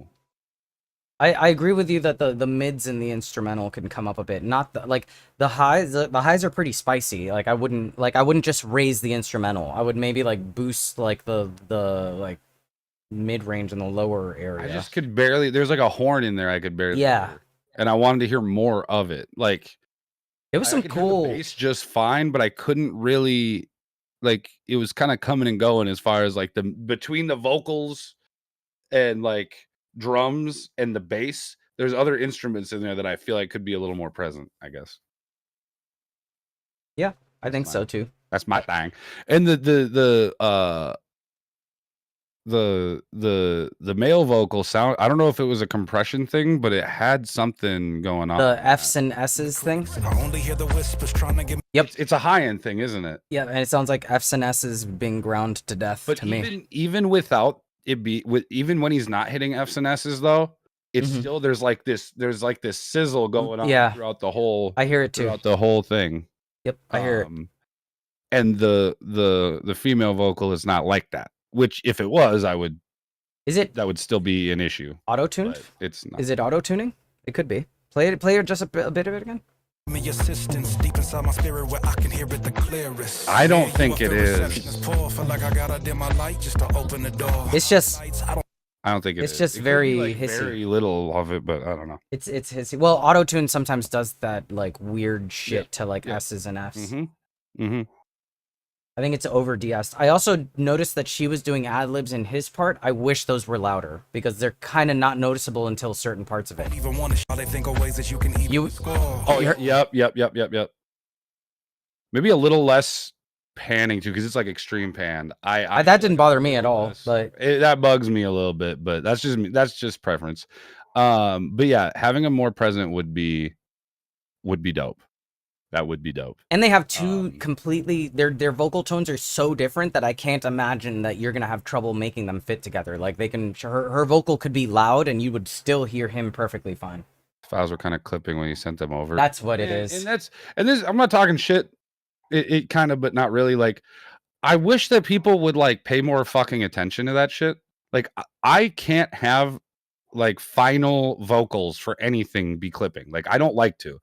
I agree with you that the mids in the instrumental can come up a bit. Not like the highs. The highs are pretty spicy. Like I wouldn't just raise the instrumental. I would maybe like boost like the like mid range in the lower area. I just could barely. There's like a horn in there. I could barely. Yeah. Hear. And I wanted to hear more of it. Like It was some could hear cool. the bass just fine, but I couldn't really. Like it was kind of coming and going as far as like the between the vocals and like drums and the bass. There's other instruments in there that I feel like could be a little more present, I guess. Yeah, I think so too. That's my thing. And the male vocal sound, I don't know if it was a compression thing, but it had something going on. The F's and S's thing. I only hear the whispers trying to give Yep. It's a high end thing, isn't it? Yeah, and it sounds like F's and S's being ground to death But to me. even without it even when he's not hitting F's and S's though, it's Mhm. still there's like this sizzle going on Yeah. throughout the whole I hear it too. throughout the whole thing. Yep, I hear it. And the female vocal is not like that. Which if it was, Is it that would still be an issue. auto-tuned? But it's not. Is it auto-tuning? It could be. Play it just a bit of it again. Me assistance deep inside my spirit where I can hear it the clearest. I don't Yeah, you think feel it is. reception is poor. Feel like I gotta dim my light just to open the door. It's just I don't think it It's is. just It could be, very like, hissy. very little of it, but I don't know. it's hissy. Well, auto-tune sometimes does that like weird shit Yeah, to like yeah. S's and F's. Mm-hmm. I think it's over de-essed. I also noticed that she was doing ad-libs in his part. I wish those were louder because they're kind of not noticeable until certain parts of it. even want to they think of ways that you can even You- score. Oh, yep. Maybe a little less panning too, because it's like extreme pan. I that didn't bother me at all, less. but That bugs me a little bit, but that's just me. That's just preference. But yeah, having a more present would be dope. That would be dope. and they have two completely their vocal tones are so different that I can't imagine that you're gonna have trouble making them fit together. Like they can her vocal could be loud and you would still hear him perfectly fine. Files were kind of clipping when you sent them over. That's what it is. And this I'm not talking shit. It kind of, but not really. Like, I wish that people would like pay more fucking attention to that shit. Like, I can't have like final vocals for anything be clipping. Like, I don't like to.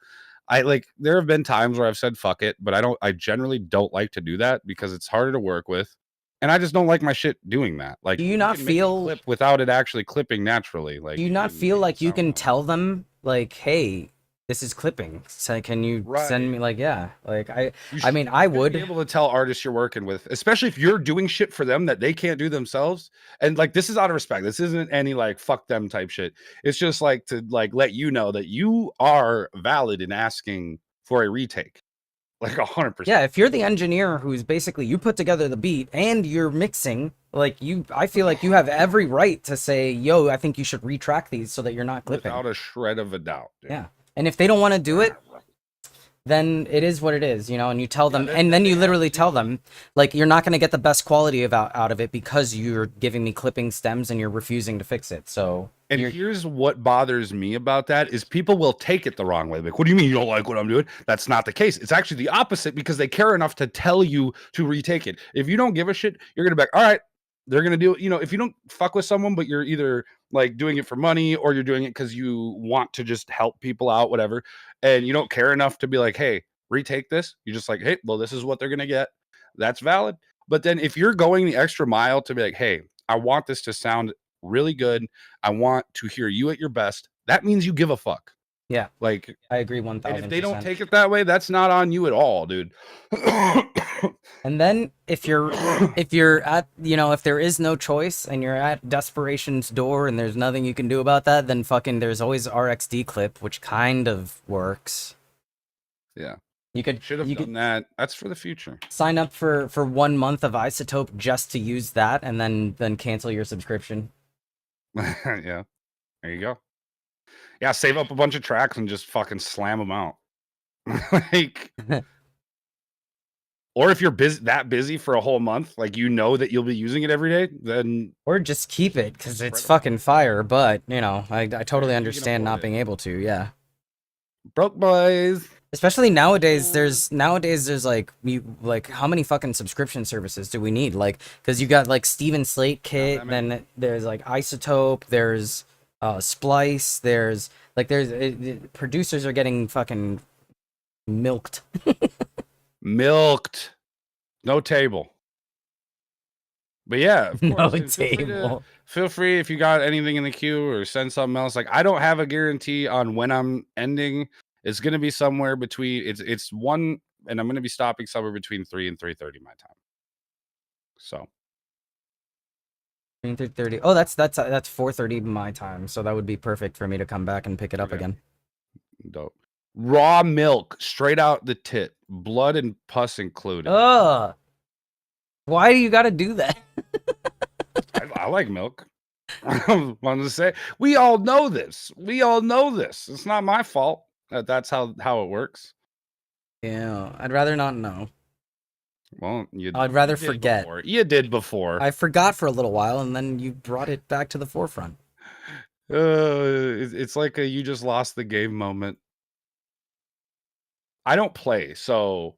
There have been times where I've said fuck it, but I generally don't like to do that because it's harder to work with. And I just don't like my shit doing that. Like, Do you not can make a feel- clip without it actually clipping naturally? Like, Do you not can feel make like it you sound can wrong. tell them like, hey, this is clipping? So can you send me like I mean I You should would be able to tell artists you're working with, especially if you're doing shit for them that they can't do themselves. And like, this is out of respect. This isn't any like fuck them type shit. It's just like to like let you know that you are valid in asking for a retake. Like 100%. Yeah, if you're the engineer who's basically you put together the beat and you're mixing, like I feel like you have every right to say, yo, I think you should retrack these so that you're not clipping. Without a shred of a doubt. Dude. Yeah. And if they don't want to do it, then it is what it is, you know, and you tell them, and then you literally tell them, like, you're not going to get the best quality out of it because you're giving me clipping stems and you're refusing to fix it. So, And here's what bothers me about that is people will take it the wrong way. Like, what do you mean you don't like what I'm doing? That's not the case. It's actually the opposite because they care enough to tell you to retake it. If you don't give a shit, you're going to be like, all right, they're going to do it. You know, if you don't fuck with someone, but you're either like doing it for money or you're doing it because you want to just help people out, whatever, and you don't care enough to be like, hey, retake this. You're just like, hey, well, this is what they're going to get. That's valid. But then if you're going the extra mile to be like, hey, I want this to sound really good. I want to hear you at your best. That means you give a fuck. yeah, Like, I agree 1000%. and if they don't take it that way, that's not on you at all, dude. And then if you're at, you know, if there is no choice and you're at desperation's door and there's nothing you can do about that, then fucking there's always RxD clip, which kind of works. Yeah. You could Should have done that. That's for the future. sign up for 1 month of Isotope just to use that and then cancel your subscription. Yeah. There you go. Yeah, save up a bunch of tracks and just fucking slam them out. Like, or if you're busy for a whole month, like you know that you'll be using it every day, then Or just keep it because it's Spread it. fucking fire. But you know, I totally can understand afford not it. being able to. Yeah. broke boys. Especially nowadays, there's like how many fucking subscription services do we need? Like, because you got like Steven Slate Kit, that many. then there's like Isotope, there's Splice, there's producers are getting fucking milked. Milked. No table. But yeah, of No course, dude, table. Feel free if you got anything in the queue or send something else. Like, I don't have a guarantee on when I'm ending. It's gonna be somewhere between it's 1, and I'm gonna be stopping somewhere between 3 and 3:30 my time. So 3:30. Oh, that's 4:30 my time, so that would be perfect for me to come back and pick it up Okay. again. dope. Raw milk, straight out the tit, blood and pus included. Ugh. Why do you got to do that? I like milk. I wanted to say we all know this. We all know this. It's not my fault that that's how it works. Yeah, I'd rather not know. Well, I'd rather you did forget. before. You did before. I forgot for a little while, and then you brought it back to the forefront. It's like a you just lost the game moment. I don't play, so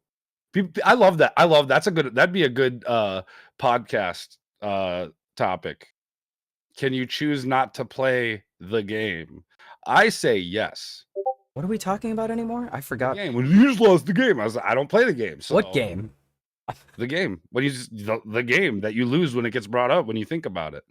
I love that. That'd be a good podcast topic. Can you choose not to play the game? I say yes. What are we talking about anymore? I The forgot. game. When you just lost the game, I was like, I don't play the game. So What game? the game. When you just the game that you lose when it gets brought up when you think about it.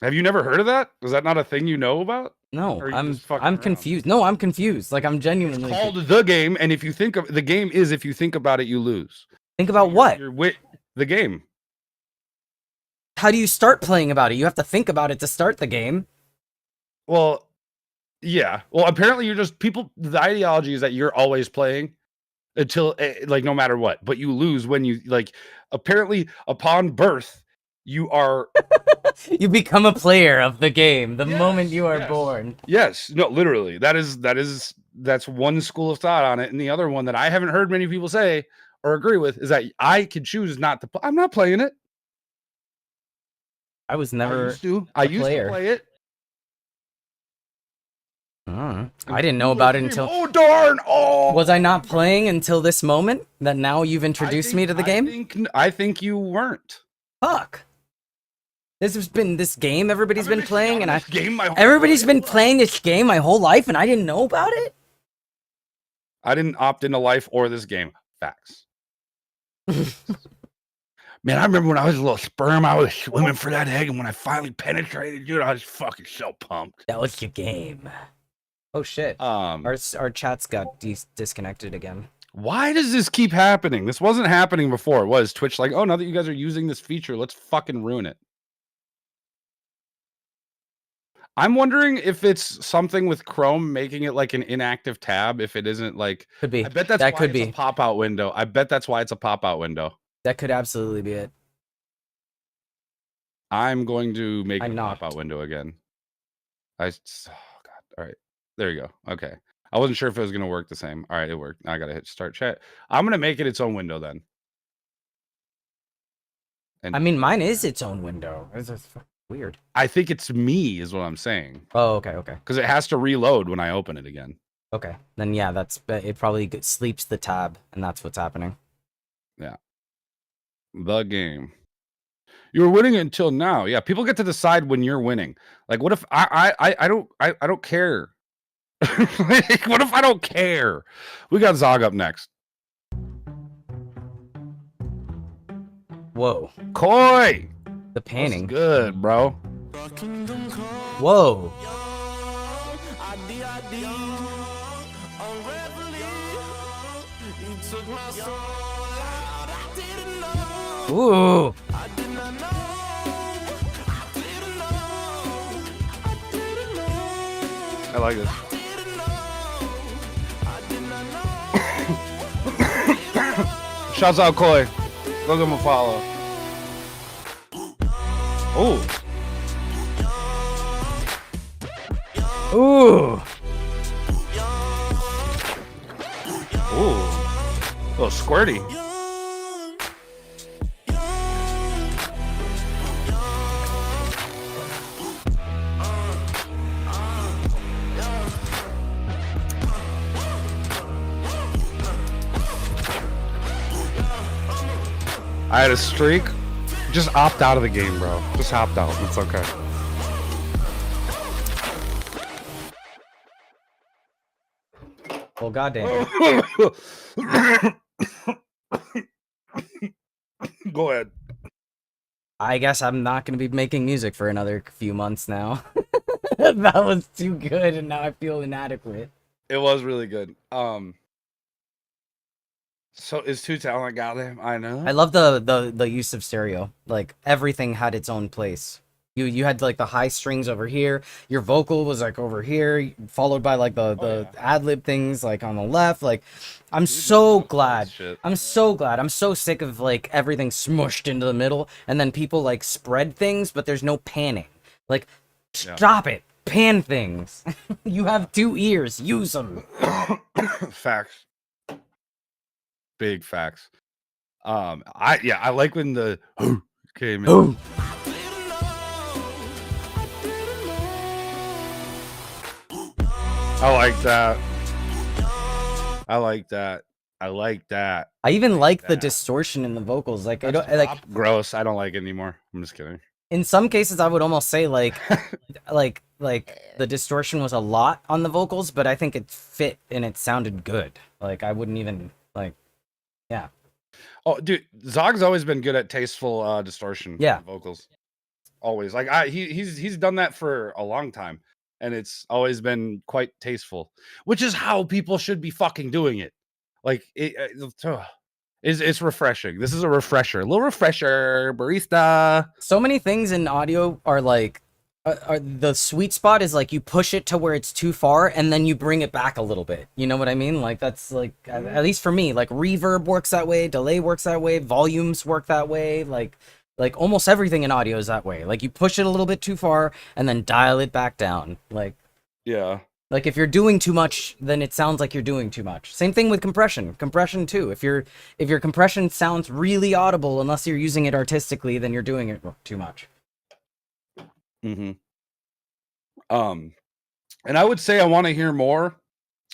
Have you never heard of that? Is that not a thing you know about? No, Or are you I'm just fucking around? confused. No, I'm confused. Like I'm genuinely It's called the game, and if you think of the game is if you think about it, you lose. Think about what? The game. How do you start playing about it? You have to think about it to start the game. Well, yeah. Well, apparently you're just people. The ideology is that you're always playing until like no matter what, but you lose when you like. Apparently, upon birth, you are. You become a player of the game the Yes, moment you are yes. born. Yes, no, literally. That's one school of thought on it, and the other one that I haven't heard many people say or agree with is that I could choose not to. I'm not playing it. I was never. I used to player. play it. I didn't know about it until. Oh darn! Oh, Was I not playing until this moment that now you've introduced me to the game? I think you weren't. Fuck. This has been this game everybody's been playing, and Everybody's been playing this game my whole life, and I didn't know about it. I didn't opt into life or this game. Facts. Man, I remember when I was a little sperm, I was swimming for that egg, and when I finally penetrated, dude, I was fucking so pumped. That was your game. Oh shit. Our chats got disconnected again. Why does this keep happening? This wasn't happening before. It was Twitch like, oh, now that you guys are using this feature, let's fucking ruin it. I'm wondering if it's something with Chrome making it like an inactive tab. If it isn't like, Could be. I bet that's That why could it's be. a pop-out window. I bet that's why it's a pop-out window. That could absolutely be it. I'm going to make I a knocked. pop-out window again. Oh god. All right, there you go. Okay, I wasn't sure if it was gonna work the same. All right, it worked. Now I gotta hit start chat. I'm gonna make it its own window then. And I mean, mine is its own window. It's weird. I think it's me, is what I'm saying, Oh, okay, okay. because it has to reload when I open it again. Okay, then yeah, it probably sleeps the tab, and that's what's happening. Yeah. The game. You were winning until now. Yeah, people get to decide when you're winning. Like, what if I don't care? Like, what if I don't care? We got Zog up next. Whoa, Koi. the panning. Good, bro. Whoa. Ooh. I like this. Shouts out Koi. Go give him a follow. Oh. Ooh. Ooh. A little squirty. I had a streak. Just opt out of the game, bro. Just opt out. It's okay. Well, goddamn. Go ahead. I guess I'm not going to be making music for another few months now. That was too good, and now I feel inadequate. It was really good. So is Two Talent got him? I know. I love the use of stereo. Like everything had its own place. You had like the high strings over here. Your vocal was like over here, followed by like the ad lib things like on the left. Like, I'm so glad. I'm so glad. I'm so sick of like everything smushed into the middle, and then people like spread things, but there's no panning. Like, stop it. Pan things. You have 2 ears. Use them. Facts. Big facts. I like when the came in. I like that. I like that. I like that. I even like the that. distortion in the vocals. Like That's I don't like pop gross. I don't like it anymore. I'm just kidding. in some cases I would almost say like the distortion was a lot on the vocals, but I think it fit and it sounded good. Like I wouldn't even like yeah. Oh, dude, Zog's always been good at tasteful distortion. Yeah. Vocals. Always. Like he's done that for a long time, and it's always been quite tasteful, which is how people should be fucking doing it. Like it's refreshing. This is a refresher, a little refresher, barista. So many things in audio are like are the sweet spot is like you push it to where it's too far and then you bring it back a little bit. You know what I mean? Like that's like at least for me, like reverb works that way, delay works that way, volumes work that way, like almost everything in audio is that way. Like you push it a little bit too far and then dial it back down. Yeah. Like if you're doing too much, then it sounds like you're doing too much. Same thing with compression. Compression too. If your compression sounds really audible, unless you're using it artistically, then you're doing it too much. Mm-hmm. And I would say I want to hear more,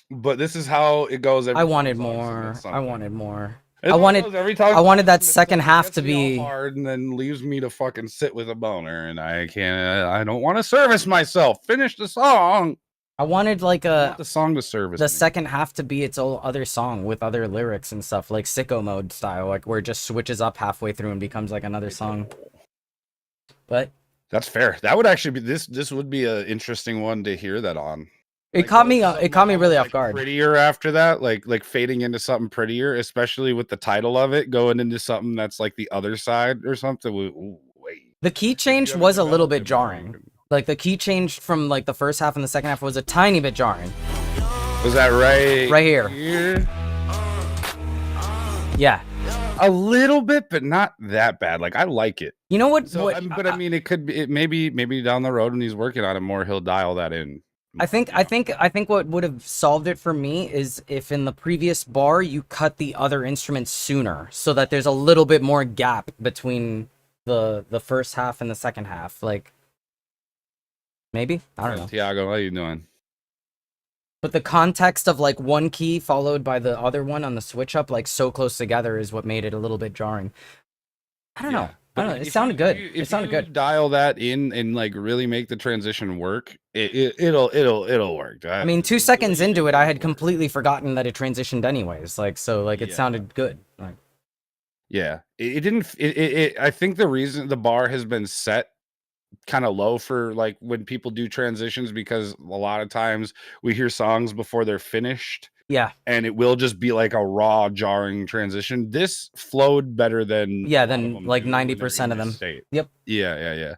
but this is how it goes. I wanted more. I wanted more. It's I wanted every time I wanted that it's second like, half gets to me all be hard and then leaves me to fucking sit with a boner, and I can't. I don't want to service myself. Finish the song. I wanted like I want the song to service the me. second half to be its own other song with other lyrics and stuff, like sicko mode style, like where it just switches up halfway through and becomes like another song. But that's fair. That would actually be this would be an interesting one to hear that on. It caught me really off guard. Prettier after that, like fading into something prettier, especially with the title of it going into something that's like the other side or something. Wait. The key change was a little bit jarring. Like the key change from like the first half and the second half was a tiny bit jarring. Was that right? Right here. Yeah. A little bit, but not that bad. Like I like it. You know what? So, but I mean, it could be. Maybe down the road when he's working on it more, he'll dial that in. I think what would have solved it for me is if in the previous bar you cut the other instruments sooner, so that there's a little bit more gap between the first half and the second half. Like maybe I don't know. Tiago, how you doing? But the context of like one key followed by the other one on the switch up, like so close together, is what made it a little bit jarring. I don't know. It sounded good. It sounded good. Dial that in and like really make the transition work. It'll work. I mean, 2 seconds into it, I had completely forgotten that it transitioned anyways. Like so, like it sounded good. Like yeah, it didn't. I think the reason the bar has been set kind of low for like when people do transitions, because a lot of times we hear songs before they're finished. Yeah. And it will just be like a raw, jarring transition. This flowed better than like 90% of them. Yep. Yeah.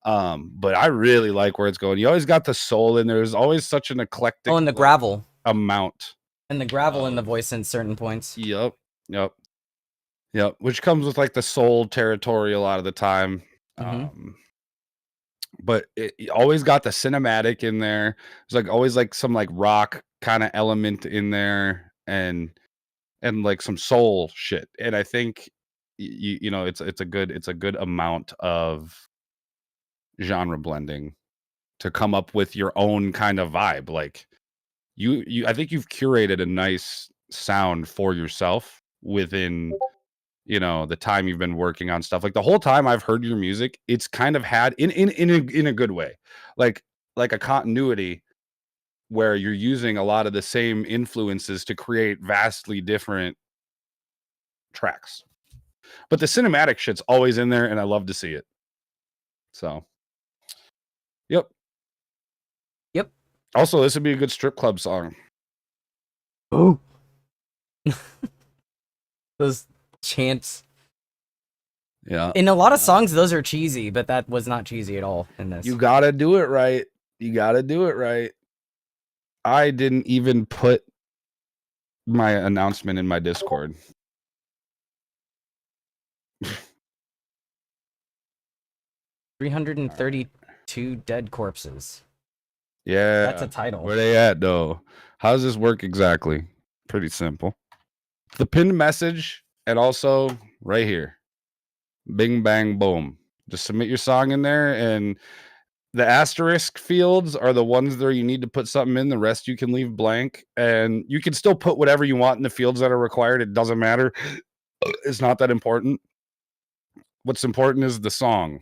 But I really like where it's going. You always got the soul in there. There's always such an eclectic and the gravel amount. And the gravel in the voice in certain points. Yep. Which comes with like the soul territory a lot of the time. Mm-hmm. But it always got the cinematic in there. There's like always like some like rock kind of element in there, and like some soul shit. And I think you know it's a good amount of genre blending to come up with your own kind of vibe. Like you I think you've curated a nice sound for yourself within the time you've been working on stuff. Like the whole time I've heard your music, it's kind of had in a good way, like a continuity where you're using a lot of the same influences to create vastly different tracks. But the cinematic shit's always in there, and I love to see it. So, yep. Also, this would be a good strip club song. Oh. Those chants. Yeah. In a lot of songs, those are cheesy, but that was not cheesy at all in this. You gotta do it right. I didn't even put my announcement in my Discord. 332 dead corpses. Yeah. That's a title. Where they at, though? How does this work exactly? Pretty simple. The pinned message, and also right here. Bing, bang, boom. Just submit your song in there, and the asterisk fields are the ones where you need to put something in. The rest you can leave blank, and you can still put whatever you want in the fields that are required. It doesn't matter. It's not that important. What's important is the song.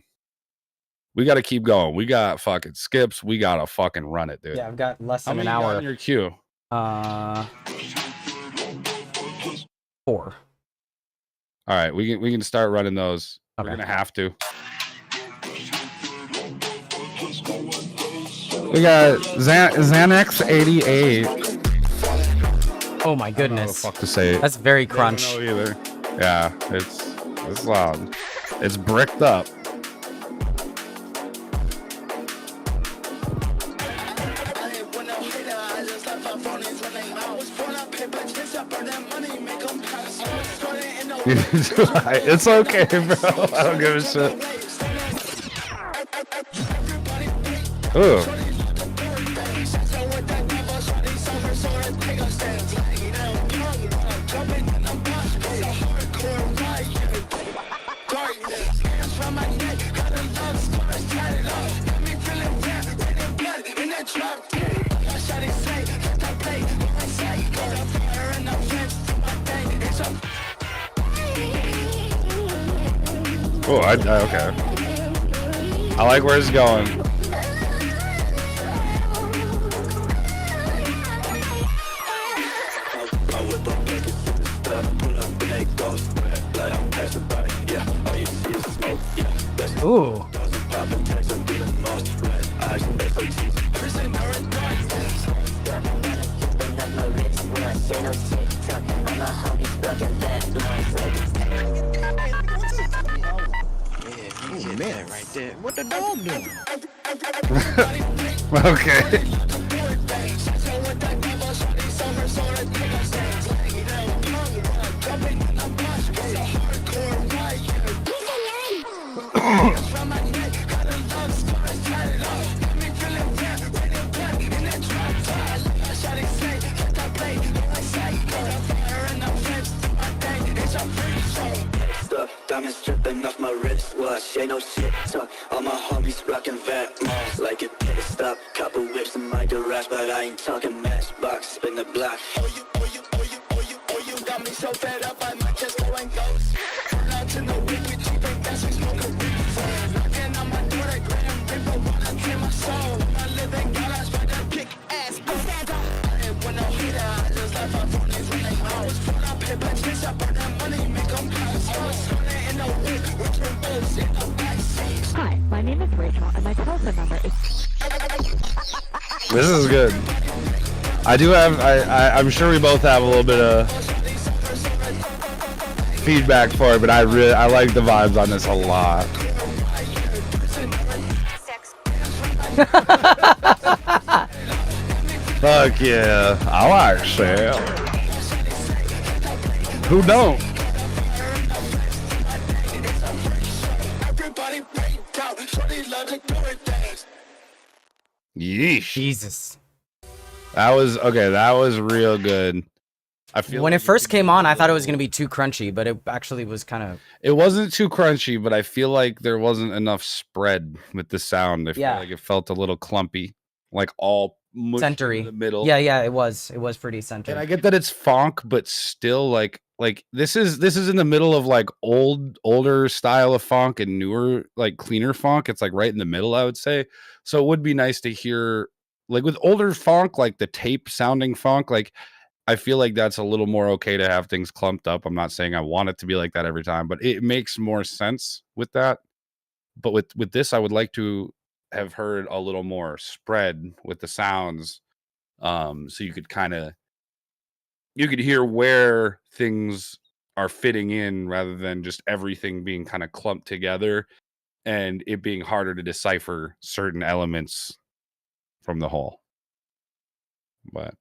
We got to keep going. We got fucking skips. We got to fucking run it, dude. Yeah, I've got less How than many an you got hour. in your queue? 4. All right, we can start running those. Okay. We're gonna have to. We got Xanax 88. Oh my I don't know goodness. what the fuck to say. That's very I don't crunch. know either. Yeah, it's loud. It's bricked up. It's okay, bro. I don't give a shit. Ooh. Oh, okay. I like where it's going. Ooh. Man, right there. What the dog doing? Okay. Diamonds dripping off my wrist watch, ain't no shit talk. All my homies rockin' fat malls like a pit stop. Couple whips in my garage, but I ain't talking matchbox. Spin the block. You got me so fed up, I might just go and ghost. Turn out to the week with cheap and gas, we smoke a reefer. Knocking on my door, that Graham Reaper wanna drain my soul. My living garage, but that kick ass. I ain't with no hater, I just left my phonies when they house. Pull up paper, chase up on that money, make them pass. Hi, my name is Rachel, and my telephone number is... This is good. I do have. I'm sure we both have a little bit of feedback for it, but I like the vibes on this a lot. Fuck yeah, I like Shell. Who don't? Yeesh. Jesus. That was okay. That was real good. I feel When like it first came on, I thought it was going to be too crunchy, but it actually was kind of... It wasn't too crunchy, but I feel like there wasn't enough spread with the sound. I feel like it felt a little clumpy, like all mushed in centery. the middle. Yeah, it was. It was pretty centered. And I get that it's funk, but still like this is in the middle of like older style of funk and newer, like cleaner funk. It's like right in the middle, I would say. So it would be nice to hear, like with older funk, like the tape sounding funk, like I feel like that's a little more okay to have things clumped up. I'm not saying I want it to be like that every time, but it makes more sense with that. But with this, I would like to have heard a little more spread with the sounds, so you could hear where things are fitting in rather than just everything being kind of clumped together and it being harder to decipher certain elements from the whole. But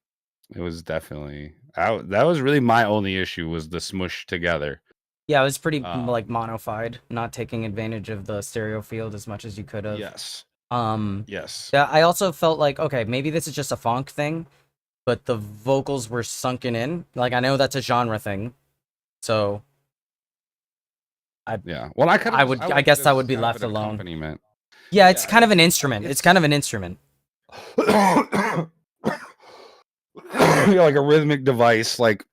it was definitely that was really my only issue, was the smush together. Yeah, it was pretty like monofied, not taking advantage of the stereo field as much as you could have. Yes. Yes. Yeah, I also felt like, okay, maybe this is just a funk thing, but the vocals were sunken in. Like, I know that's a genre thing, so yeah. Well, I guess that would be left alone. Yeah, it's kind of an instrument. It's kind of an instrument. Yeah, like a rhythmic device, like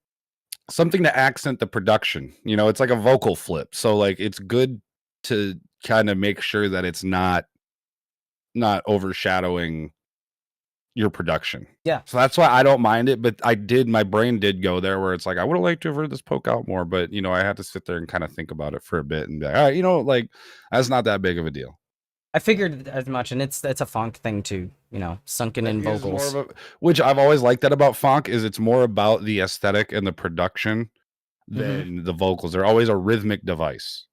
something to accent the production. You know, it's like a vocal flip. So like it's good to kind of make sure that it's not overshadowing your production. Yeah. So that's why I don't mind it, but my brain did go there where it's like I would have liked to have heard this poke out more, but you know, I had to sit there and kind of think about it for a bit and be like, all right, you know, like that's not that big of a deal. I figured as much, and it's a funk thing too, you know, sunken in vocals. Which I've always liked that about funk is it's more about the aesthetic and the production than the vocals. They're always a rhythmic device.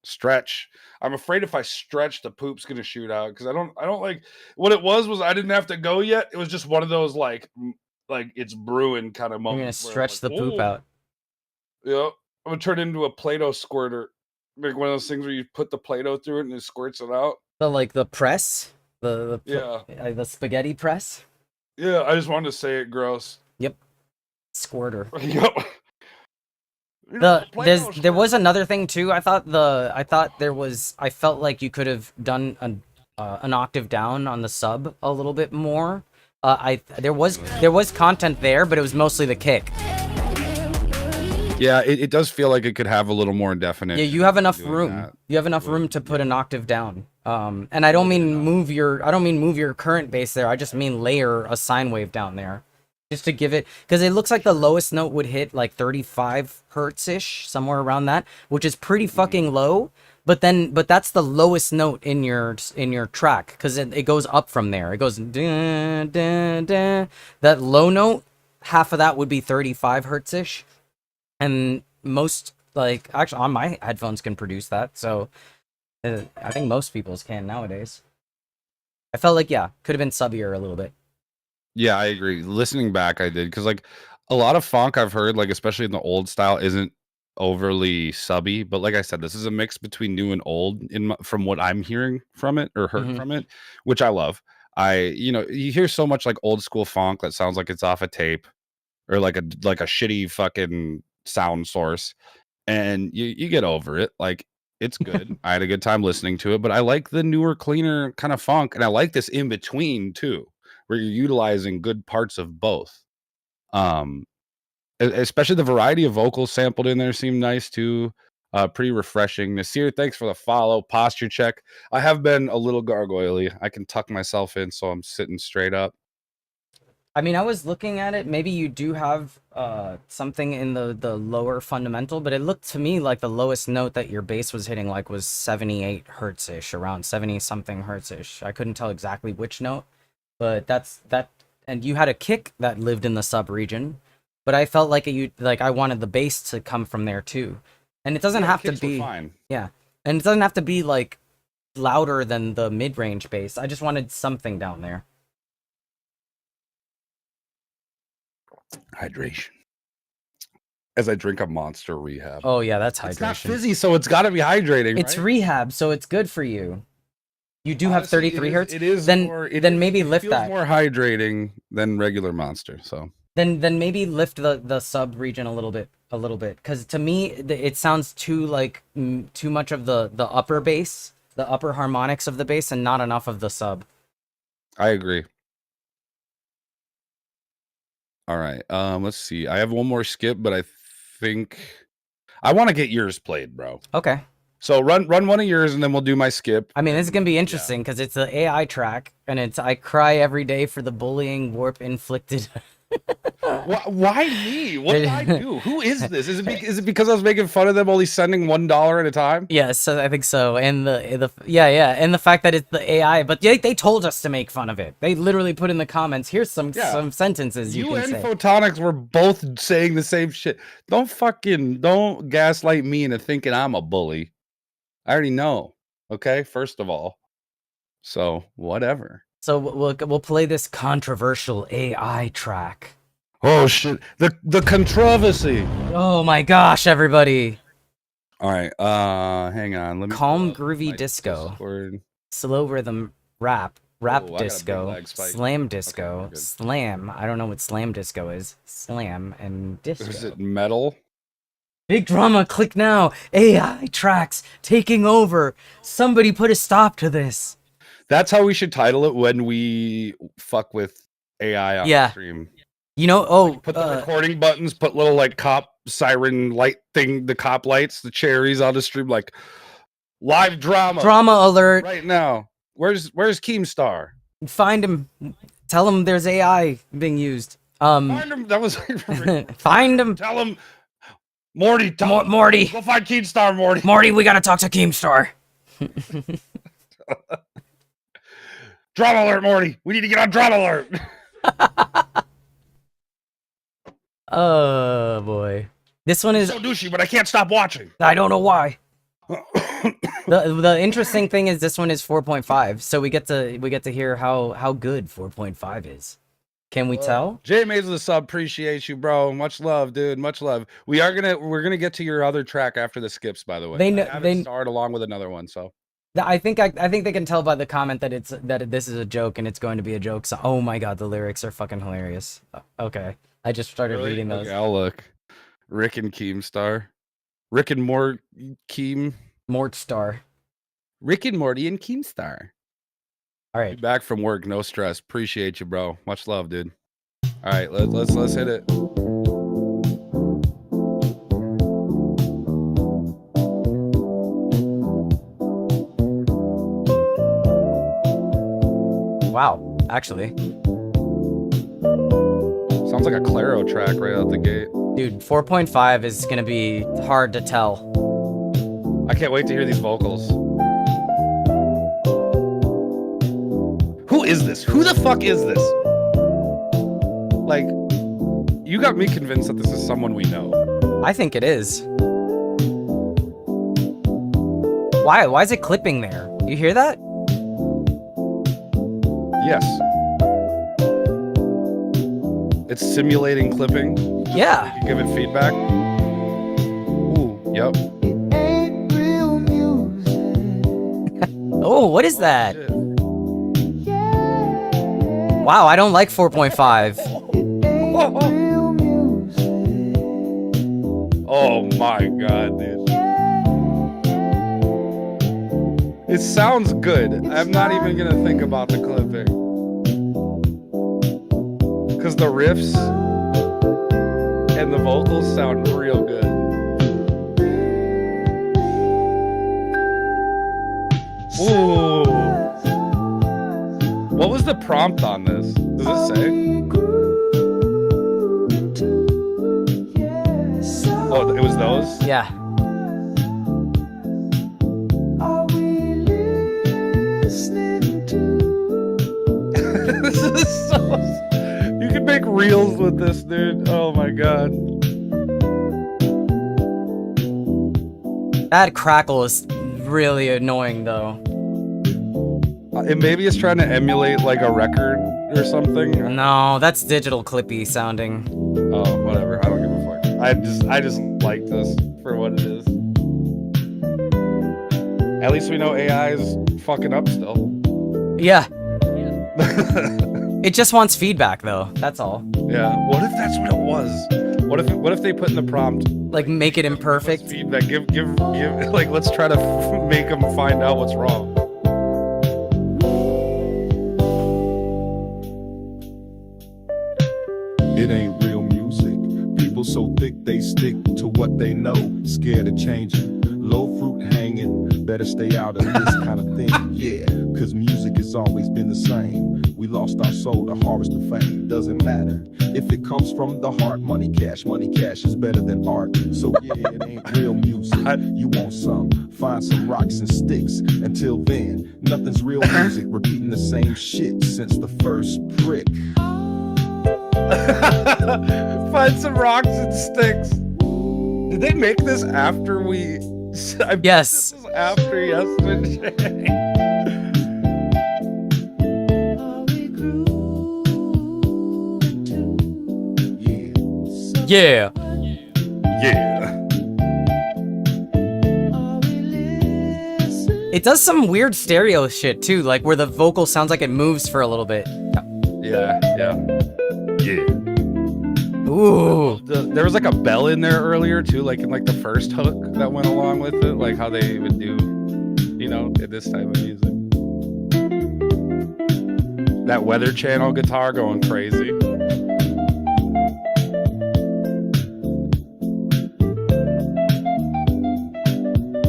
Stretch. I'm afraid if I stretch, the poop's gonna shoot out because I don't like what it was I didn't have to go yet. It was just one of those like it's brewing kind of moments. You're gonna stretch the poop out. Yeah, I'm gonna turn it into a Play-Doh squirter. Like one of those things where you put the Play-Doh through it and it squirts it out. The press, the spaghetti press. Yeah, I just wanted to say it gross. Yep, squirter. Yep. There was another thing too. I felt like you could have done an octave down on the sub a little bit more. There was content there, but it was mostly the kick. Yeah, it does feel like it could have a little more indefinite. Yeah, you have enough room. You have enough room to put an octave down. And I don't mean move your current bass there. I just mean layer a sine wave down there. Just to give it, because it looks like the lowest note would hit like 35 hertz-ish, somewhere around that, which is pretty fucking low. But that's the lowest note in your track, because it goes up from there. It goes dun, dun, dun. That low note, half of that would be 35 hertz-ish, and most actually on my headphones can produce that. So I think most people's can nowadays. I felt like could have been subbier a little bit. Yeah, I agree. Listening back, I did because like a lot of funk I've heard, like especially in the old style, isn't overly subby. But like I said, this is a mix between new and old from what I'm hearing from it or heard from it, which I love. You hear so much like old school funk that sounds like it's off a tape or like a shitty fucking sound source, and you get over it. Like it's good. I had a good time listening to it, but I like the newer, cleaner kind of funk, and I like this in between too, where you're utilizing good parts of both. Especially the variety of vocals sampled in there seemed nice too. Pretty refreshing. Nasir, thanks for the follow. Posture check. I have been a little gargoyly. I can tuck myself in so I'm sitting straight up. I mean, I was looking at it. Maybe you do have something in the lower fundamental, but it looked to me like the lowest note that your bass was hitting was 78 hertz-ish, around 70-something hertz-ish. I couldn't tell exactly which note. But and you had a kick that lived in the sub region, but I felt like I wanted the bass to come from there too, and it doesn't have to be fine. Yeah, and it doesn't have to be like louder than the mid-range bass. I just wanted something down there. Hydration. As I drink a Monster Rehab. Oh yeah, that's hydration. It's not fizzy, so it's got to be hydrating. It's rehab, so it's good for you. You do have 33 hertz. It is. Then maybe lift that. More hydrating than regular Monster. So then maybe lift the sub region a little bit, because to me it sounds too much of the upper bass, the upper harmonics of the bass, and not enough of the sub. I agree. All right. Let's see. I have one more skip, but I think I want to get yours played, bro. Okay. So run one of yours, and then we'll do my skip. I mean, this is gonna be interesting because it's the AI track, and it's I cry every day for the bullying warp inflicted. Why me? What did I do? Who is this? Is it because I was making fun of them only sending $1 at a time? Yes, I think so. And and the fact that it's the AI, but they told us to make fun of it. They literally put in the comments, here's some sentences you can say. Photonics were both saying the same shit. Don't gaslight me into thinking I'm a bully. I already know. Okay, first of all. So whatever. So we'll play this controversial AI track. Oh shit! The controversy. Oh my gosh, everybody! All right, hang on. Let me calm groovy disco, Discord. Slow rhythm rap disco, slam disco, slam. I don't know what slam disco is. Slam and disco. Is it metal? Big drama, click now. AI tracks taking over. Somebody put a stop to this. That's how we should title it when we fuck with AI on Yeah. stream. You know, Put the recording buttons, put little like cop siren light thing, the cop lights, the cherries on the stream, like live drama. Drama alert. Right now. Where's Keemstar? Find him. Tell him there's AI being used. Find him. That was find him. Tell him Morty, Morty. Go find Keemstar, Morty. Morty, we gotta talk to Keemstar. Drama alert, Morty. We need to get on drama alert. Oh boy. This one is so douchey, but I can't stop watching. I don't know why. The interesting thing is this one is 4.5, so we get to hear how good 4.5 is. Can we tell? Jay Mays the sub, appreciate you, bro. Much love, dude. Much love. We're gonna get to your other track after the skips, by the way. They start along with another one, so I think they can tell by the comment that this is a joke and it's going to be a joke. So oh my god, the lyrics are fucking hilarious. Okay, I just started reading those. Okay, I'll look. Rick and Keemstar. Rick and Mortstar. Rick and Morty and Keemstar. All right. Back from work, no stress. Appreciate you, bro. Much love, dude. All right, let's hit it. Wow, actually. Sounds like a Claro track right out the gate. Dude, 4.5 is gonna be hard to tell. I can't wait to hear these vocals. Who is this? Who the fuck is this? Like, you got me convinced that this is someone we know. I think it is. Why? Why is it clipping there? You hear that? Yes. It's simulating clipping. Yeah. You give it feedback. Ooh, yep. Oh, what is that? Shit. Wow, I don't like 4.5. Oh my god, dude. It sounds good. I'm not even gonna think about the clipping. Because the riffs and the vocals sound real good. Ooh. What was the prompt on this? Does it say? Oh, it was those? Yeah. This is so... You can make reels with this, dude. Oh my god. That crackle is really annoying, though. Maybe it's trying to emulate like a record or something. No, that's digital clippy sounding. Oh, whatever. I don't give a fuck. I just like this for what it is. At least we know AI is fucking up still. Yeah. It just wants feedback, though. That's all. Yeah. What if that's what it was? What if they put in the prompt like make it imperfect? Feedback. Give. Like let's try to make them find out what's wrong. It ain't real music. People so thick they stick to what they know. Scared of changing. Low fruit hanging. Better stay out of this kind of thing. Yeah, cause music has always been the same. We lost our soul to harvest of fame. Doesn't matter if it comes from the heart. Money cash is better than art. So yeah, it ain't real music. You want some? Find some rocks and sticks. Until then, nothing's real music. Repeating the same shit since the first prick. Find some rocks and sticks. Did they make this after we? Yes. This is after yesterday. Yeah. Yeah. It does some weird stereo shit too, like where the vocal sounds like it moves for a little bit. Yeah. Ooh. There was like a bell in there earlier too, like in like the first hook that went along with it, like how they would do, you know, in this type of music. That Weather Channel guitar going crazy.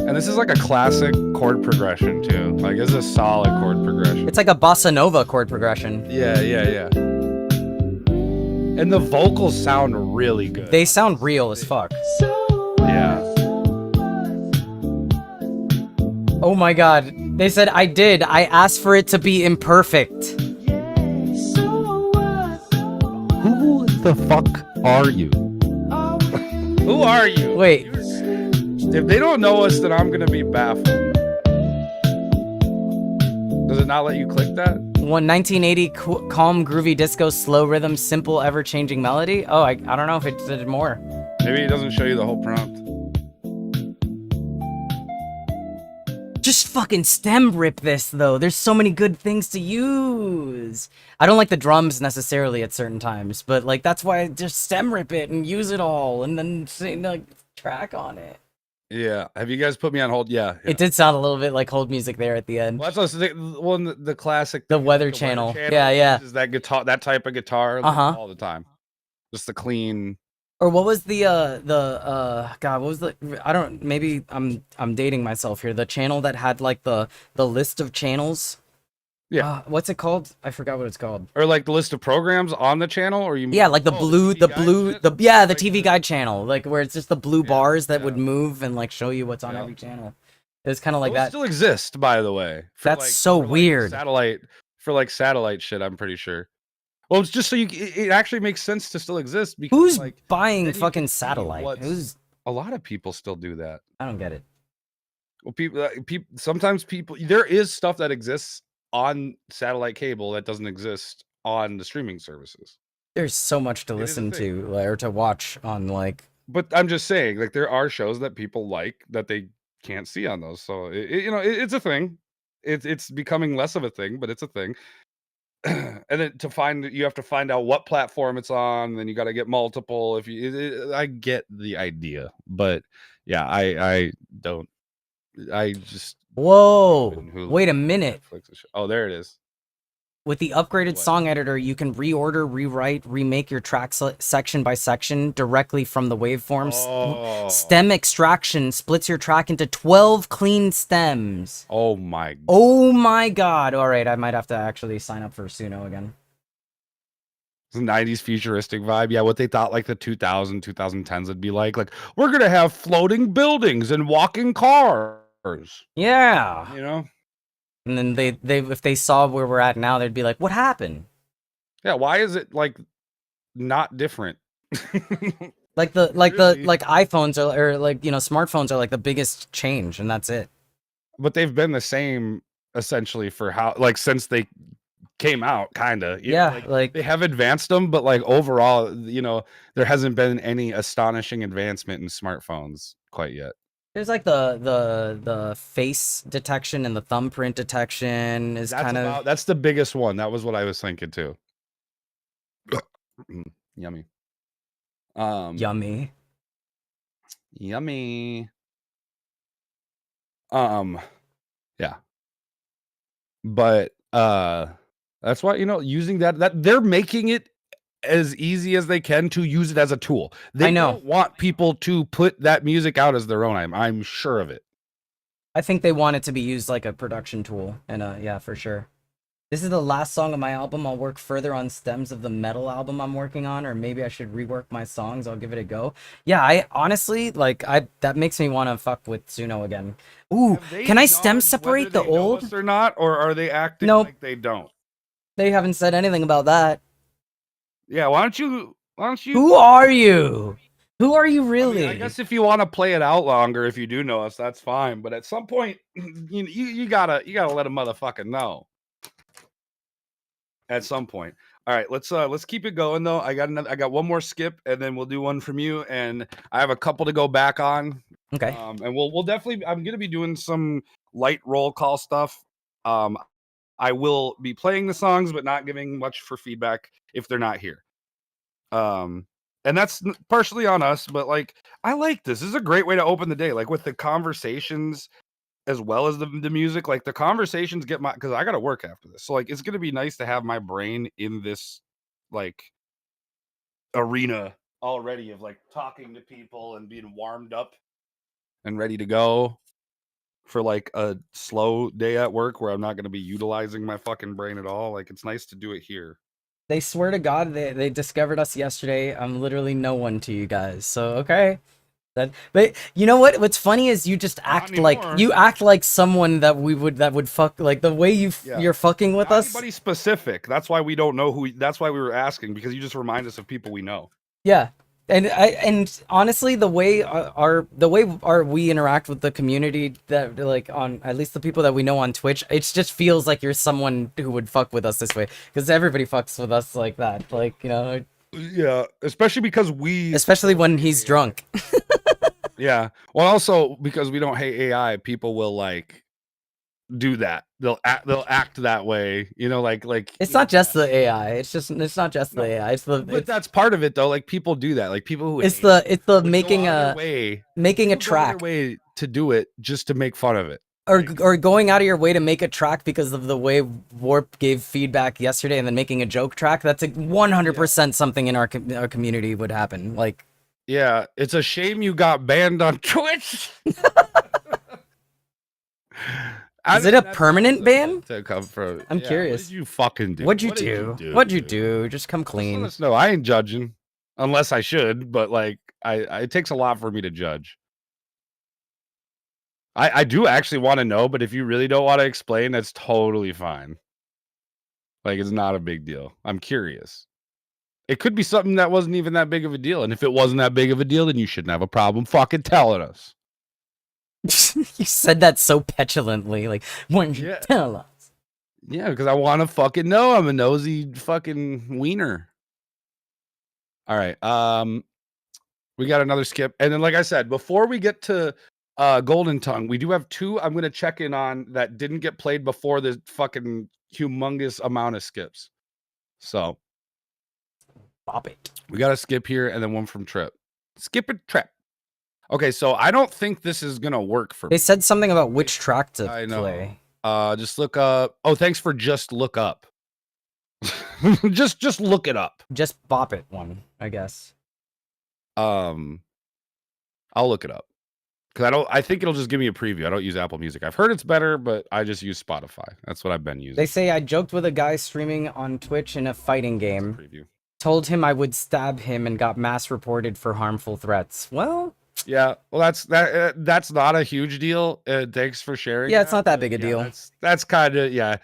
And this is like a classic chord progression too. Like it's a solid chord progression. It's like a bossa nova chord progression. Yeah. And the vocals sound really good. They sound real as fuck. Yeah. Oh my god. They said I did. I asked for it to be imperfect. Who the fuck are you? Who are you? Wait. If they don't know us, then I'm gonna be baffled. Does it not let you click that? 1980 calm groovy disco slow rhythm simple ever changing melody. Oh, I don't know if it did more. Maybe it doesn't show you the whole prompt. Just fucking stem rip this though. There's so many good things to use. I don't like the drums necessarily at certain times, but like that's why I just stem rip it and use it all and then like track on it. Yeah. Have you guys put me on hold? Yeah. It did sound a little bit like hold music there at the end. Well, that's what I was thinking. Well, the classic. The Weather Channel. Yeah. Is that guitar, that type of guitar, like, all the time. Just the clean. Or what was the God, what was the, I don't, maybe I'm dating myself here. The channel that had like the list of channels. Yeah. What's it called? I forgot what it's called. Or like the list of programs on the channel, or you? Yeah, like the blue, the TV guide channel, like where it's just the blue bars that would move and like show you what's on every channel. It's kind of like that. Still exist, by the way. That's so weird. Satellite shit. I'm pretty sure. Well, it's just so it actually makes sense to still exist. Because, who's like, buying fucking satellite? A lot of people still do that. I don't get it. Well, sometimes there is stuff that exists on satellite cable that doesn't exist on the streaming services. There's so much to listen to or to watch on like. But I'm just saying, like, there are shows that people like that they can't see on those. So it's a thing. It's becoming less of a thing, but it's a thing. And then you have to find out what platform it's on. Then you got to get multiple. I get the idea, but yeah, I don't. I just. Whoa! Wait a minute. Oh, there it is. With the upgraded song editor, you can reorder, rewrite, remake your track section by section directly from the waveforms. Oh. Stem extraction splits your track into 12 clean stems. Oh my god. Oh my god. All right, I might have to actually sign up for Suno again. It's a 90s futuristic vibe. Yeah, what they thought like the 2010s would be like we're going to have floating buildings and walking cars. Yeah. You know? And then they if they saw where we're at now, they'd be like, "What happened?" Yeah, why is it like not different? like iPhones or like, you know, smartphones are like the biggest change, and that's it. But they've been the same essentially for since they came out, kind of. Yeah, like they have advanced them, but like overall, you know, there hasn't been any astonishing advancement in smartphones quite yet. There's like the face detection and the thumbprint detection is that's the biggest one. That was what I was thinking too. Yummy. Yummy. Yeah. But that's why, you know, using that they're making it as easy as they can to use it as a tool. They don't want people to put that music out as their own. I'm sure of it. I think they want it to be used like a production tool, and yeah, for sure. This is the last song of my album. I'll work further on stems of the metal album I'm working on, or maybe I should rework my songs. I'll give it a go. Yeah, I honestly that makes me want to fuck with Suno again. Ooh, can I stem separate the old or not, or are they acting like they don't? They haven't said anything about that. Yeah, why don't you? Who are you? Who are you really? I guess if you want to play it out longer, if you do know us, that's fine. But at some point, you gotta let a motherfucker know. At some point. All right, let's keep it going though. I got one more skip, and then we'll do one from you, and I have a couple to go back on. Okay. And we'll definitely. I'm gonna be doing some light roll call stuff. I will be playing the songs, but not giving much for feedback if they're not here. And that's partially on us, but like I like this. This is a great way to open the day, like with the conversations as well as the music. Like the conversations get my, because I got to work after this, so like it's gonna be nice to have my brain in this like arena already of like talking to people and being warmed up and ready to go for like a slow day at work where I'm not going to be utilizing my fucking brain at all. Like it's nice to do it here. They swear to God they discovered us yesterday. I'm literally no one to you guys. So okay. But you know what? What's funny is you just act like someone that would fuck, like the way you're fucking with us. Anybody specific. That's why we don't know who. That's why we were asking, because you just remind us of people we know. Yeah. And honestly, the way we interact with the community, that like on at least the people that we know on Twitch, it just feels like you're someone who would fuck with us this way, because everybody fucks with us like that, like, you know. Yeah, especially because especially when he's drunk. Yeah, well, also because we don't hate AI, people will like do that. They'll act that way, you know, like it's not just the AI. It's not just the AI. But that's part of it though. Like people do that. Like people who it's the making a track way to do it just to make fun of it. Or going out of your way to make a track because of the way Warp gave feedback yesterday, and then making a joke track. That's 100% something in our community would happen. Like, yeah, it's a shame you got banned on Twitch. Is it a permanent ban? To come from? I'm curious. What did you fucking do? What'd you do? What'd you do? Just come clean. Let us know. I ain't judging, unless I should. But like, it takes a lot for me to judge. I do actually want to know, but if you really don't want to explain, that's totally fine. Like, it's not a big deal. I'm curious. It could be something that wasn't even that big of a deal. And if it wasn't that big of a deal, then you shouldn't have a problem fucking telling us. You said that so petulantly. Like, why don't you tell us? Yeah, because I want to fucking know. I'm a nosy fucking wiener. All right. We got another skip. And then, like I said, before we get to Golden Tongue, we do have two I'm going to check in on that didn't get played before the fucking humongous amount of skips. So, bop it. We got a skip here and then one from Trip. Skip it, Trip. Okay, so I don't think this is going to work for me. They said something about which track to play. Just look up. Oh, thanks for just look up. just look it up. Just bop it one, I guess. I'll look it up. Because I think it'll just give me a preview. I don't use Apple Music. I've heard it's better, but I just use Spotify. That's what I've been using. They say I joked with a guy streaming on Twitch in a fighting game. Preview. Told him I would stab him and got mass reported for harmful threats. Well, yeah. Well, that's not a huge deal. Thanks for sharing. Yeah, it's not that big a deal. That's kind of, yeah.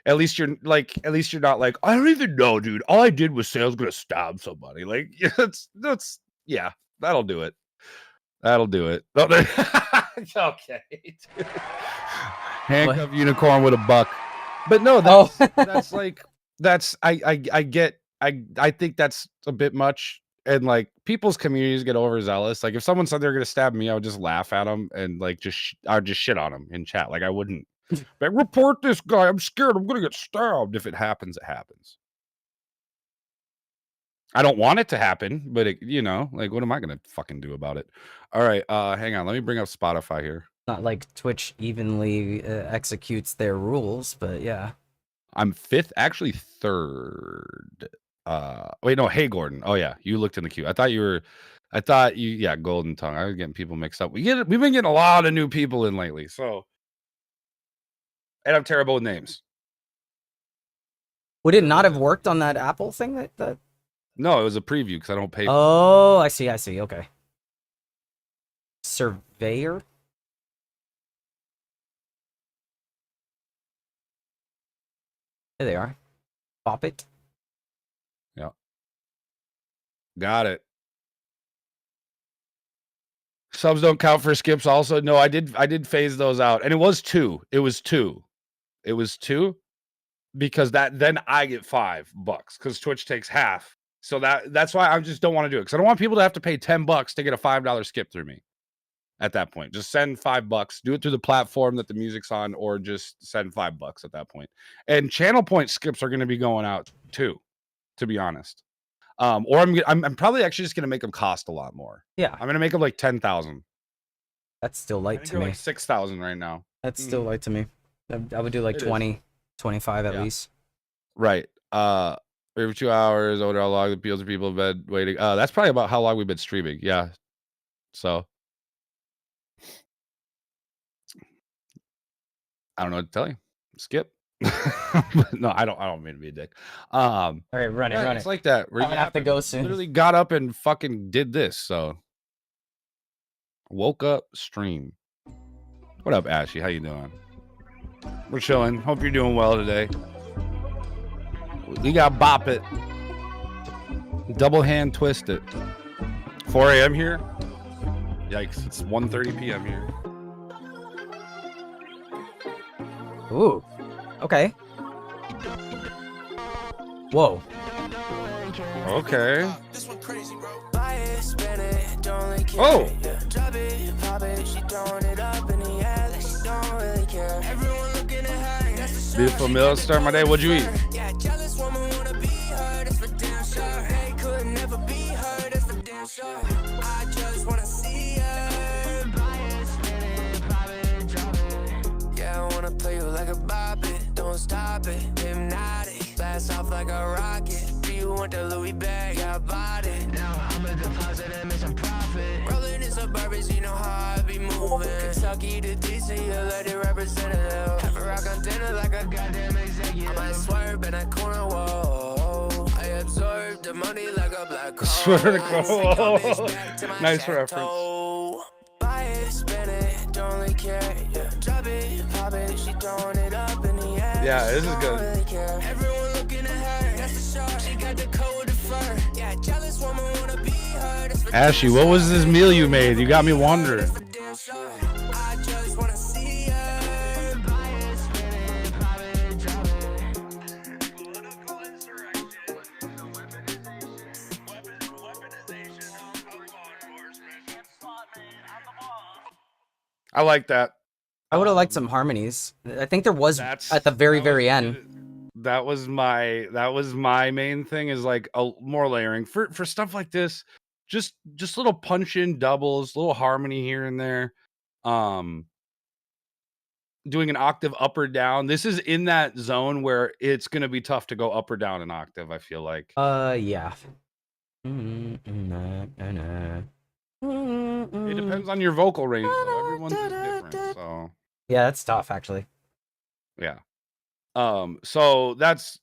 At least you're not like, I don't even know, dude. All I did was say I was gonna stab somebody. Like, that's yeah, that'll do it. That'll do it. Okay. Handcuff unicorn with a buck. But no, that's like, I think that's a bit much. And like people's communities get overzealous. Like if someone said they're gonna stab me, I would just laugh at them and like I would just shit on them in chat. Like I wouldn't but report this guy. I'm scared. I'm gonna get stabbed. If it happens, it happens. I don't want it to happen, but it, you know, like what am I gonna fucking do about it? All right, hang on. Let me bring up Spotify here. Not like Twitch evenly executes their rules, but yeah. I'm fifth, actually third. Wait, no, hey Gordon. Oh yeah, you looked in the queue. I thought you, yeah, Golden Tongue. I was getting people mixed up. We've been getting a lot of new people in lately, so. And I'm terrible with names. Would it not have worked on that Apple thing that? No, it was a preview because I don't pay. Oh, I see. Okay. Surveyor? There they are. Bop it. Yeah. Got it. Subs don't count for skips also. No, I did phase those out. And it was two. It was two because then I get $5 because Twitch takes half. So that's why I just don't want to do it, because I don't want people to have to pay $10 to get a $5 skip through me. At that point, just send $5. Do it through the platform that the music's on, or just send $5 at that point. And channel point skips are going to be going out too, to be honest. Or I'm probably actually just gonna make them cost a lot more. Yeah, I'm gonna make them like 10,000. that's still I light think to they're me. like 6,000 right now. That's still light to me. I would do like It is. 20, 25 at Yeah. least. Right. Every 2 hours, I wonder how long the people have been waiting. That's probably about how long we've been streaming. Yeah. So I don't know what to tell you. Skip. No, I don't mean to be a dick. All right, run Yeah, it. it's like that. I'm gonna have to go soon. Literally got up and fucking did this. So woke up, stream. What up, Ashy? How you doing? We're chilling. Hope you're doing well today. We got bop it. Double hand twist it. 4 a.m. here. Yikes! It's 1:30 p.m. here. Ooh. Okay. Whoa. Okay. Oh. Beautiful meal. Start my day. What'd you eat? Stop it, hypnotic, blast off like a rocket. Do you want the Louis bag? I bought it. Now I'ma deposit and make some profit. Rolling in suburbs, you know how I be moving. Kentucky to DC, elected representative. Have a rock antenna like a goddamn executive. I might swerve in that corner, whoa. I absorb the money like a black hole. Swear to God. Nice reference. Buy it, spin it, don't really care. Yeah. Drop it, pop it, she throwing it up in the air. Yeah, this is good. Everyone looking at her. That's the short. She got the coat with the fur. Yeah, jealous woman wanna be her. Ashy, what was this meal you made? You got me wondering. I just wanna see her. Buy it, spin it, pop it, drop it. Political insurrection. Weaponization of law enforcement. I like that. I would have liked some harmonies. I think there was at the very end. That was my main thing, is like a more layering for stuff like this. Just little punch in doubles, little harmony here and there. Doing an octave up or down. This is in that zone where it's gonna be tough to go up or down an octave, I feel like. Yeah. It depends on your vocal range, though. Everyone's is different, so Yeah, that's tough actually. yeah. So that's,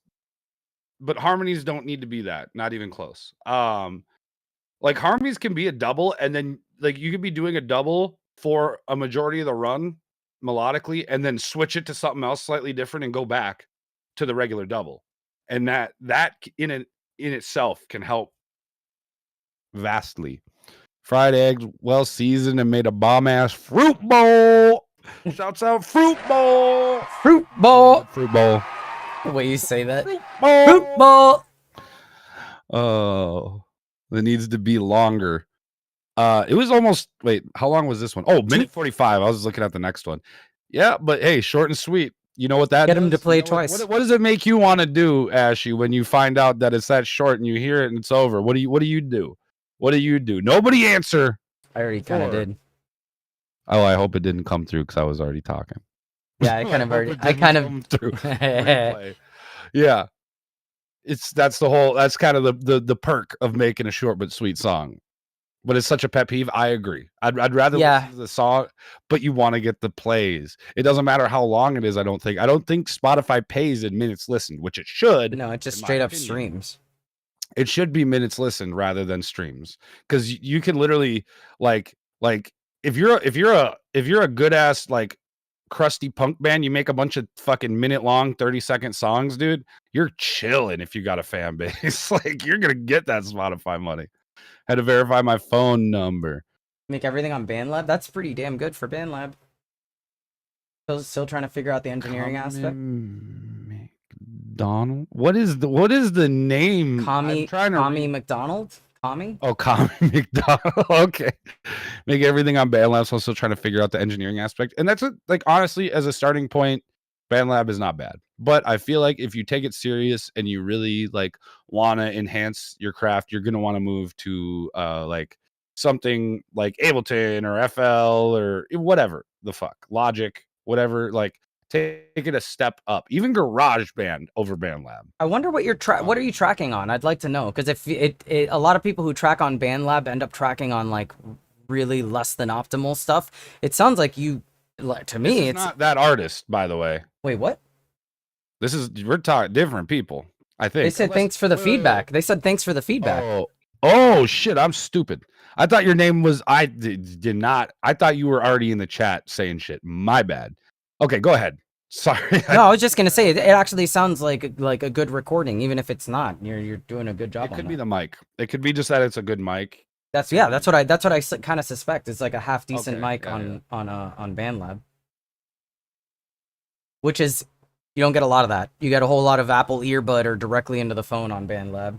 but harmonies don't need to be that, not even close. Like harmonies can be a double, and then like you could be doing a double for a majority of the run melodically, and then switch it to something else slightly different and go back to the regular double. And that in itself can help vastly. Fried eggs, well seasoned, and made a bomb ass fruit bowl. Shouts out fruit bowl. Fruit bowl. Fruit bowl. The way you say that. Fruit bowl. Fruit bowl. Oh, it needs to be longer. It was almost, wait, how long was this one? Oh, minute 45. I was looking at the next one. Yeah, but hey, short and sweet. You know what that Get him to does? play You know twice. What does it make you want to do, Ashy, when you find out that it's that short and you hear it and it's over? What do you do? What do you do? Nobody answer. I already kind of did. Oh, I hope it didn't come through because I was already talking. Yeah, I kind of already. I kind of. Come through. Replay. Yeah, that's kind of the perk of making a short but sweet song. But it's such a pet peeve. I agree. I'd rather listen to the song, but you want to get the plays. It doesn't matter how long it is. I don't think Spotify pays in minutes listened, which it should. No, it just straight up streams. It should be minutes listened rather than streams, because you can literally like if you're a good ass like crusty punk band, you make a bunch of fucking minute long 30-second songs, dude. You're chilling if you got a fan base. Like you're gonna get that Spotify money. Had to verify my phone number. Make everything on BandLab. That's pretty damn good for BandLab. Still trying to figure out the engineering aspect. McDonald. What is the name? Kami McDonald. Kami. Oh, Kami McDonald. Okay. Make everything on BandLab. So I'm still trying to figure out the engineering aspect, and that's like honestly, as a starting point, BandLab is not bad, but I feel like if you take it serious and you really like want to enhance your craft, you're gonna want to move to like something like Ableton or FL or whatever the fuck, Logic, whatever. Like take it a step up, even GarageBand over BandLab. I wonder what you're what are you tracking on? I'd like to know, because if a lot of people who track on BandLab end up tracking on like really less than optimal stuff. It sounds like you, to me, it's not that artist, by the way. Wait, what? We're talking different people. I think they said thanks for the feedback. They said thanks for the feedback. Oh shit! I'm stupid. I thought your name was. I did not. I thought you were already in the chat saying shit. My bad. Okay, go ahead. Sorry. No, I was just gonna say it actually sounds like a good recording, even if it's not. You're doing a good job. It could be the mic. It could be just that it's a good mic. That's what I kind of suspect. It's like a half decent mic on BandLab, which is, you don't get a lot of that. You get a whole lot of Apple earbud or directly into the phone on BandLab,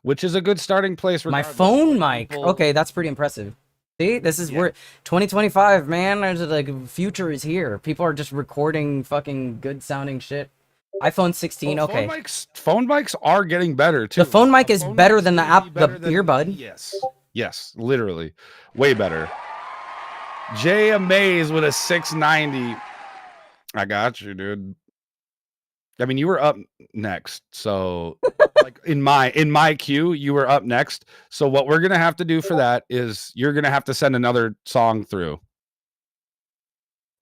which is a good starting place. My phone mic. Okay, that's pretty impressive. See, this is where 2025, man. There's like future is here. People are just recording fucking good sounding shit. iPhone 16. Okay. Phone mics are getting better too. The phone mic is better than the earbud. Yes, literally, way better. Jay Amaze with a 690. I got you, dude. I mean, you were up next, so like in my queue, you were up next. So what we're gonna have to do for that is you're gonna have to send another song through.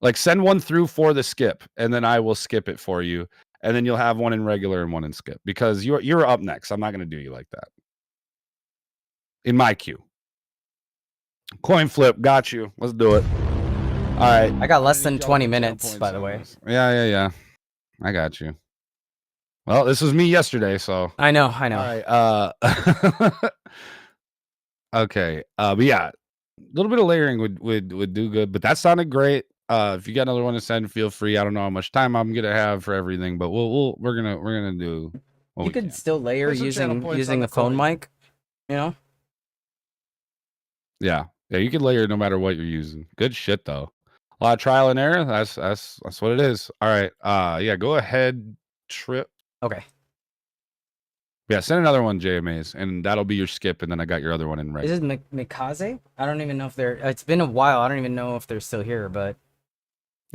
Like send one through for the skip, and then I will skip it for you, and then you'll have one in regular and one in skip because you're up next. I'm not gonna do you like that. In my queue. Coin flip, got you. Let's do it. All right. I got less than 20 minutes, by the way. Yeah. I got you. Well, this was me yesterday, so I know. All right. Okay. But yeah, a little bit of layering would do good. But that sounded great. If you got another one to send, feel free. I don't know how much time I'm gonna have for everything, but we're gonna do. You could still layer using the phone mic, you know. Yeah, you can layer no matter what you're using. Good shit though. A lot of trial and error. That's what it is. All right. Yeah, go ahead, Trip. Okay. Yeah, send another one, JMAs, and that'll be your skip, and then I got your other one in right. Is it Mikaze? I don't even know if they're. It's been a while. I don't even know if they're still here, but.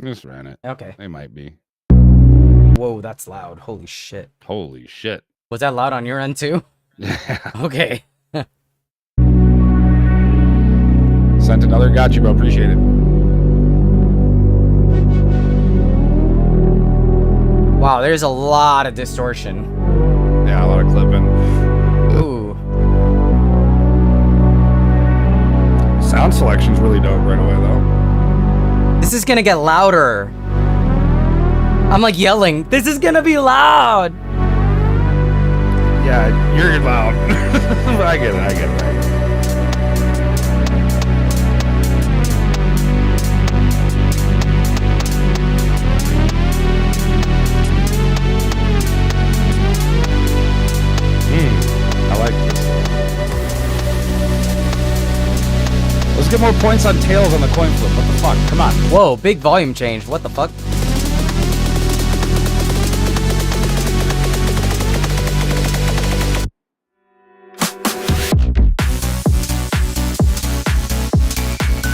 Just ran it. Okay. They might be. Whoa, that's loud. Holy shit. Holy shit. Was that loud on your end too? Yeah. Okay. Sent another. Got you, bro. Appreciate it. Wow, there's a lot of distortion. Yeah, a lot of clipping. Ooh. Sound selection's really dope right away, though. This is gonna get louder. I'm like yelling. This is gonna be loud. Yeah, you're loud. I get it. I like this. Let's get more points on tails on the coin flip. What the fuck? Come on. Whoa, big volume change. What the fuck?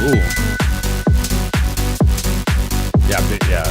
Ooh. Yeah.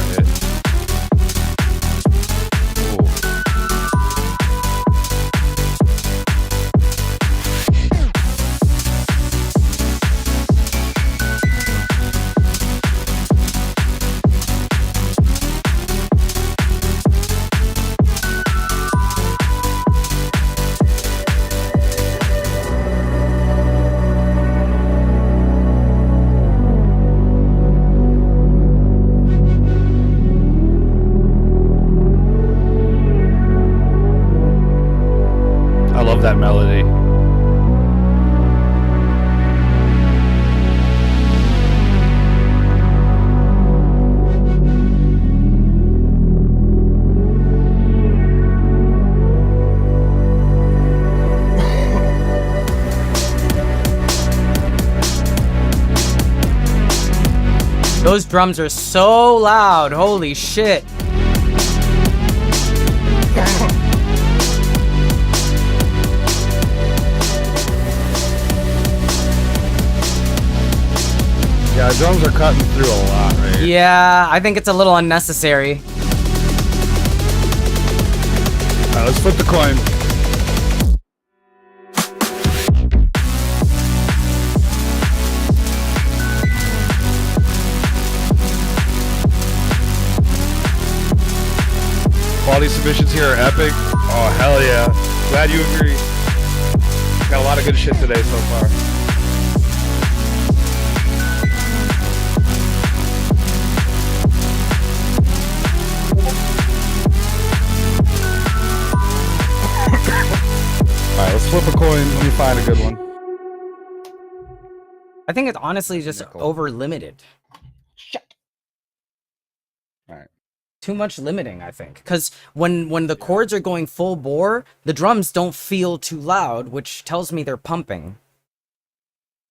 I love that melody. Those drums are so loud. Holy shit. Yeah, drums are cutting through a lot, right? Yeah, I think it's a little unnecessary. Alright, let's flip the coin. Quality submissions here are epic. Oh, hell yeah. Glad you agree. Got a lot of good shit today so far. Alright, let's flip a coin. Let me find a good one. I think it's honestly just over limited. Shit. Alright. Too much limiting, I think. Because when the chords are going full bore, the drums don't feel too loud, which tells me they're pumping.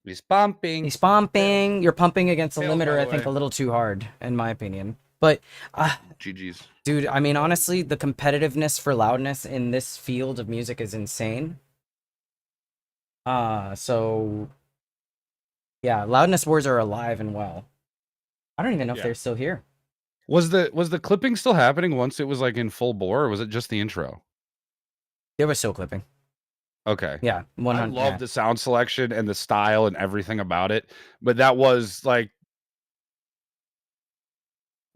He's pumping. He's pumping. You're pumping against the Failed, limiter, by I the think, way. a little too hard, in my opinion. But, GG's. dude, I mean, honestly, the competitiveness for loudness in this field of music is insane. So, yeah, loudness wars are alive and well. I don't even know if they're still here. Was the clipping still happening once it was like in full bore, or was it just the intro? They were still clipping. Okay. Yeah, 100. I love the sound selection and the style and everything about it, but that was like,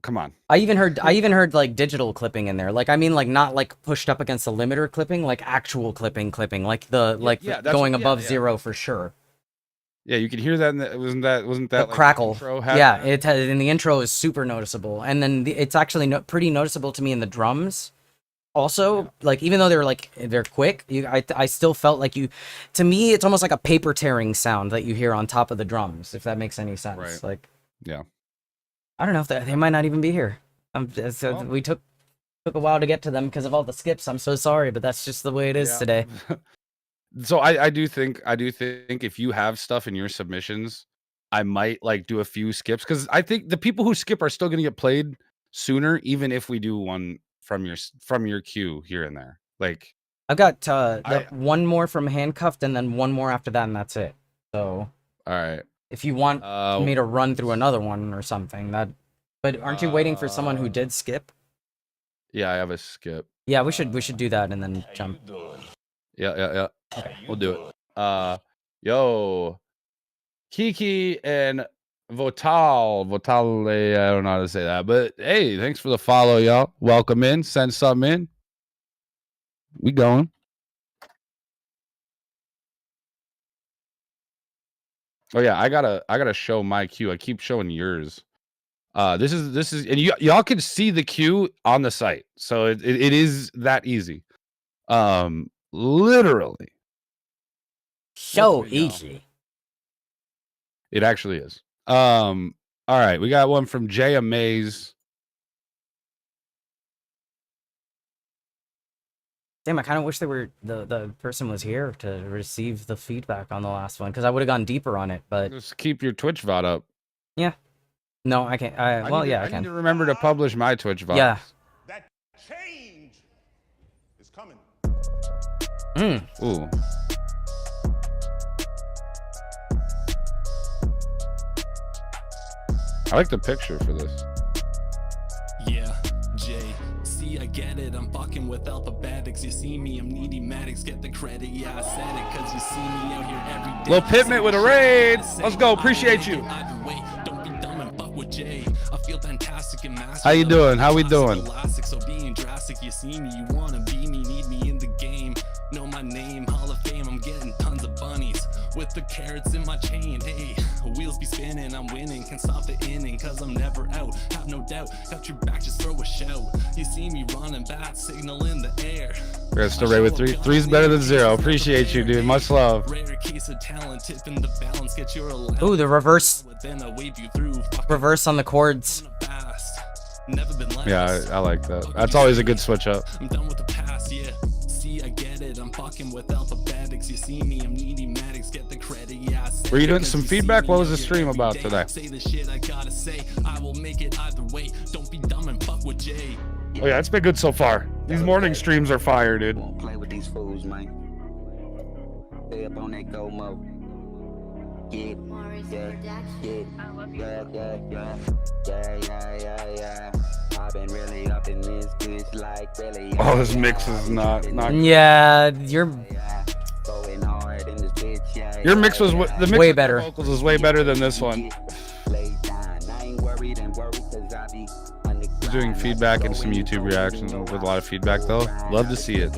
come on. I even heard like digital clipping in there. Like, I mean, like not like pushed up against the limiter clipping, like actual clipping, like the that's going what- above yeah. zero for sure. Yeah, you could hear that. Wasn't that The like, crackle. intro had Yeah, that? it had, in the intro is super noticeable, and then it's actually pretty noticeable to me in the drums. Also, like even though they're quick, I still felt like to me it's almost like a paper tearing sound that you hear on top of the drums, if that makes any sense. Right. Like, Yeah. I don't know if they might not even be here. We took a while to get to them because of all the skips. I'm so sorry, but that's just the way it is today. So I do think if you have stuff in your submissions, I might like do a few skips, because I think the people who skip are still going to get played sooner, even if we do one from your queue here and there. Like, I've got one more from Handcuffed, and then one more after that, and that's it. So, all right. If you want me to run through another one or something, but aren't you waiting for someone who did skip? Yeah, I have a skip. Yeah, we should do that and then jump. Yeah. Okay. We'll do it. Yo, Kiki and Votale, I don't know how to say that, but hey, thanks for the follow, y'all. Welcome in. Send something in. We going. Oh yeah, I gotta show my queue. I keep showing yours. This is, and y'all can see the queue on the site, so it is that easy. Literally. So easy. It actually is. All right, we got one from Jay Amaze. Damn, I kind of wish the person was here to receive the feedback on the last one, because I would have gone deeper on it, but Just keep your Twitch VOD up. yeah. No, I can't. I I can. need to remember to publish my Twitch VOD. Yeah. That change is coming. Ooh. I like the picture for this. Yeah, Jay. See, I get it. I'm fucking with alphabetics. You see me, I'm needy Maddox. Get the credit. Yeah, I said it, cause you see me out here every day. Lil Pitment with a raid. Let's go. Appreciate you. Either way, don't be dumb and fuck with Jay. I feel fantastic and massive. How you doing? How we doing? Elastic, so being drastic, you see me, you wanna be me, need me in the game. Know my name, Hall of Fame. I'm getting tons of bunnies with the carrots in my chain. Hey, wheels be spinning, I'm winning. Can't stop the inning, cause I'm never out. Have no doubt, got your back, just throw a shout. You see me running back, signal in the air. We're gonna still raid with three. Three's better than zero. Appreciate you, dude. Much love. Rare case of talent, tipping the balance, get your allowance. Ooh, the reverse. Then I wave you through. Reverse on the chords. Never been less. Yeah, I like that. That's always a good switch up. I'm done with the past, yeah. See, I get it. I'm fucking with alphabetics. You see me, I'm needy Maddox. Get the credit, yeah. I said Were you it, doing cause some see feedback? me What was out the here stream every about day. today? Say the shit I gotta say. I will make it either way. Don't be dumb and fuck with Jay. Oh yeah, it's been good so far. These morning streams are fire, dude. Won't play with these fools, man. Stay up on that go mode. Yeah, yeah. I've been really up in this bitch like really. Oh, this mix is not. Yeah, your Going hard in this bitch, yeah. Your mix was the mix way of better. Vocals is way better than this one. We're doing feedback and some YouTube reactions with a lot of feedback though. Love to see it.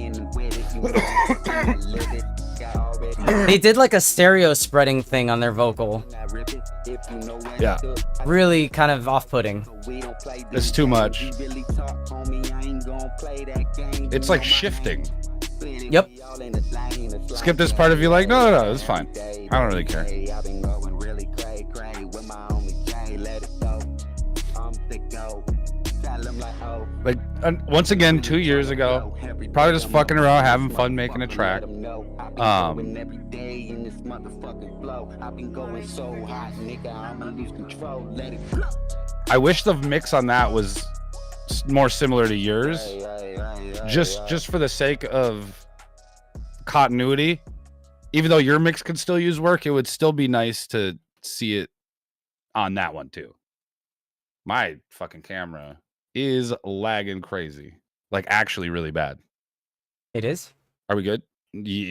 They did like a stereo spreading thing on their vocal. Yeah. Really kind of off-putting. It's too much. It's like shifting. Yep. Skip this part if you like. No, it's fine. I don't really care. Like, once again, 2 years ago, probably just fucking around, having fun, making a track. I wish the mix on that was more similar to yours, just for the sake of continuity. Even though your mix could still use work, it would still be nice to see it on that one too. My fucking camera is lagging crazy, like actually really bad. It is. Are we good?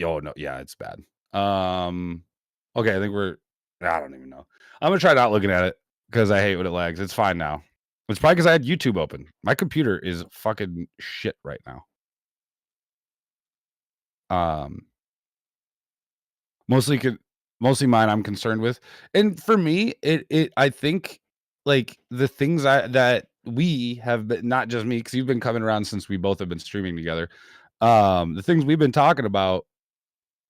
Oh no, yeah, it's bad. Okay, I think I don't even know. I'm gonna try not looking at it because I hate when it lags. It's fine now. It's probably because I had YouTube open. My computer is fucking shit right now. Mostly mine I'm concerned with. And for me, I think like the things that we have been, not just me, because you've been coming around since we both have been streaming together. The things we've been talking about,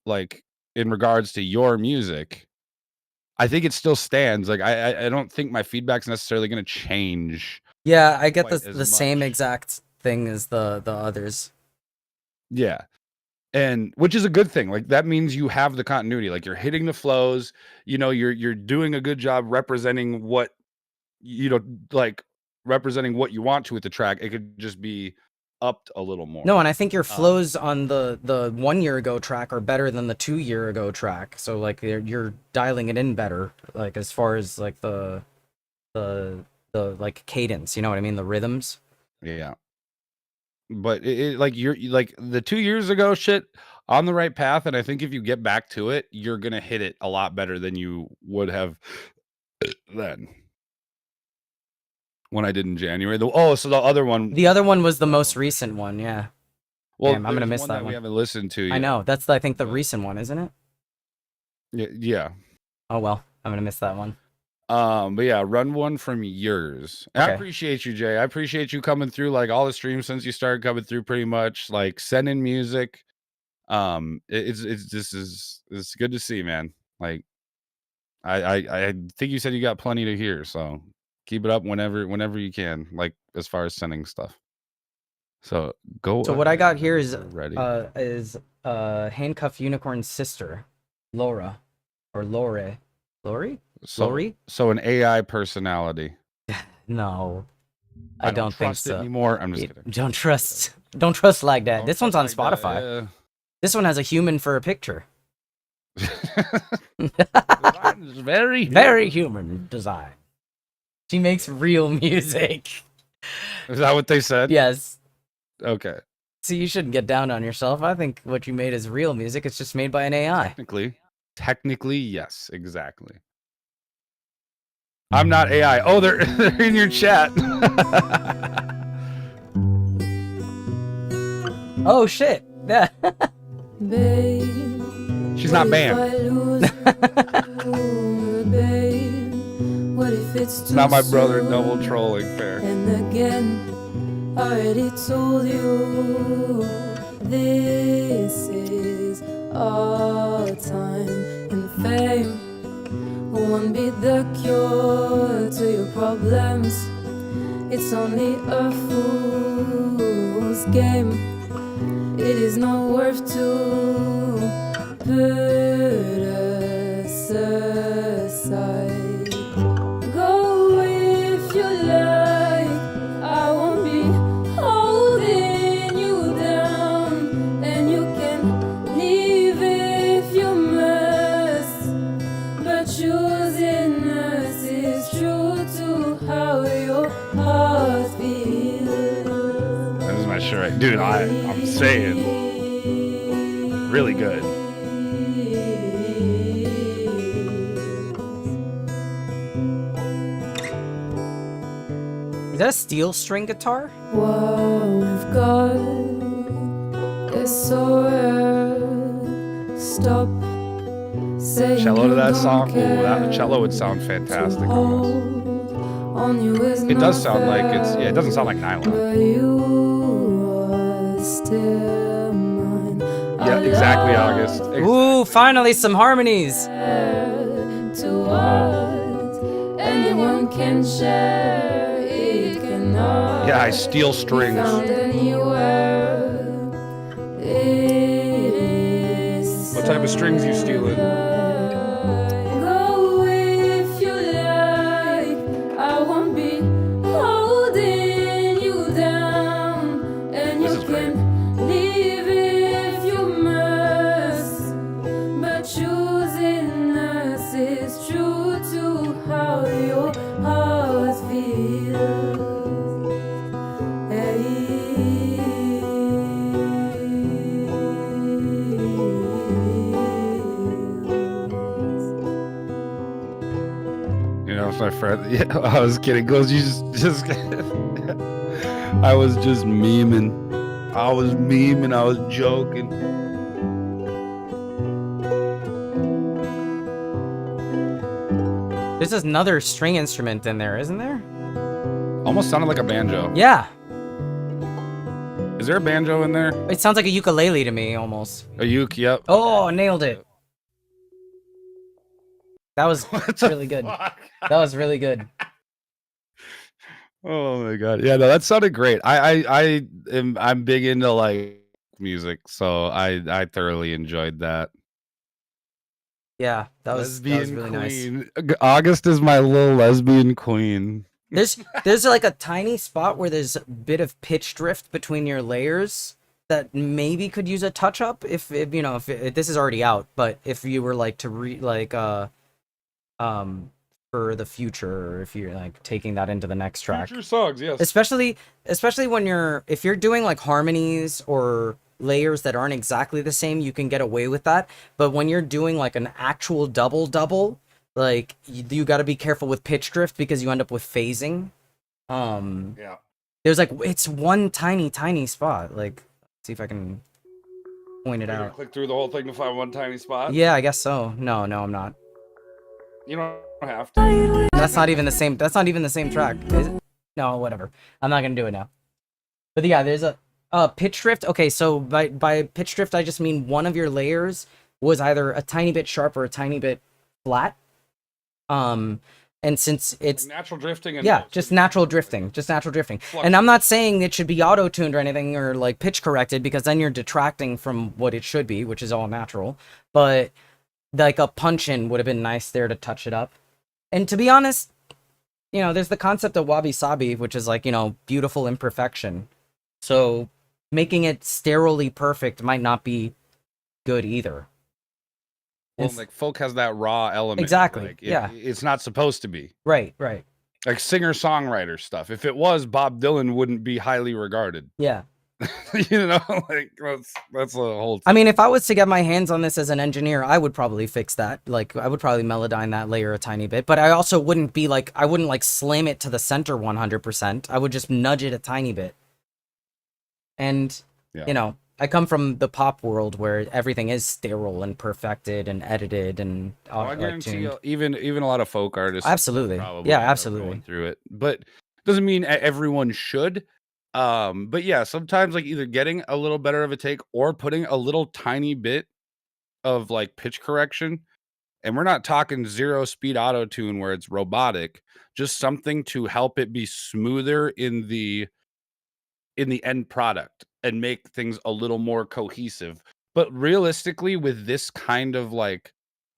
like in regards to your music, I think it still stands. Like I don't think my feedback's necessarily going to change. Yeah, I get quite the as same much. exact thing as the others. Yeah. And which is a good thing. Like that means you have the continuity. Like you're hitting the flows, you're doing a good job representing what representing what you want to with the track. It could just be upped a little more. No, and I think your flows on the 1 year ago track are better than the 2 year ago track. So like you're dialing it in better, like as far as like the like cadence, you know what I mean, the rhythms. Yeah. But it like you're like the 2 years ago shit on the right path, and I think if you get back to it, you're gonna hit it a lot better than you would have then. When I did in January. So the other one. The other one was the most recent one, yeah. Well, damn, I'm gonna miss one that we one. haven't listened to yet. I know. That's I think the recent one, isn't it? Yeah. Oh well, I'm gonna miss that one. But yeah, run one from yours. Okay. I appreciate you, Jay. I appreciate you coming through like all the streams since you started coming through pretty much. Like sending music. It's good to see, man. Like I think you said you got plenty to hear, so keep it up whenever you can, like as far as sending stuff. So go. So what I got here is ready. Handcuff Unicorn's sister, Laura, or Lori. Lori? So an AI personality. No, I don't think trust it so. anymore. I'm just kidding. Don't trust like that. This one's on Like that, Spotify. yeah. This one has a human for a picture. It's Very human design. She makes real music. Is that what they said? Yes. Okay. So you shouldn't get down on yourself. I think what you made is real music. It's just made by an AI. Technically, yes, exactly. I'm not AI. Oh, they're in your chat. Oh shit. Yeah. She's not banned. It's not my brother double trolling, fair. And again, I already told you this is our time and fame won't be the cure to your problems. It's only a fool's game. It is not worth to put us aside. Go if you like. I won't be all saying. Really good. Is that a steel string guitar? What we've got is so rare. Stop saying Cello to you that don't song. Ooh, that care. cello would sound fantastic To on this. hold on you is It not does sound like it's fair, it doesn't sound like nylon. but you are still mine. Yeah, exactly, August. Ooh, finally some harmonies. To what anyone can share, it cannot Yeah, I steal strings. be found anywhere. It is What type of strings you stealing? go if you like. I won't be holding you down, and This you is great. can leave if you must. But choosing us is true to how your heart feels. You know, it's my friend. Yeah, I was kidding. Goes, you just I was just memeing. I was memeing. I was joking. There's another string instrument in there, isn't there? Almost sounded like a banjo. Yeah. Is there a banjo in there? It sounds like a ukulele to me, almost. A uke, yep. Oh, nailed it. That was really good. Fuck? That was really good. Oh my god. Yeah, no, that sounded great. I'm big into like music, so I thoroughly enjoyed that. Yeah, that was really nice. queen. August is my little lesbian queen. There's like a tiny spot where there's a bit of pitch drift between your layers that maybe could use a touch up if you know if this is already out, but if you were like to for the future, or if you're like taking that into the next track. Future songs, yes. Especially when if you're doing like harmonies or layers that aren't exactly the same, you can get away with that. But when you're doing like an actual double, like you got to be careful with pitch drift because you end up with phasing. Yeah. There's like it's one tiny spot. Like, see if I can point it You're gonna out. click through the whole thing to find one tiny spot? Yeah, I guess so. No, I'm not. You don't have to. That's not even the same. That's not even the same track. Is it? No, whatever. I'm not gonna do it now. But yeah, there's a pitch drift. Okay, so by pitch drift, I just mean one of your layers was either a tiny bit sharp or a tiny bit flat. And since it's natural drifting. And yeah, just natural drifting. And I'm not saying it should be auto-tuned or anything or like pitch corrected because then you're detracting from what it should be, which is all natural. But like a punch-in would have been nice there to touch it up. And to be honest, you know, there's the concept of wabi-sabi, which is like, you know, beautiful imperfection. So making it sterilely perfect might not be good either. Well, like folk has that raw element. Exactly. Like, yeah. It's not supposed to be. Right. Like singer-songwriter stuff. If it was, Bob Dylan wouldn't be highly regarded. Yeah. You know, like that's a whole thing. I mean, if I was to get my hands on this as an engineer, I would probably fix that. Like, I would probably melodyne that layer a tiny bit. But I also wouldn't be like, I wouldn't like slam it to the center 100%. I would just nudge it a tiny bit. And, you know, I come from the pop world where everything is sterile and perfected and edited and I guarantee tuned. even a lot of folk artists. Absolutely. Probably Yeah, end up absolutely. going through it, but doesn't mean everyone should. But yeah, sometimes like either getting a little better of a take or putting a little tiny bit of like pitch correction. And we're not talking 0-speed auto tune where it's robotic, just something to help it be smoother in the end product and make things a little more cohesive. But realistically, with this kind of like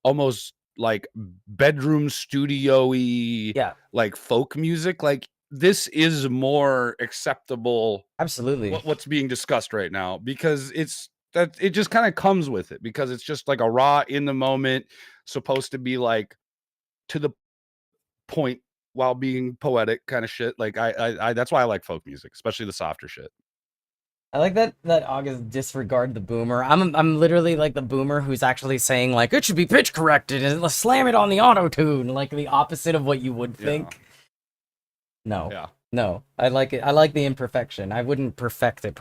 almost like bedroom studio-y like folk music, like this is more acceptable. Absolutely. What's being discussed right now, because it just kind of comes with it, because it's just like a raw in the moment, supposed to be like to the point while being poetic kind of shit. Like I that's why I like folk music, especially the softer shit. I like that August disregard the boomer. I'm literally like the boomer who's actually saying like it should be pitch corrected and let's slam it on the auto tune, like the opposite of what you would think. No. Yeah. No. I like it. I like the imperfection. I wouldn't perfect it.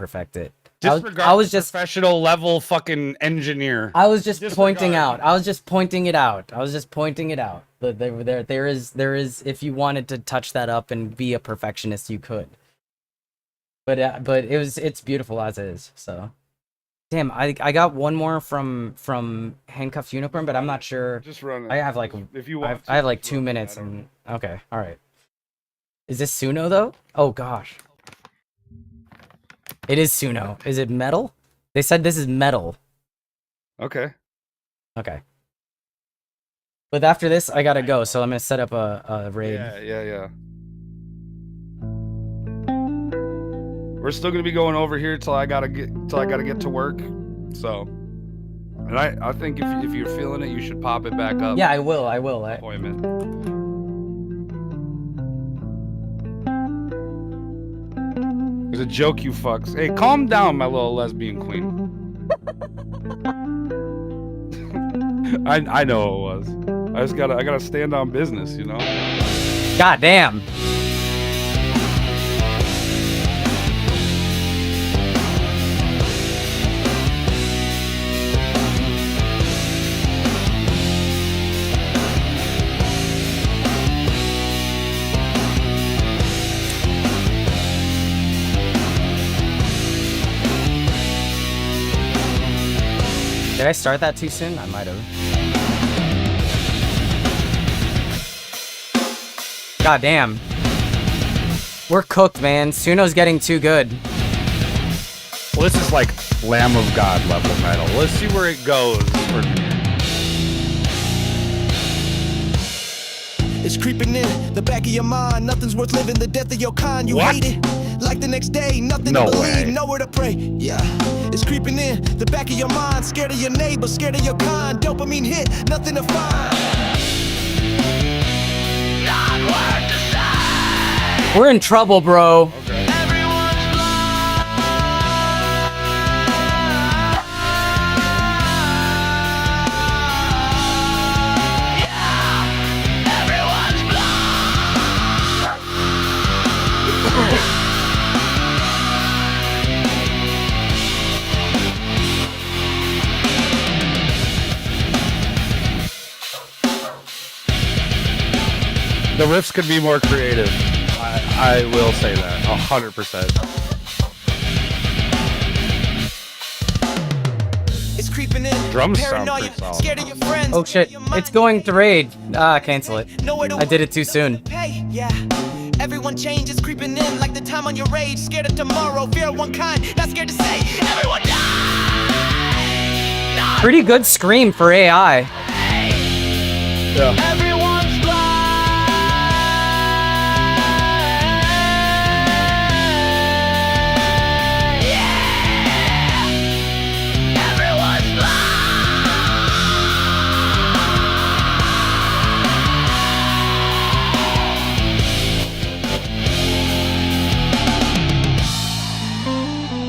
Disregard I was just professional level fucking engineer. I was just pointing out. I was just pointing it out. But there is if you wanted to touch that up and be a perfectionist, you could. But it's beautiful as is. So, damn, I got one more from Handcuffed Unicorn, but I'm not sure. Just run it. I have like if you want I have like 2 minutes and okay, all right. Is this Suno though? Oh gosh, it is Suno. Is it metal? They said this is metal. Okay. Okay. But after this, I gotta go, so I'm gonna set up a raid. Yeah. We're still gonna be going over here till I gotta get to work. So, and I think if you're feeling it, you should pop it back up. Yeah, I will. Appointment. It's a joke, you fucks. Hey, calm down, my little lesbian queen. I know it was. I gotta stand on business, you know. God damn. Did I start that too soon? I might have. God damn. We're cooked, man. Suno's getting too good. Well, this is like Lamb of God level metal. Let's see where it goes. It's creeping in the back of your mind. Nothing's worth living. The death of your kind. You hate it. Like the next day, nothing to believe, nowhere to pray. Yeah, it's creeping in the back of your mind. Scared of your neighbor, scared of your kind. Dopamine hit, nothing to find. Not worth the same. We're in trouble, bro. Okay. The riffs could be more creative. I will say that 100%. It's creeping in. Drums sound pretty solid. Scared of your friends. Oh shit, it's going to raid. Cancel it. I did it too soon. Yeah. Everyone changes, creeping in like the time on your age. Scared of tomorrow, fear of one kind. Not scared to say everyone die. Pretty good scream for AI. Yeah. Everyone's blind. Yeah. Everyone's blind.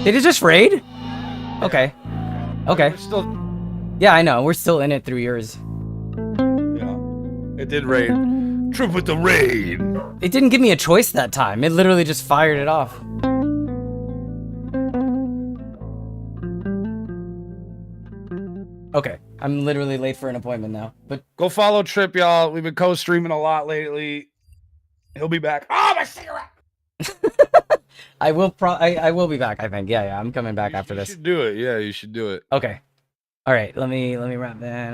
Did it just raid? Okay. Okay. We're still... Yeah, I know. We're still in it through yours. It did raid. Trip with the raid. It didn't give me a choice that time. It literally just fired it off. Okay, I'm literally late for an appointment now. But go follow Trip, y'all. We've been co-streaming a lot lately. He'll be back. Oh, my cigarette! I will be back, I think. Yeah, I'm coming back after this. You should do it. Yeah, you should do it. Okay. All right, let me wrap that.